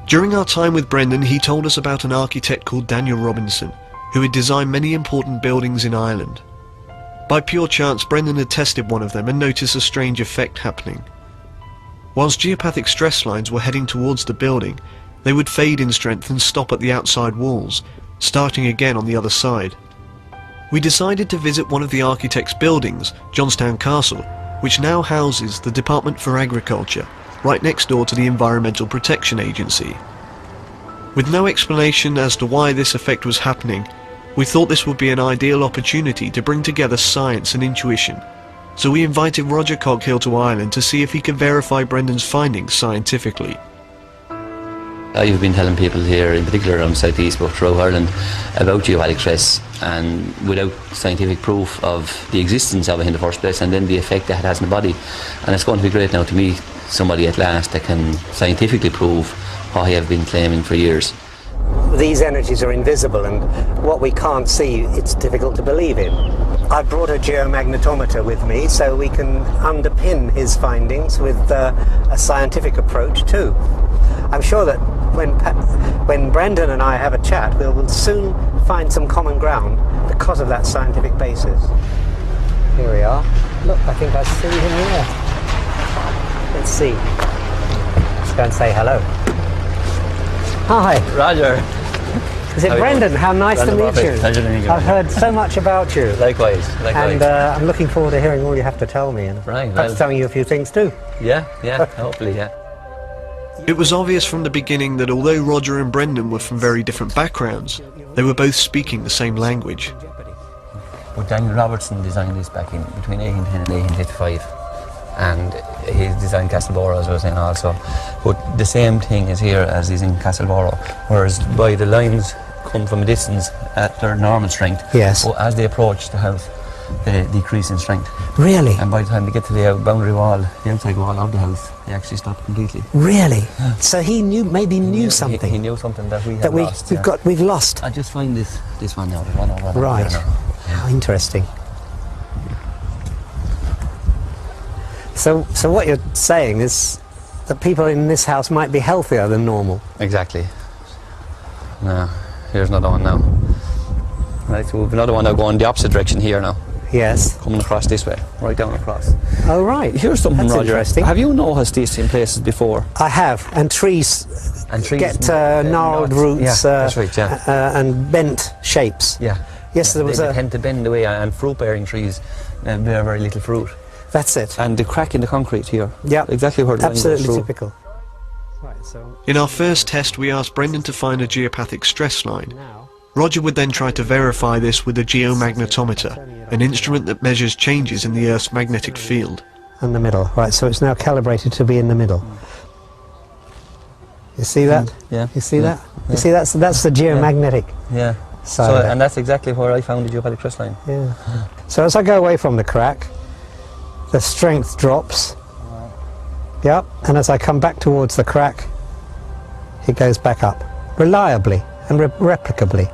During our time with Brendan, he told us about an architect called Daniel Robinson, who had designed many important buildings in Ireland. By pure chance, Brendan had tested one of them and noticed a strange effect happening. Whilst geopathic stress lines were heading towards the building, they would fade in strength and stop at the outside walls, starting again on the other side. We decided to visit one of the architect's buildings, Johnstown Castle, which now houses the Department for Agriculture, right next door to the Environmental Protection Agency. With no explanation as to why this effect was happening, we thought this would be an ideal opportunity to bring together science and intuition. So we invited Roger Coghill to Ireland to see if he could verify Brendan's findings scientifically. I've been telling people here, in particular around South East, but throughout Ireland, about geopathic stress, and without scientific proof of the existence of it in the first place, and then the effect that it has on the body. And it's going to be great now to meet somebody at last that can scientifically prove what I have been claiming for years. These energies are invisible, and what we can't see, it's difficult to believe in. I brought a geomagnetometer with me so we can underpin his findings with a scientific approach too. I'm sure that when Brendan and I have a chat, we'll soon find some common ground because of that scientific basis. Here we are. Look, I think I see him here. Let's see. Let's go and say hello. Hi. Roger. Is it Brendan? How nice to meet you. Pleasure to meet you. I've heard so much about you. Likewise. And I'm looking forward to hearing all you have to tell me, and perhaps telling you a few things too. Yeah, hopefully, yeah. It was obvious from the beginning that although Roger and Brendan were from very different backgrounds, they were both speaking the same language. But Daniel Robertson designed this back in between 1810 and 1855, and he designed Castleborough, as I was saying also. But the same thing is here as is in Castleborough, whereas by the lines come from a distance at their normal strength. Yes. But as they approach the house, they decrease in strength. Really? And by the time they get to the boundary wall, the outside wall of the house, they actually stop completely. Really? Yeah. So he knew something. He knew something that we have lost. We've lost. I just find this one now. There's one over right. There now. How interesting. So what you're saying is that people in this house might be healthier than normal. Exactly. Now, here's another one now. Right, so we've another one now going the opposite direction here now. Yes. coming across this way, right down across. Oh, right. Here's something, That's Roger. interesting. Have you noticed these in places before? I have, and trees, get gnarled roots, that's right, and bent shapes. Yeah. Yes, there was they tend to bend away, and fruit-bearing trees bear very little fruit. That's it. And the crack in the concrete here. Yeah. Exactly where the line goes Absolutely through. typical. Right, so In our first test, we asked Brendan to find a geopathic stress line. now, Roger would then try to verify this with a geomagnetometer, an instrument that measures changes in the Earth's magnetic field. in the middle. Right, so it's now calibrated to be in the middle. You see that? Yeah. You see Yeah. that? You see that's the geomagnetic Yeah. side So, of it. and that's exactly where I found the geopathic stress line. Yeah. So as I go away from the crack, the strength drops. Yep. And as I come back towards the crack, it goes back up reliably and replicably.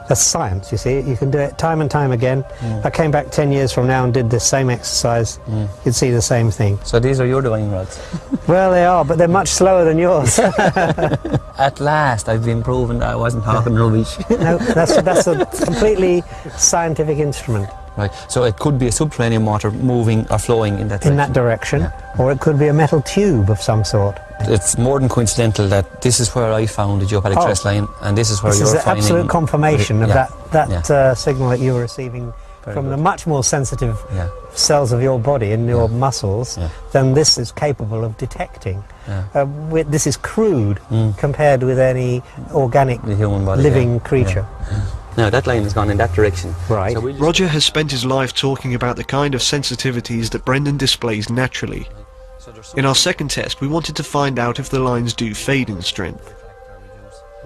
That's science, you see. You can do it time and time again. If I came back 10 years from now and did this same exercise, you'd see the same thing. So these are your divine rods. Well, they are, but they're much slower than yours. At last, I've been proven that I wasn't talking rubbish. No, that's a completely scientific instrument. Right. So it could be a subterranean water moving or flowing in that direction. In that direction, or it could be a metal tube of some sort. It's more than coincidental that this is where I found the geopathic stress line, and this is where This you're is the finding... absolute confirmation of that signal that you were receiving Very from good. the much more sensitive Yeah. cells of your body and your muscles than this is capable of detecting. Yeah. This is crude compared with any organic The human body, living creature. Now that line has gone in that direction. Right. So we just- Roger has spent his life talking about the kind of sensitivities that Brendan displays naturally. In our second test, we wanted to find out if the lines do fade in strength.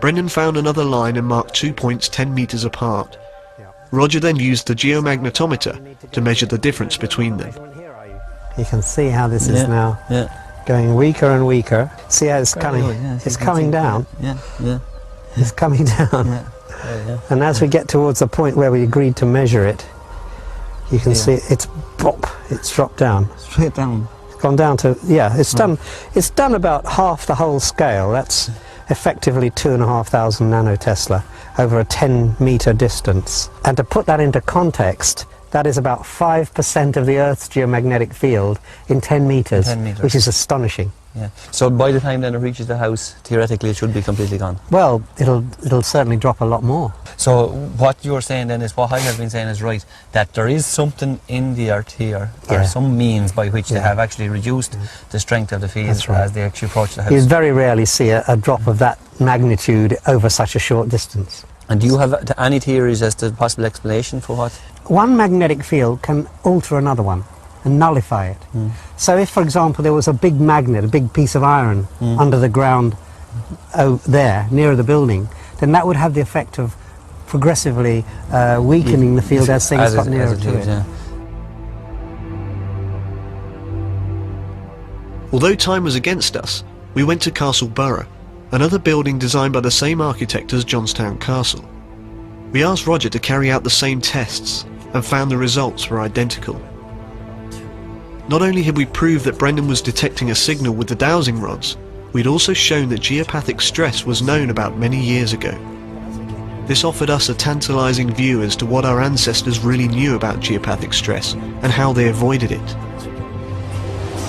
Brendan found another line and marked 2 points 10 metres apart. Roger then used the geomagnetometer to measure the difference between them. You can see how this is now Yeah. going weaker and weaker. See how it's coming? It's coming down. Yeah. Yeah. It's coming down. Yeah. And as we get towards the point where we agreed to measure it, you can see it's pop. It's dropped down. Straight down. It's gone down to It's done. It's done about half the whole scale. That's effectively 2,500 nanotesla over a 10-meter distance. And to put that into context, that is about 5% of the Earth's geomagnetic field in 10 meters, 10 meters. which is astonishing. Yeah. So by the time then it reaches the house, theoretically it should be completely gone. Well, it'll certainly drop a lot more. So what you're saying then is what I have been saying is right, that there is something in the earth here, or some means by which they have actually reduced the strength of the field That's right. as they actually approach the house. You very rarely see a drop of that magnitude over such a short distance. And do you have any theories as to the possible explanation for what? One magnetic field can alter another one and nullify it. So if, for example, there was a big magnet, a big piece of iron under the ground there, near the building, then that would have the effect of progressively weakening the field as things got nearer to it. Yeah. Although time was against us, we went to Castle Borough, another building designed by the same architect as Johnstown Castle. We asked Roger to carry out the same tests and found the results were identical. Not only had we proved that Brendan was detecting a signal with the dowsing rods, we'd also shown that geopathic stress was known about many years ago. This offered us a tantalizing view as to what our ancestors really knew about geopathic stress and how they avoided it.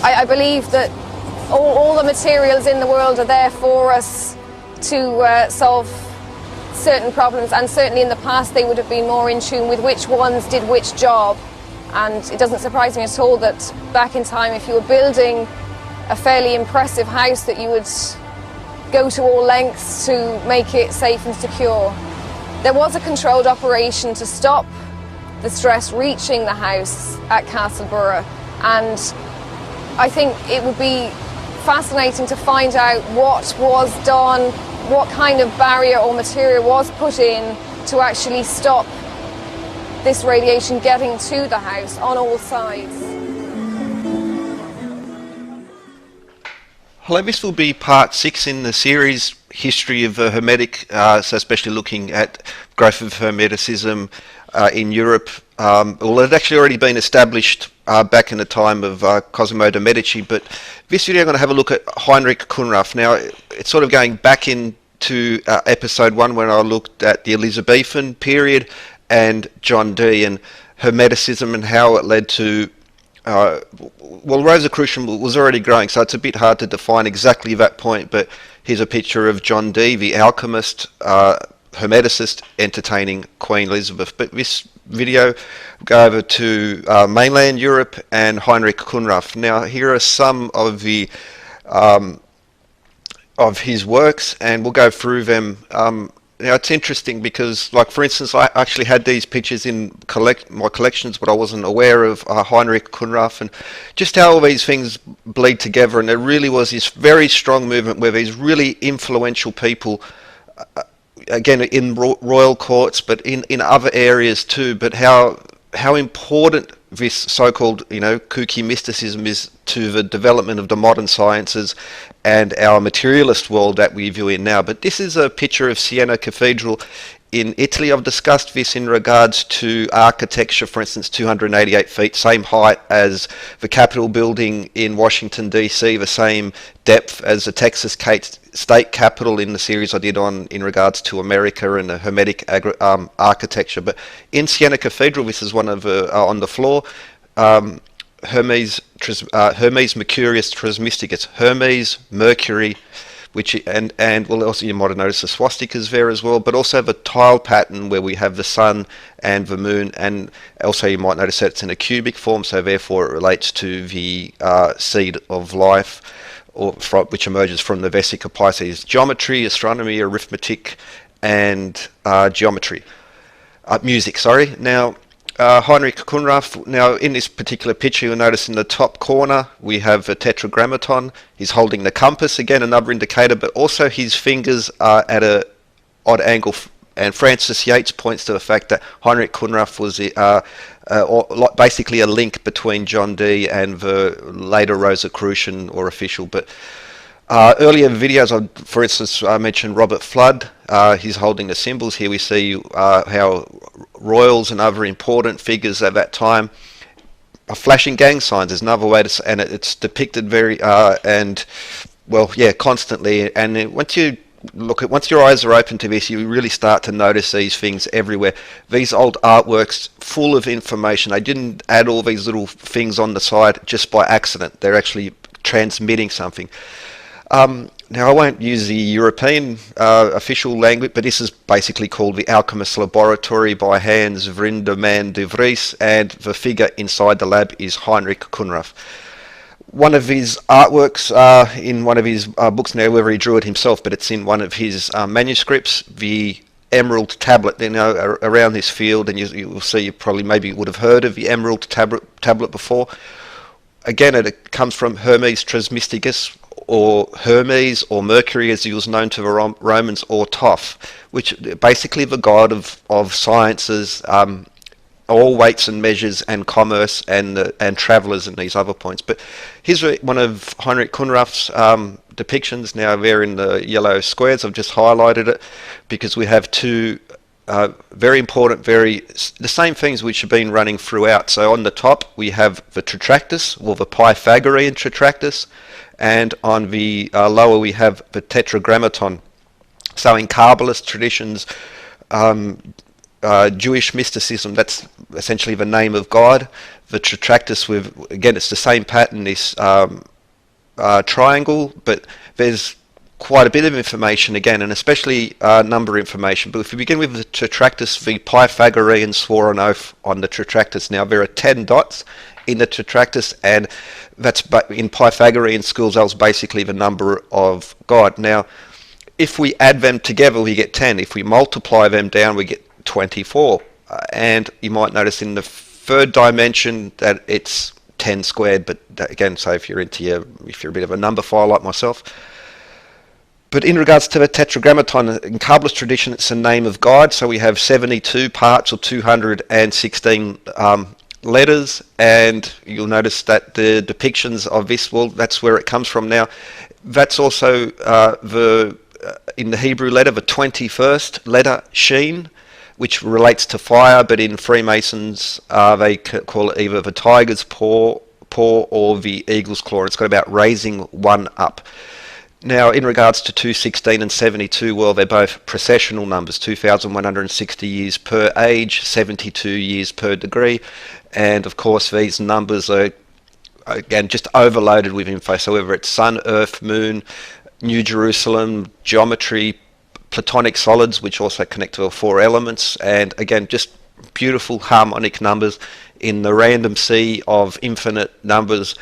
I believe that all the materials in the world are there for us to solve certain problems, and certainly in the past they would have been more in tune with which ones did which job. And it doesn't surprise me at all that back in time, if you were building a fairly impressive house, that you would go to all lengths to make it safe and secure. There was a controlled operation to stop the stress reaching the house at Castleborough, and I think it would be fascinating to find out what was done, what kind of barrier or material was put in to actually stop this radiation getting to the house on all sides. Hello, this will be part 6 in the series History of the Hermetic, so especially looking at growth of Hermeticism in Europe. Well, it had actually already been established back in the time of Cosimo de' Medici, but this video I'm going to have a look at Heinrich Kunraf. Now, it's sort of going back into episode 1 when I looked at the Elizabethan period and John Dee, and Hermeticism and how it led to well, Rosicrucian was already growing, so it's a bit hard to define exactly that point, but here's a picture of John Dee, the alchemist, Hermeticist, entertaining Queen Elizabeth. But this video will go over to mainland Europe and Heinrich Kunrath. Now, here are some of the of his works, and we'll go through them. Now, it's interesting because, like, for instance, I actually had these pictures in my collections, but I wasn't aware of Heinrich Kunrath, and just how all these things bleed together. And there really was this very strong movement where these really influential people, again, in royal courts, but in other areas too, but how important this so-called, kooky mysticism is to the development of the modern sciences and our materialist world that we view in now. But this is a picture of Siena Cathedral in Italy. I've discussed this in regards to architecture, for instance, 288 feet, same height as the Capitol building in Washington, D.C., the same depth as the Texas state capitol in the series I did in regards to America and the Hermetic architecture. But in Siena Cathedral, this is one of on the floor, Hermes Mercurius Trismegistus, Hermes, Mercury, and well, also you might have noticed the swastikas there as well, but also the tile pattern where we have the sun and the moon, and also you might notice that it's in a cubic form, so therefore it relates to the seed of life, which emerges from the Vesica Pisces. Geometry, astronomy, arithmetic, and music. Now, Heinrich Kunrath. Now, in this particular picture, you'll notice in the top corner we have a tetragrammaton. He's holding the compass, again another indicator, but also his fingers are at a odd angle. And Francis Yates points to the fact that Heinrich Kunrath was basically a link between John Dee and the later Rosicrucian or official. But earlier videos, for instance, I mentioned Robert Flood. He's holding the symbols. Here we see how royals and other important figures at that time are flashing gang signs. There's another way to, and it's depicted very constantly. And once your eyes are open to this, you really start to notice these things everywhere. These old artworks full of information. They didn't add all these little things on the side just by accident. They're actually transmitting something. Now, I won't use the European official language, but this is basically called the Alchemist Laboratory by Hans Vrinderman de Vries, and the figure inside the lab is Heinrich Kunrath. One of his artworks in one of his books, now whether he drew it himself, but it's in one of his manuscripts, the Emerald Tablet. Around this field, and you will see, you probably maybe would have heard of the Emerald Tablet before. Again, it comes from Hermes Trismegistus, or Hermes, or Mercury as he was known to the Romans, or Thoth, which basically the god of sciences, all weights and measures, and commerce, and travellers, and these other points. But here's one of Heinrich Kunrath's depictions. Now they're in the yellow squares. I've just highlighted it because we have two very important, the same things which have been running throughout. So on the top we have the Tetractys, or the Pythagorean Tetractys, and on the lower we have the Tetragrammaton. So in Kabbalist traditions, Jewish mysticism, that's essentially the name of God. The Tetractys, again, it's the same pattern, this triangle, but there's quite a bit of information again, and especially number information. But if we begin with the Tetractys, the Pythagoreans swore an oath on the Tetractys. Now there are 10 dots in the Tetractys, and that's in Pythagorean schools, that was basically the number of God. Now, if we add them together, we get 10. If we multiply them down, we get 24. And you might notice in the third dimension that it's 10 squared. But again, so if you're if you're a bit of a number file like myself. But in regards to the Tetragrammaton, in Kabbalist tradition, it's the name of God. So we have 72 parts, or 216 letters, and you'll notice that the depictions of this, well, that's where it comes from. Now, that's also in the Hebrew letter, the 21st letter, Sheen, which relates to fire, but in Freemasons they call it either the tiger's paw or the eagle's claw. It's got about raising one up. Now, in regards to 216 and 72, well, they're both precessional numbers, 2,160 years per age, 72 years per degree. And, of course, these numbers are, again, just overloaded with info. So whether it's Sun, Earth, Moon, New Jerusalem, geometry, Platonic solids, which also connect to the four elements, and, again, just beautiful harmonic numbers in the random sea of infinite numbers.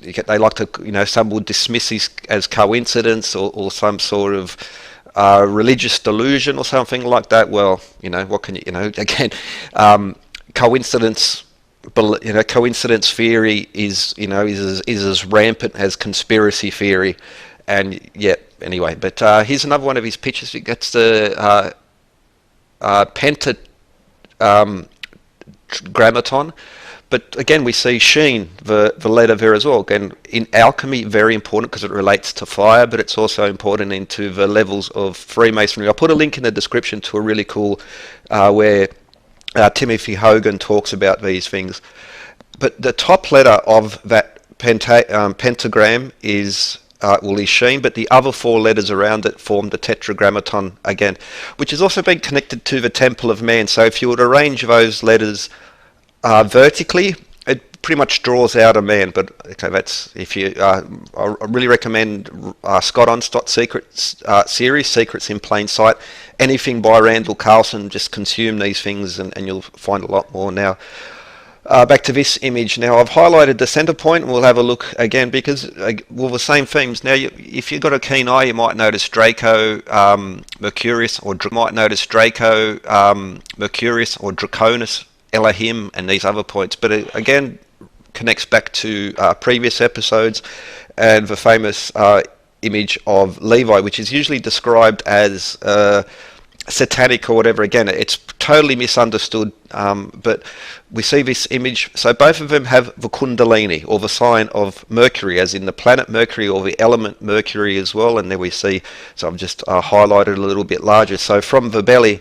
They like to, some would dismiss these as coincidence or some sort of religious delusion or something like that. Well, what can again, coincidence theory is as rampant as conspiracy theory, and yet anyway. But here's another one of his pictures. That's the pentagrammaton. But again, we see sheen, the letter there as well. Again, in alchemy, very important because it relates to fire, but it's also important into the levels of Freemasonry. I'll put a link in the description to a really cool where Timothy Hogan talks about these things. But the top letter of that pentagram is sheen, but the other four letters around it form the tetragrammaton again, which has also been connected to the Temple of Man. So if you would arrange those letters vertically, it pretty much draws out a man. But okay, that's if you. I really recommend Scott Onstott's series, Secrets in Plain Sight. Anything by Randall Carlson, just consume these things, and you'll find a lot more. Now, back to this image. Now, I've highlighted the center point, and we'll have a look again because the same themes. Now, if you've got a keen eye, you might notice Draco Mercurius, or Draconis, Elohim, and these other points, but it again connects back to previous episodes and the famous image of Levi, which is usually described as satanic or whatever. Again, it's totally misunderstood, but we see this image. So both of them have the Kundalini, or the sign of Mercury, as in the planet Mercury or the element Mercury as well. And there we see, so I've just highlighted a little bit larger. So from the belly,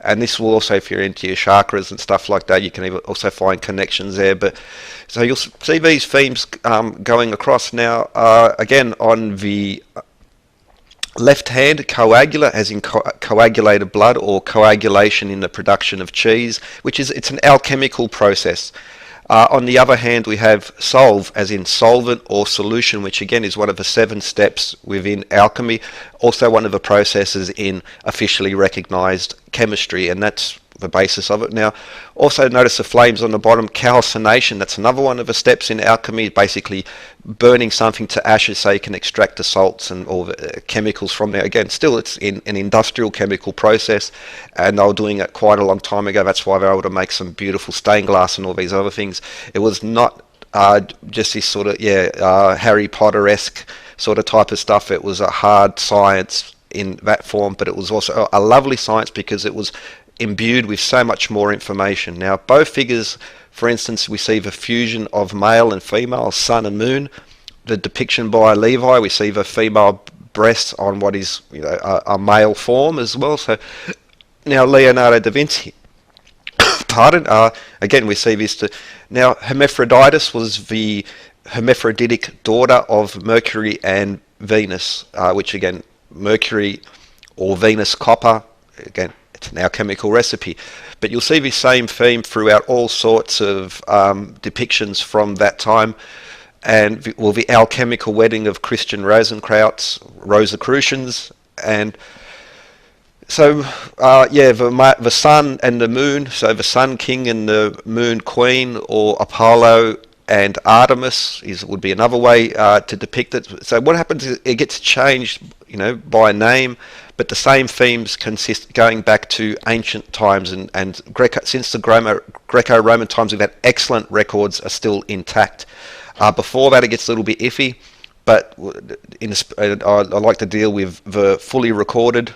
and this will also, if you're into your chakras and stuff like that, you can also find connections there. But so you'll see these themes going across. Now, again, on the left hand, coagula, as in coagulated blood, or coagulation in the production of cheese, it's an alchemical process. On the other hand, we have solve, as in solvent or solution, which again is one of the 7 steps within alchemy, also one of the processes in officially recognized chemistry, and that's the basis of it. Now, also notice the flames on the bottom, calcination, that's another one of the steps in alchemy, basically burning something to ashes so you can extract the salts and all the chemicals from there. Again, still it's in an industrial chemical process, and they were doing it quite a long time ago. That's why they were able to make some beautiful stained glass and all these other things. It was not just this sort of Harry Potter-esque sort of type of stuff. It was a hard science in that form, but it was also a lovely science because it was imbued with so much more information. Now, both figures, for instance, we see the fusion of male and female, sun and moon. The depiction by Levi, we see the female breasts on what is a male form as well. So now Leonardo da Vinci, again we see this. Now Hermaphroditus was the hermaphroditic daughter of Mercury and Venus, which again, Mercury or Venus copper, again, it's an alchemical recipe. But you'll see the same theme throughout all sorts of depictions from that time. And the alchemical wedding of Christian Rosicrucians, and so the sun and the moon, so the sun king and the moon queen, or Apollo and Artemis would be another way to depict it. So what happens is it gets changed, by name, but the same themes consist going back to ancient times, and since the Greco-Roman times, we've had excellent records are still intact. Before that, it gets a little bit iffy, but I like to deal with the fully recorded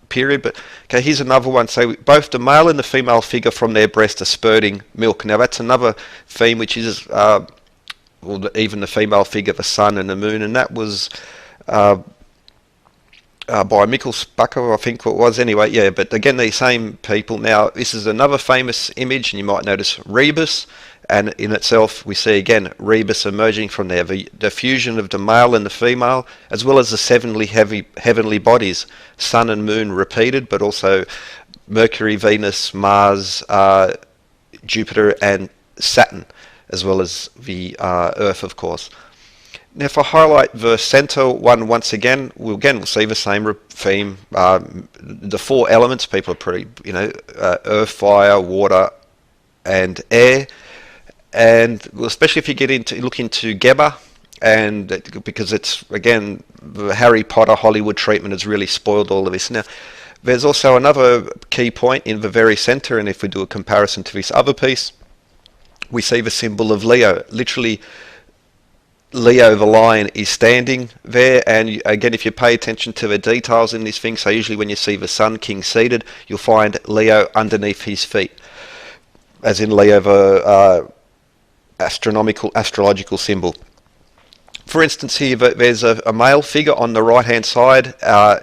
period. But okay, here's another one. So both the male and the female figure from their breast are spurting milk. Now that's another theme, which is even the female figure, the sun and the moon, and that was by Mikkel Spacker, I think it was. Anyway, yeah, but again, these same people. Now, this is another famous image, and you might notice rebus, and in itself, we see again rebus emerging from there, the fusion of the male and the female, as well as the heavenly bodies, sun and moon repeated, but also Mercury, Venus, Mars, Jupiter, and Saturn, as well as the Earth, of course. Now, if I highlight the center one once again, we'll see the same theme. The four elements, people are pretty, earth, fire, water, and air. And especially if you look into Geber, and because it's, again, the Harry Potter Hollywood treatment has really spoiled all of this. Now, there's also another key point in the very center, and if we do a comparison to this other piece, we see the symbol of Leo. Literally, Leo the lion is standing there, and again, if you pay attention to the details in this thing, so usually when you see the Sun King seated, you'll find Leo underneath his feet, as in Leo the astrological symbol. For instance, here there's a male figure on the right hand side,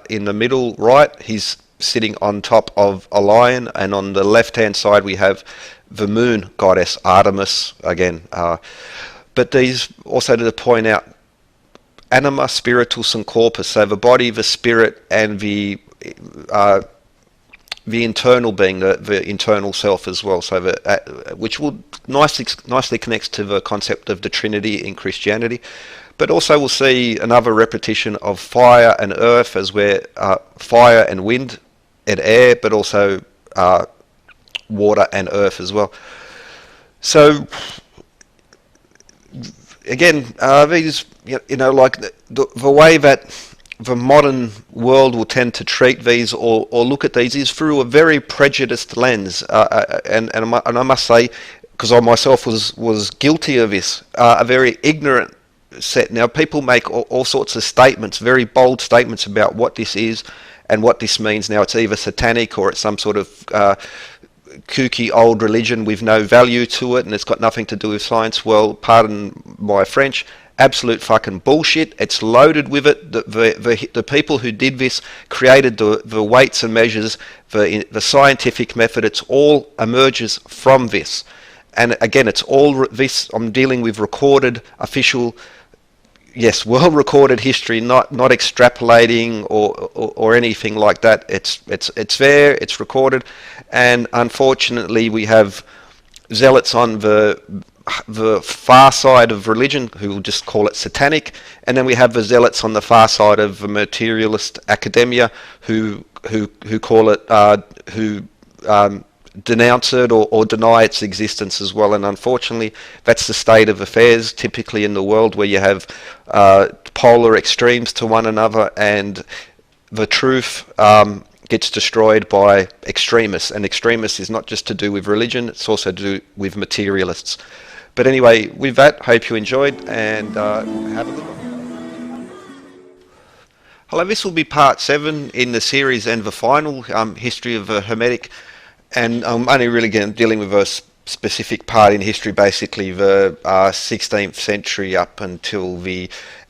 in the middle right, he's sitting on top of a lion, and on the left hand side we have the moon goddess Artemis again. But these also to point out anima, spiritus, and corpus. So the body, the spirit, and the internal being, the internal self as well. So which will nicely connects to the concept of the Trinity in Christianity. But also we'll see another repetition of fire and earth, as where fire and wind and air, but also water and earth as well. So again, these, like the way that the modern world will tend to treat these or look at these is through a very prejudiced lens, and I must say, because I myself was guilty of this, a very ignorant set. Now, people make all sorts of statements, very bold statements about what this is and what this means. Now, it's either satanic or it's some sort of kooky old religion with no value to it, and it's got nothing to do with science. Well, pardon my French, absolute fucking bullshit. It's loaded with it. The people who did this created the weights and measures, the scientific method. It's all emerges from this. And again, it's all this. I'm dealing with recorded, official, yes, well-recorded history, not extrapolating or anything like that. It's there. It's recorded, and unfortunately, we have zealots on the far side of religion who will just call it satanic, and then we have the zealots on the far side of the materialist academia who call it denounce it or deny its existence as well. And unfortunately, that's the state of affairs typically in the world, where you have polar extremes to one another, and the truth gets destroyed by extremists. And extremists is not just to do with religion, it's also to do with materialists. But anyway, with that, hope you enjoyed, and have a good one. Hello, this will be part 7 in the series and the final history of the Hermetic. And I'm only really dealing with a specific part in history, basically the 16th century up until the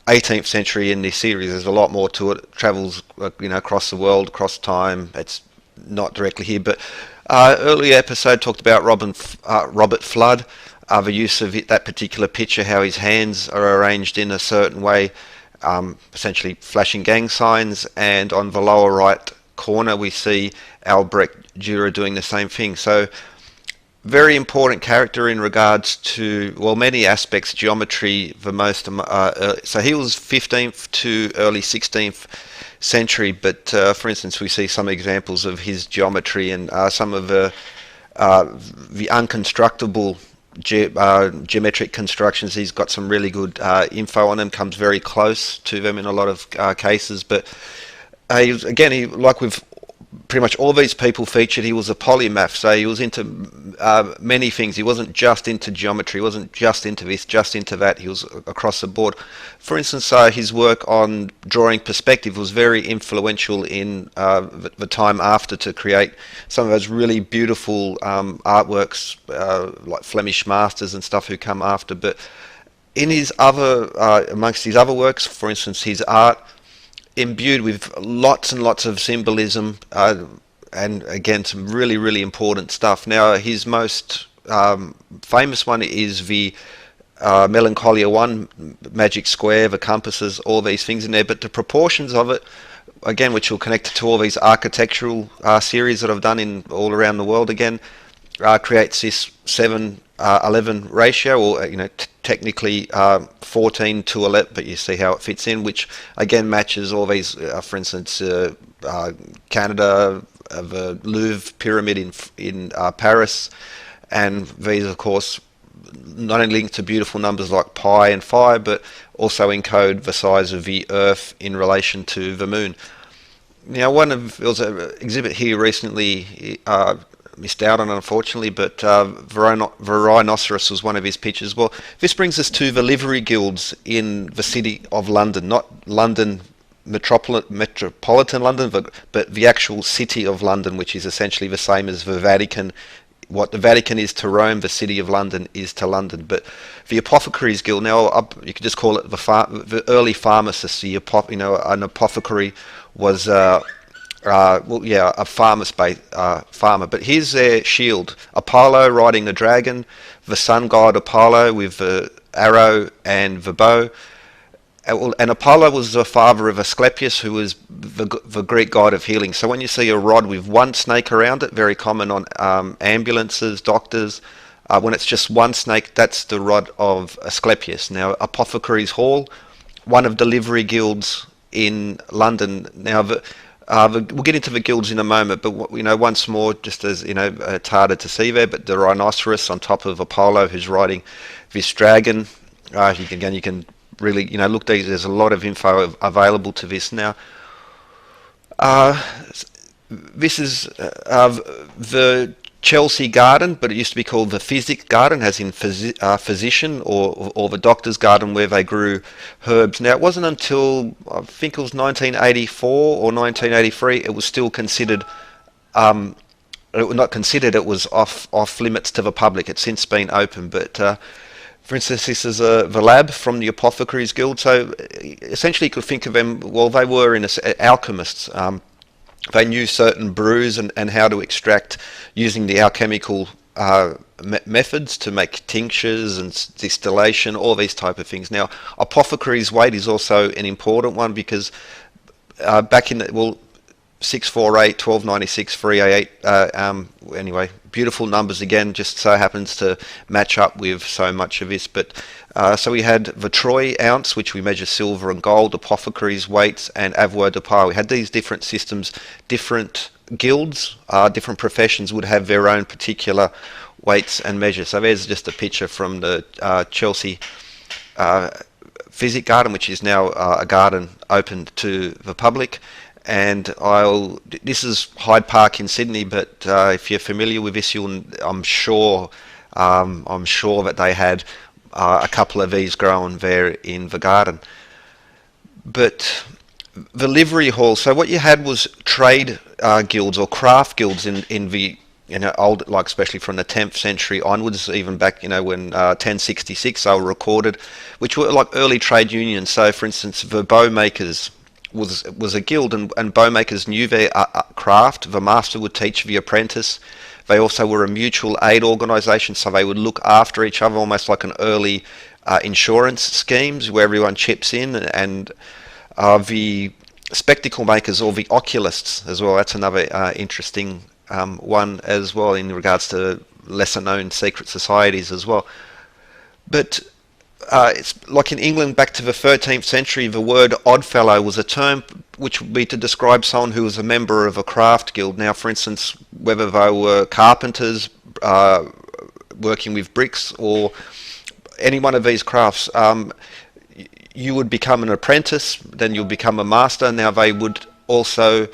18th century in this series. There's a lot more to it. It travels, across the world, across time. It's not directly here, but earlier episode talked about Robert Flood, the use of that particular picture, how his hands are arranged in a certain way, essentially flashing gang signs, and on the lower right corner we see Albrecht Dürer doing the same thing. So very important character in regards to, well, many aspects, geometry the most. So he was 15th to early 16th century, but for instance we see some examples of his geometry and some of the unconstructable geometric constructions. He's got some really good info on them, comes very close to them in a lot of cases. But he, like with pretty much all these people featured, he was a polymath, so he was into many things. He wasn't just into geometry, he wasn't just into this, just into that. He was across the board. For instance, his work on drawing perspective was very influential in the time after, to create some of those really beautiful artworks, like Flemish masters and stuff who come after. But in his other, amongst his other works, for instance, his art, imbued with lots and lots of symbolism, and again some really, really important stuff. Now his most famous one is the Melancholia 1 magic square, the compasses, all these things in there, but the proportions of it, again, which will connect to all these architectural series that I've done in all around the world again, creates this 7-11 ratio, or technically 14 to 11, but you see how it fits in, which again matches all these, for instance, Canada, the Louvre pyramid in Paris, and these, of course, not only linked to beautiful numbers like pi and phi, but also encode the size of the Earth in relation to the Moon. Now, there was an exhibit here recently, missed out on unfortunately, but the rhinoceros was one of his pictures. Well, this brings us to the livery guilds in the city of London, not London metropolitan London, but the actual city of London, which is essentially the same as the Vatican. What the Vatican is to Rome, the city of London is to London. But the Apothecaries Guild, now you could just call it the early pharmacists. An apothecary was a farmer. But here's their shield: Apollo riding the dragon, the sun god Apollo with the arrow and the bow. And Apollo was the father of Asclepius, who was the Greek god of healing. So when you see a rod with one snake around it, very common on ambulances, doctors, when it's just one snake, that's the rod of Asclepius. Now, Apothecaries Hall, one of the livery guilds in London. Now, we'll get into the guilds in a moment, but once more, just as it's harder to see there, but the rhinoceros on top of Apollo, who's riding this dragon. You can really, look, there's a lot of info available to this now. This is the Chelsea Garden, but it used to be called the Physic Garden, as in physician, or the doctor's garden, where they grew herbs. Now, it wasn't until, I think it was 1984 or 1983, it was still considered, it was off limits to the public. It's since been open, but for instance, this is the lab from the Apothecaries Guild. So essentially you could think of them, well, they were alchemists. They knew certain brews and how to extract using the alchemical methods to make tinctures and distillation, all these type of things. Now, apothecaries' weight is also an important one, because back in 648, 1296, 388, anyway, beautiful numbers again, just so happens to match up with so much of this. But so we had the Troy ounce, which we measure silver and gold, apothecaries' weights, and avoir de par. We had these different systems. Different guilds, different professions would have their own particular weights and measures. So there's just a picture from the Chelsea Physic Garden, which is now a garden open to the public. And this is Hyde Park in Sydney, but if you're familiar with this, I'm sure that they had a couple of these grown there in the garden. But the livery hall, so what you had was trade guilds or craft guilds in the old, like especially from the 10th century onwards, even back when 1066 they were recorded, which were like early trade unions. So for instance, the bow makers was a guild, and bowmakers knew their craft. The master would teach the apprentice. They also were a mutual aid organisation, so they would look after each other, almost like an early insurance schemes where everyone chips in. And the spectacle makers, or the oculists as well, that's another interesting one as well, in regards to lesser known secret societies as well. But it's like in England back to the 13th century, the word oddfellow was a term which would be to describe someone who was a member of a craft guild. Now, for instance, whether they were carpenters working with bricks or any one of these crafts, you would become an apprentice, then you'll become a master. Now, they would also,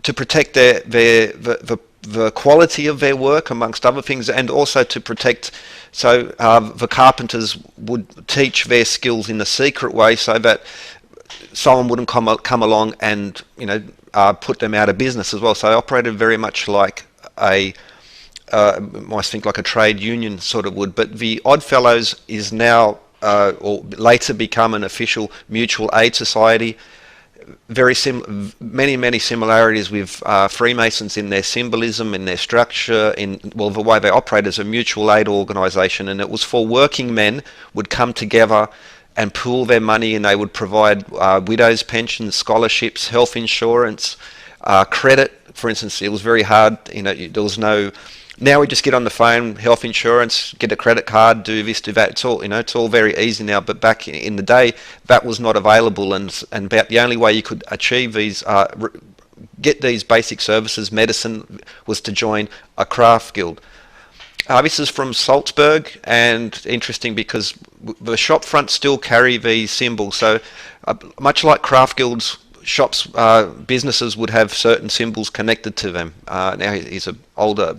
to protect the quality of their work, amongst other things, and also to protect, so the carpenters would teach their skills in a secret way, so that someone wouldn't come along and put them out of business as well. So they operated very much like I think like a trade union sort of would. But the Oddfellows is now or later become an official mutual aid society. many similarities with Freemasons in their symbolism, in their structure, in the way they operate as a mutual aid organisation, and it was for working men would come together and pool their money, and they would provide widows' pensions, scholarships, health insurance, credit. For instance, it was very hard. There was no. Now we just get on the phone, health insurance, get a credit card, do this, do that. It's all it's all very easy now. But back in the day, that was not available, and about the only way you could achieve these, get these basic services, medicine, was to join a craft guild. This is from Salzburg, and interesting because the shop fronts still carry these symbols. So much like craft guilds, shops, businesses would have certain symbols connected to them. Now here's an older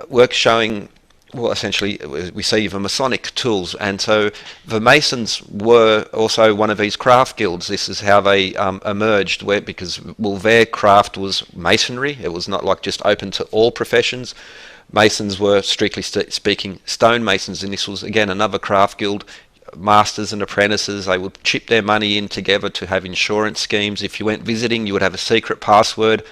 work showing, essentially we see the Masonic tools, and so the Masons were also one of these craft guilds. This is how they emerged, because their craft was Masonry. It was not like just open to all professions. Masons were, strictly speaking, stonemasons, and this was again another craft guild. Masters and apprentices, they would chip their money in together to have insurance schemes. If you went visiting, you would have a secret password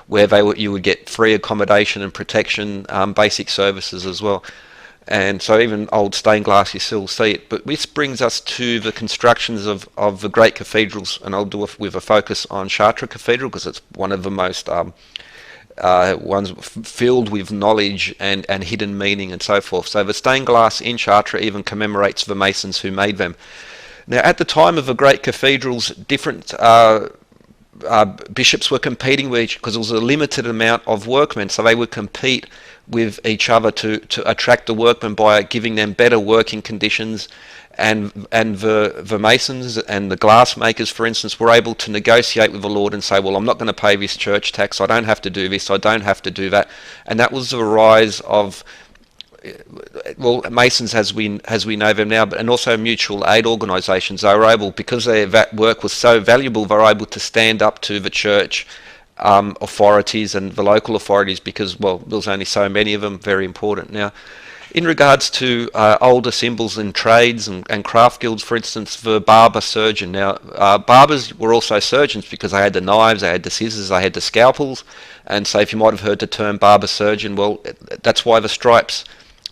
where you would get free accommodation and protection, basic services as well. And so even old stained glass, you still see it. But this brings us to the constructions of the great cathedrals, and I'll do it with a focus on Chartres Cathedral because it's one of the most ones filled with knowledge and hidden meaning and so forth. So the stained glass in Chartres even commemorates the masons who made them. Now at the time of the great cathedrals, different bishops were competing with each, because there was a limited amount of workmen, so they would compete with each other to attract the workmen by giving them better working conditions. And the masons and the glass makers, for instance, were able to negotiate with the Lord and say, well, I'm not going to pay this church tax, I don't have to do this, I don't have to do that. And that was the rise of, Masons as we know them now, and also mutual aid organisations. They were able, because that work was so valuable, they were able to stand up to the church authorities and the local authorities, because, there was only so many of them, very important. Now, in regards to older symbols in trades and craft guilds, for instance, the barber surgeon. Now, barbers were also surgeons because they had the knives, they had the scissors, they had the scalpels. And so if you might have heard the term barber surgeon, that's why the stripes,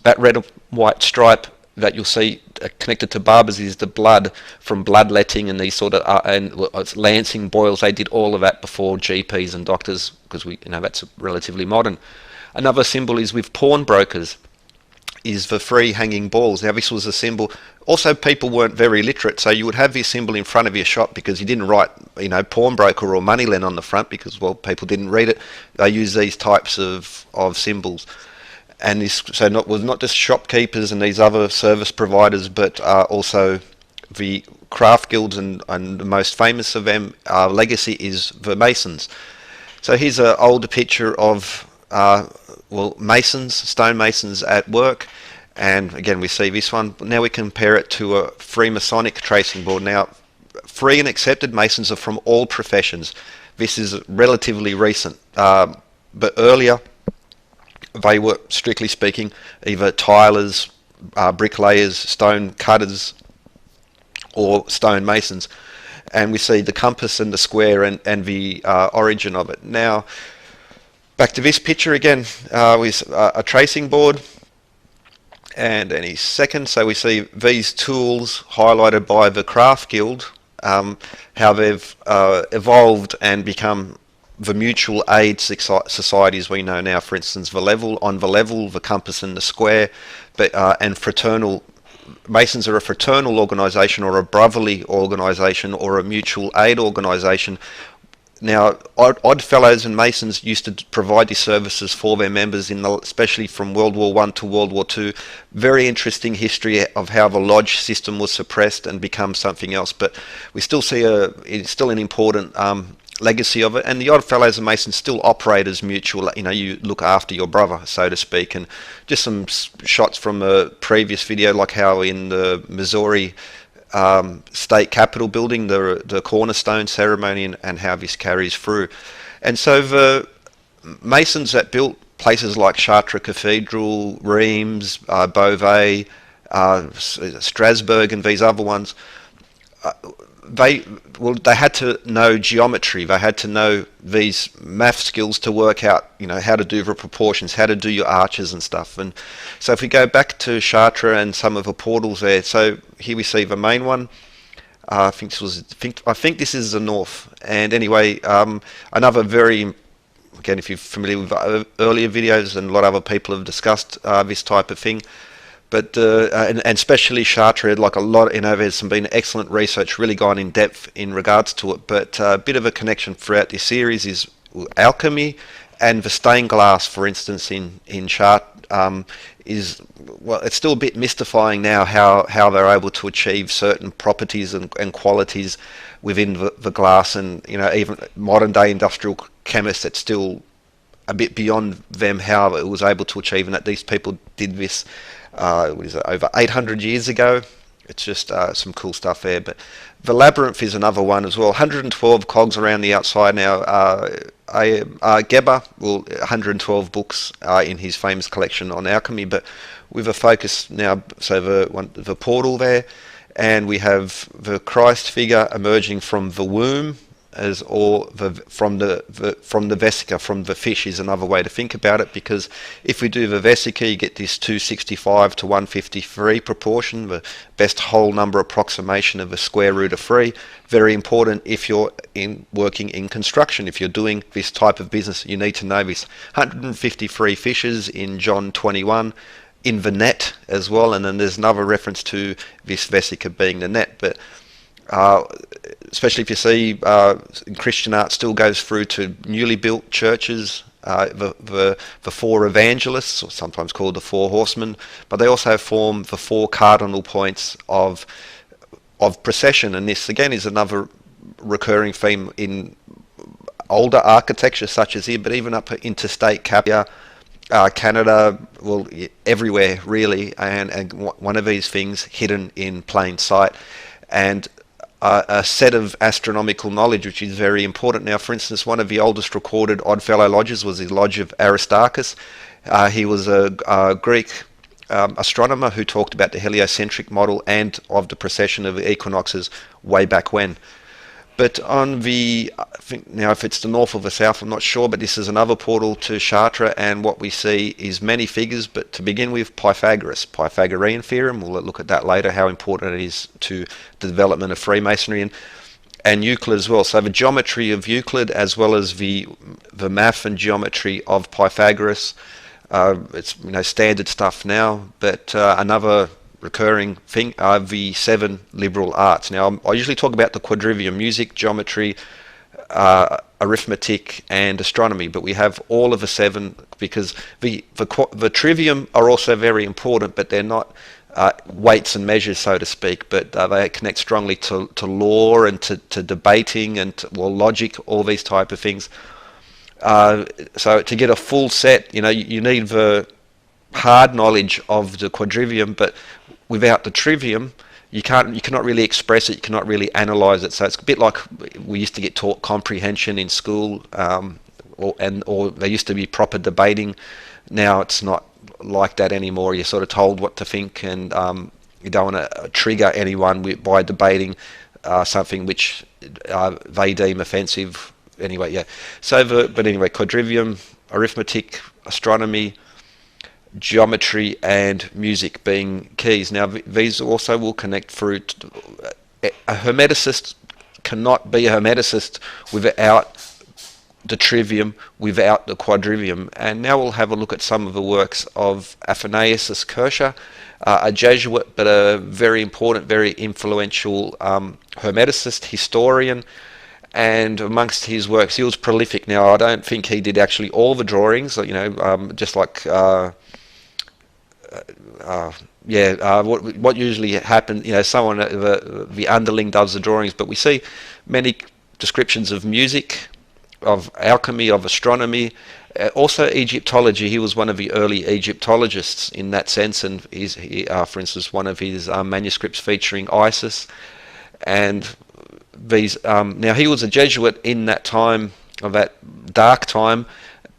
that red and white stripe that you'll see connected to barbers is the blood from bloodletting and these sort of lancing boils. They did all of that before GPs and doctors, because that's relatively modern. Another symbol is with pawnbrokers, is the three hanging balls. Now this was a symbol. Also, people weren't very literate, so you would have this symbol in front of your shop because you didn't write, pawnbroker or moneylend on the front because, people didn't read it. They used these types of symbols. And this was not just shopkeepers and these other service providers, but also the craft guilds, and the most famous of them, legacy, is the Masons. So here's an older picture of masons, stonemasons at work, and again we see this one. Now we compare it to a Freemasonic tracing board. Now, free and accepted masons are from all professions. This is relatively recent, but earlier they were, strictly speaking, either tilers, bricklayers, stone cutters, or stone masons. And we see the compass and the square and the origin of it. Now, back to this picture again, with a tracing board and any second. So we see these tools highlighted by the craft guild, how they've evolved and become the mutual aid societies we know now. For instance, the level, the compass and the square, and fraternal. Masons are a fraternal organisation or a brotherly organisation or a mutual aid organisation. Now, Odd Fellows and Masons used to provide these services for their members, especially from World War I to World War II. Very interesting history of how the lodge system was suppressed and become something else. But we still see it's still an important legacy of it. And the Odd Fellows and Masons still operate as mutual. You look after your brother, so to speak. And just some shots from a previous video, like how in the Missouri state capitol building, the cornerstone ceremony, and how this carries through. And so the Masons that built places like Chartres Cathedral, Reims, Beauvais, Strasbourg, and these other ones, they had to know geometry. They had to know these math skills to work out, how to do the proportions, how to do your arches and stuff. And so if we go back to Chartres and some of the portals there, so here we see the main one. I think this is the north. And anyway, another very, again, if you're familiar with earlier videos, and a lot of other people have discussed this type of thing. But and especially Chartres, like a lot, there's been excellent research, really gone in depth in regards to it. But a bit of a connection throughout this series is alchemy, and the stained glass, for instance, in Chartres, is, well, it's still a bit mystifying now how they're able to achieve certain properties and qualities within the glass, and even modern day industrial chemists, it's still a bit beyond them how it was able to achieve, and that these people did this over 800 years ago. It's just some cool stuff there. But the labyrinth is another one as well. 112 cogs around the outside now. Geber, 112 books in his famous collection on alchemy, but with a focus now, so the portal there, and we have the Christ figure emerging from the womb, from the vesica, from the fish, is another way to think about it, because if we do the vesica, you get this 265 to 153 proportion, the best whole number approximation of a square root of 3. Very important if you're working in construction. If you're doing this type of business, you need to know this. 153 fishes in John 21, in the net as well, and then there's another reference to this vesica being the net. But especially if you see Christian art still goes through to newly built churches, the four evangelists, or sometimes called the four horsemen, but they also form the four cardinal points of procession. And this again is another recurring theme in older architecture such as here, but even up into state capital, Canada, well, everywhere really, and one of these things hidden in plain sight. And a set of astronomical knowledge which is very important. Now, for instance, one of the oldest recorded Oddfellow lodges was the Lodge of Aristarchus. He was a Greek astronomer who talked about the heliocentric model and of the precession of the equinoxes way back when. But on I think now if it's the north or the south, I'm not sure, but this is another portal to Chartres, and what we see is many figures. But to begin with, Pythagorean theorem, we'll look at that later, how important it is to the development of Freemasonry, and Euclid as well. So the geometry of Euclid, as well as the math and geometry of Pythagoras, it's standard stuff now. But another recurring thing are the 7 liberal arts. Now, I usually talk about the quadrivium: music, geometry, arithmetic, and astronomy, but we have all of the 7 because the trivium are also very important, but they're not weights and measures, so to speak, but they connect strongly to law and to debating and logic, all these type of things. So to get a full set, you need the hard knowledge of the quadrivium, but without the trivium, you cannot really express it, you cannot really analyze it. So it's a bit like we used to get taught comprehension in school, or there used to be proper debating. Now it's not like that anymore. You're sort of told what to think, and you don't want to trigger anyone by debating something which they deem offensive. Anyway, yeah. But anyway, quadrivium, arithmetic, astronomy, geometry, and music being keys. Now, these also will connect through. A Hermeticist cannot be a Hermeticist without the trivium, without the quadrivium. And now we'll have a look at some of the works of Athanasius Kircher, a Jesuit, but a very important, very influential Hermeticist historian. And amongst his works, he was prolific. Now, I don't think he did actually all the drawings, just like what usually happens, someone, the underling does the drawings, but we see many descriptions of music, of alchemy, of astronomy, also Egyptology. He was one of the early Egyptologists in that sense, and for instance, one of his manuscripts featuring Isis. And these now he was a Jesuit in that time, of that dark time,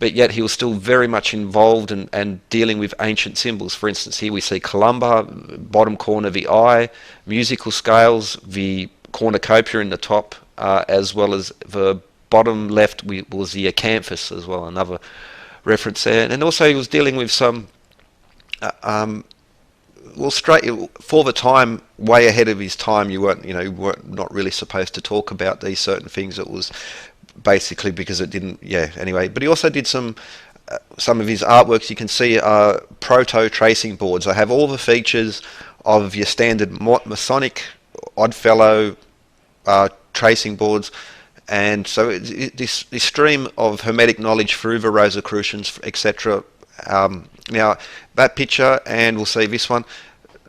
but yet he was still very much involved and dealing with ancient symbols. For instance, here we see columba, bottom corner of the eye, musical scales, the cornucopia in the top, as well as the bottom left was the acanthus as well, another reference there. And also he was dealing with some, straight for the time, way ahead of his time. You weren't not really supposed to talk about these certain things. It was basically because it didn't. Yeah. Anyway, but he also did some of his artworks. You can see proto tracing boards. They have all the features of your standard Masonic Oddfellow tracing boards. And so this stream of Hermetic knowledge through the Rosicrucians, etc. Now, that picture, and we'll see this one,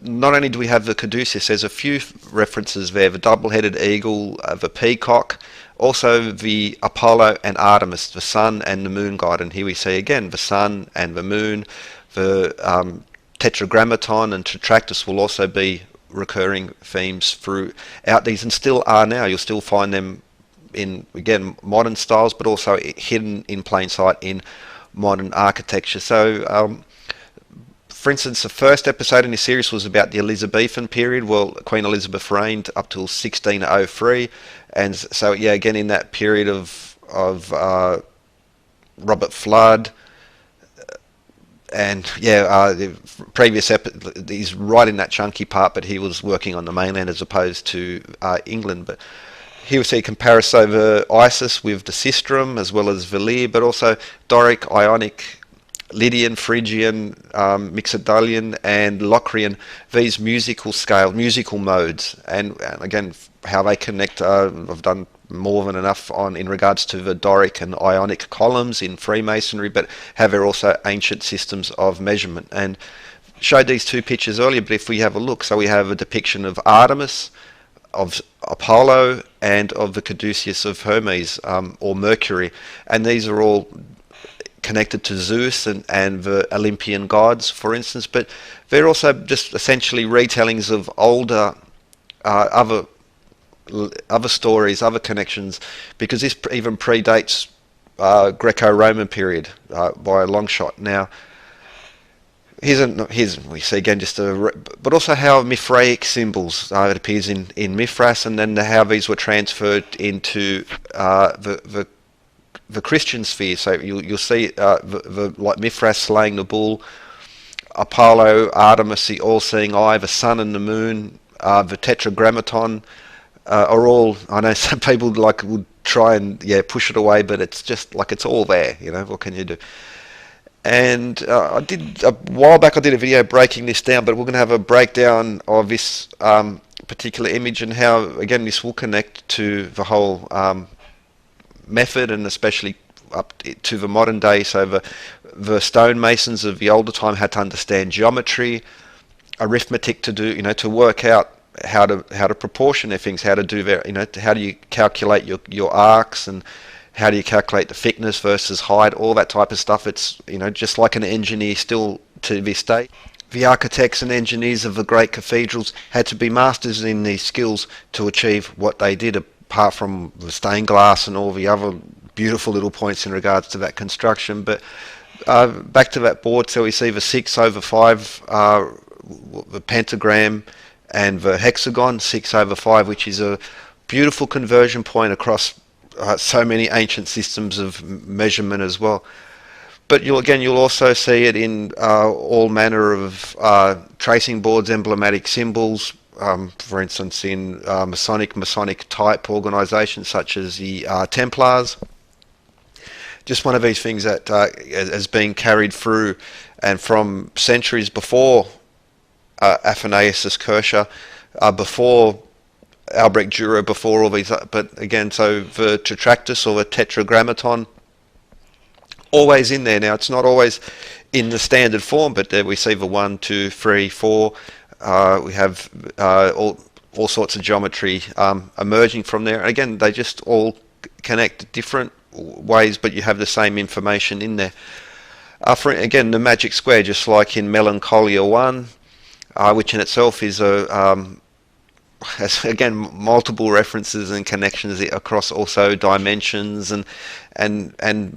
not only do we have the caduceus, there's a few references there, the double-headed eagle, the peacock, also the Apollo and Artemis, the sun and the moon god. And here we see again the sun and the moon. The tetragrammaton and tetractys will also be recurring themes throughout these, and still are now. You'll still find them in, again, modern styles, but also hidden in plain sight in modern architecture. So for instance, the first episode in this series was about the Elizabethan period. Well, Queen Elizabeth reigned up till 1603, and so yeah, again in that period of Robert Flood, and yeah, the previous he's right in that chunky part, but he was working on the mainland as opposed to England. But here we see comparisons over Isis with the Sistrum as well as Valir, but also Doric, Ionic, Lydian, Phrygian, Mixodylian and Locrian, these musical modes, and again how they connect. I've done more than enough in regards to the Doric and Ionic columns in Freemasonry, but how they're also ancient systems of measurement. And showed these two pictures earlier, but if we have a look, so we have a depiction of Artemis, of Apollo, and of the caduceus of Hermes, or Mercury, and these are all connected to Zeus and the Olympian gods, for instance, but they're also just essentially retellings of older other stories, other connections, because this even predates Greco-Roman period by a long shot. Now, here's we see again just but also how Mithraic symbols it appears in Mithras, and then how these were transferred into the Christian sphere. So you'll see the like Mithras slaying the bull, Apollo, Artemis, the all-seeing eye, the sun and the moon, the tetragrammaton are all. I know some people would try and push it away, but it's just like it's all there. What can you do? And I did a while back. I did a video breaking this down, but we're going to have a breakdown of this particular image and how again this will connect to the whole method, and especially up to the modern day. So the stonemasons of the older time had to understand geometry, arithmetic to do, to work out how to proportion their things, how to do their, how do you calculate your arcs, and how do you calculate the thickness versus height, all that type of stuff. It's, just like an engineer still to this day. The architects and engineers of the great cathedrals had to be masters in these skills to achieve what they did, apart from the stained glass and all the other beautiful little points in regards to that construction. But back to that board, so we see the 6/5, the pentagram, and the hexagon 6/5, which is a beautiful conversion point across so many ancient systems of measurement as well. But you'll also see it in all manner of tracing boards, emblematic symbols. For instance, in Masonic type organisations such as the Templars. Just one of these things that has been carried through and from centuries before Athanasius Kircher, before Albrecht Dürer, before all these. But again, so the tetractys or the tetragrammaton, always in there. Now, it's not always in the standard form, but there we see the 1, 2, 3, 4. We have all sorts of geometry emerging from there. And again, they just all connect different ways, but you have the same information in there. Again, the magic square, just like in Melancholia 1, which in itself is has again multiple references and connections across also dimensions, and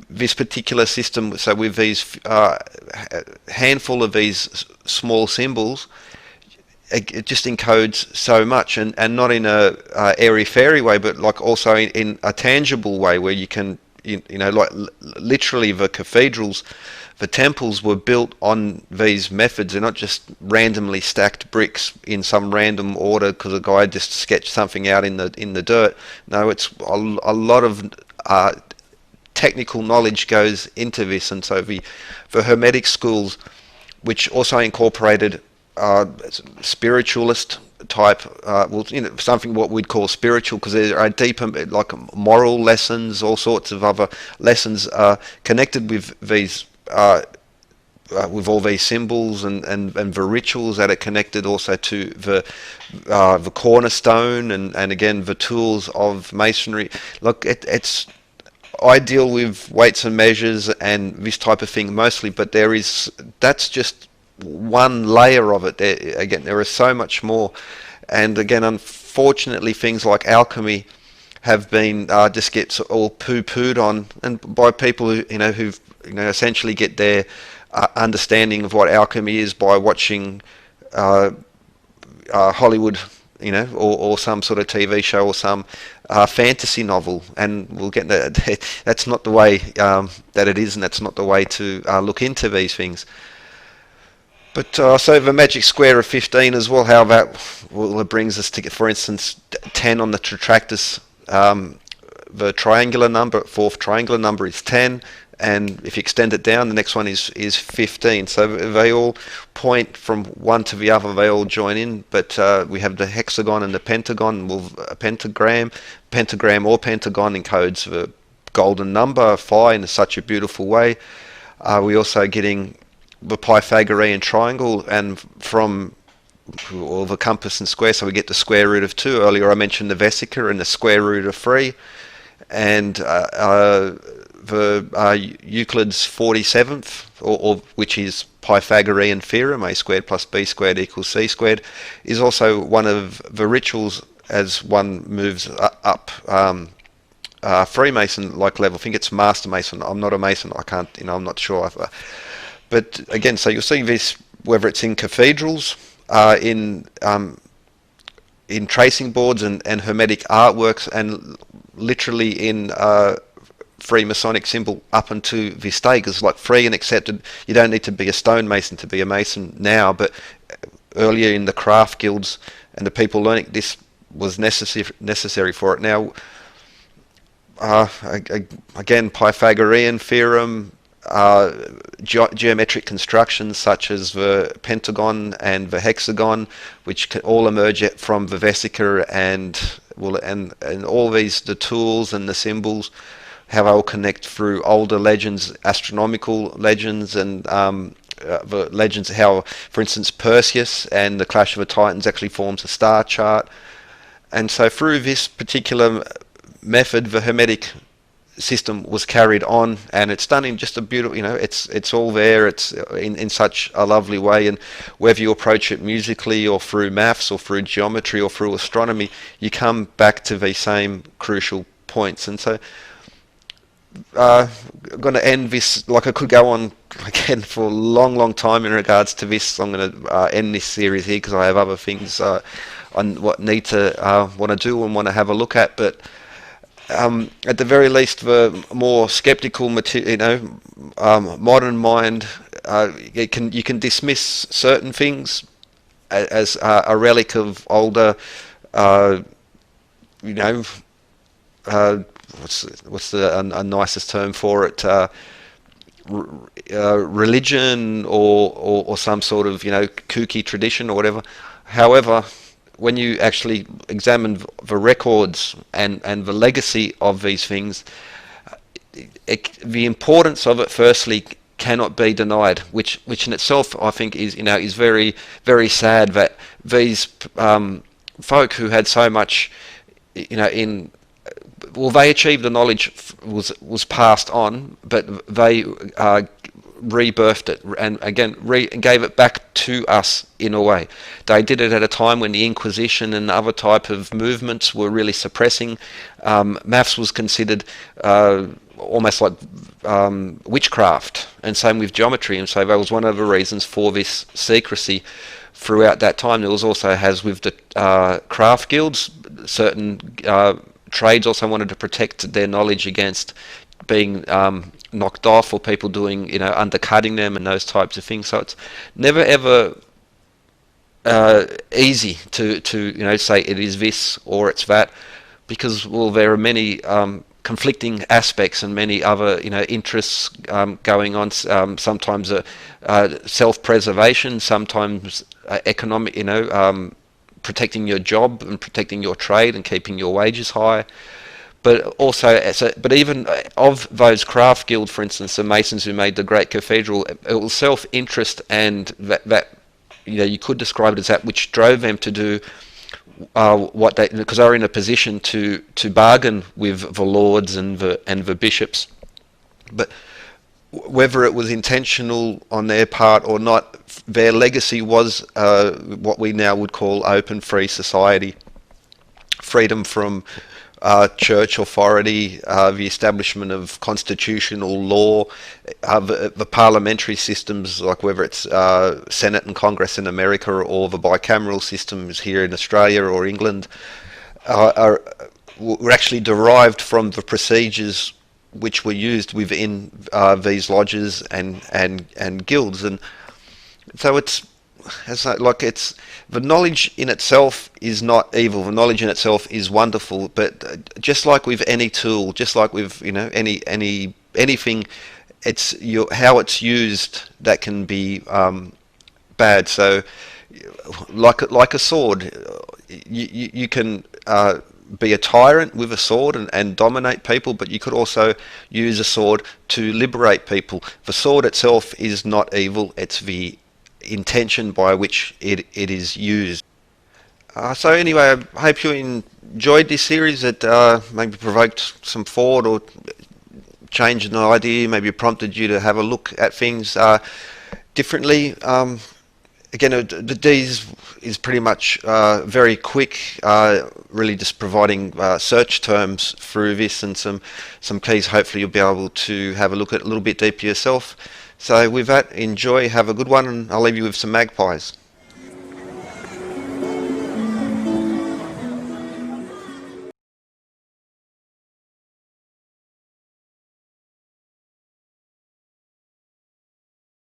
this particular system. So with these handful of these small symbols, it just encodes so much, and not in a airy-fairy way, but like also in a tangible way where you can, like literally the cathedrals, the temples were built on these methods. They're not just randomly stacked bricks in some random order because a guy just sketched something out in the dirt. No, it's a lot of technical knowledge goes into this, and so the Hermetic schools, which also incorporated spiritualist type, something what we'd call spiritual, because there are deeper, like moral lessons, all sorts of other lessons connected with these, with all these symbols and the rituals that are connected also to the cornerstone and again the tools of masonry. Look, it's I deal with weights and measures and this type of thing mostly, but that's just one layer of it. There is so much more, and again, unfortunately, things like alchemy have been just gets all poo-pooed on, and by people who essentially get their understanding of what alchemy is by watching Hollywood, or some sort of TV show or some fantasy novel, and we'll get that. That's not the way that it is, and that's not the way to look into these things. But so the magic square of 15 as well, how that it brings us to, for instance, 10 on the Tetractys. The triangular number, fourth triangular number is 10, and if you extend it down, the next one is 15. So they all point from one to the other, they all join in, but we have the hexagon and the pentagon. Well, a pentagram or pentagon encodes the golden number, phi, in such a beautiful way. We're also getting the Pythagorean triangle, and from all the compass and square, so we get the square root of 2. Earlier I mentioned the vesica and the square root of 3, and the Euclid's 47th, or which is Pythagorean theorem, a squared plus b squared equals c squared, is also one of the rituals as one moves up Freemason-like level. I think it's Master Mason. I'm not a Mason. I can't, I'm not sure. But again, so you'll see this, whether it's in cathedrals, in tracing boards and Hermetic artworks, and literally in Freemasonic symbol up into this day, because like free and accepted, you don't need to be a stonemason to be a Mason now, but earlier in the craft guilds and the people learning, this was necessary for it. Now, again, Pythagorean theorem, geometric constructions such as the pentagon and the hexagon, which can all emerge from the vesica, and all these, the tools and the symbols, how they all connect through older legends, astronomical legends, and the legends, how, for instance, Perseus and the Clash of the Titans actually forms a star chart. And so through this particular method, the Hermetic system was carried on, and it's done in just a beautiful, it's all there, it's in such a lovely way, and whether you approach it musically or through maths or through geometry or through astronomy, you come back to the same crucial points. And so I'm going to end this, like I could go on again for a long time in regards to this. I'm going to end this series here because I have other things on what need to want to do and want to have a look at, but at the very least, the more skeptical, modern mind, you can dismiss certain things as a relic of older, what's the nicest term for it? Religion or some sort of kooky tradition or whatever. However, when you actually examine the records and the legacy of these things, the importance of it firstly cannot be denied, which in itself I think is very, very sad that these folk who had so much they achieved the knowledge was passed on, but they rebirthed it and again gave it back to us in a way. They did it at a time when the Inquisition and other type of movements were really suppressing. Maths was considered almost like witchcraft, and same with geometry. And so that was one of the reasons for this secrecy throughout that time. There was also, as with the craft guilds, certain trades also wanted to protect their knowledge against being knocked off, or people doing, undercutting them and those types of things. So it's never ever easy to say it is this or it's that, because there are many conflicting aspects and many other interests going on. Sometimes self-preservation, sometimes economic, protecting your job and protecting your trade and keeping your wages high. But also, but even of those craft guild, for instance, the Masons who made the great cathedral, it was self-interest, and that you could describe it as that which drove them to do what they, because they were in a position to bargain with the lords and the bishops. But whether it was intentional on their part or not, their legacy was what we now would call open, free society, freedom from church authority, the establishment of constitutional law, the parliamentary systems, like whether it's Senate and Congress in America or the bicameral systems here in Australia or England, were actually derived from the procedures which were used within these lodges and guilds. And so it's the knowledge in itself is not evil. The knowledge in itself is wonderful. But just like with any tool, just like with anything, it's how it's used that can be bad. So like a sword, you can be a tyrant with a sword and dominate people, but you could also use a sword to liberate people. The sword itself is not evil. It's the intention by which it is used. So anyway, I hope you enjoyed this series. It maybe provoked some thought or changed an idea, maybe prompted you to have a look at things differently. Again, the D's is pretty much very quick, really just providing search terms through this and some keys. Hopefully you'll be able to have a look at a little bit deeper yourself. So with that, enjoy, have a good one, and I'll leave you with some magpies.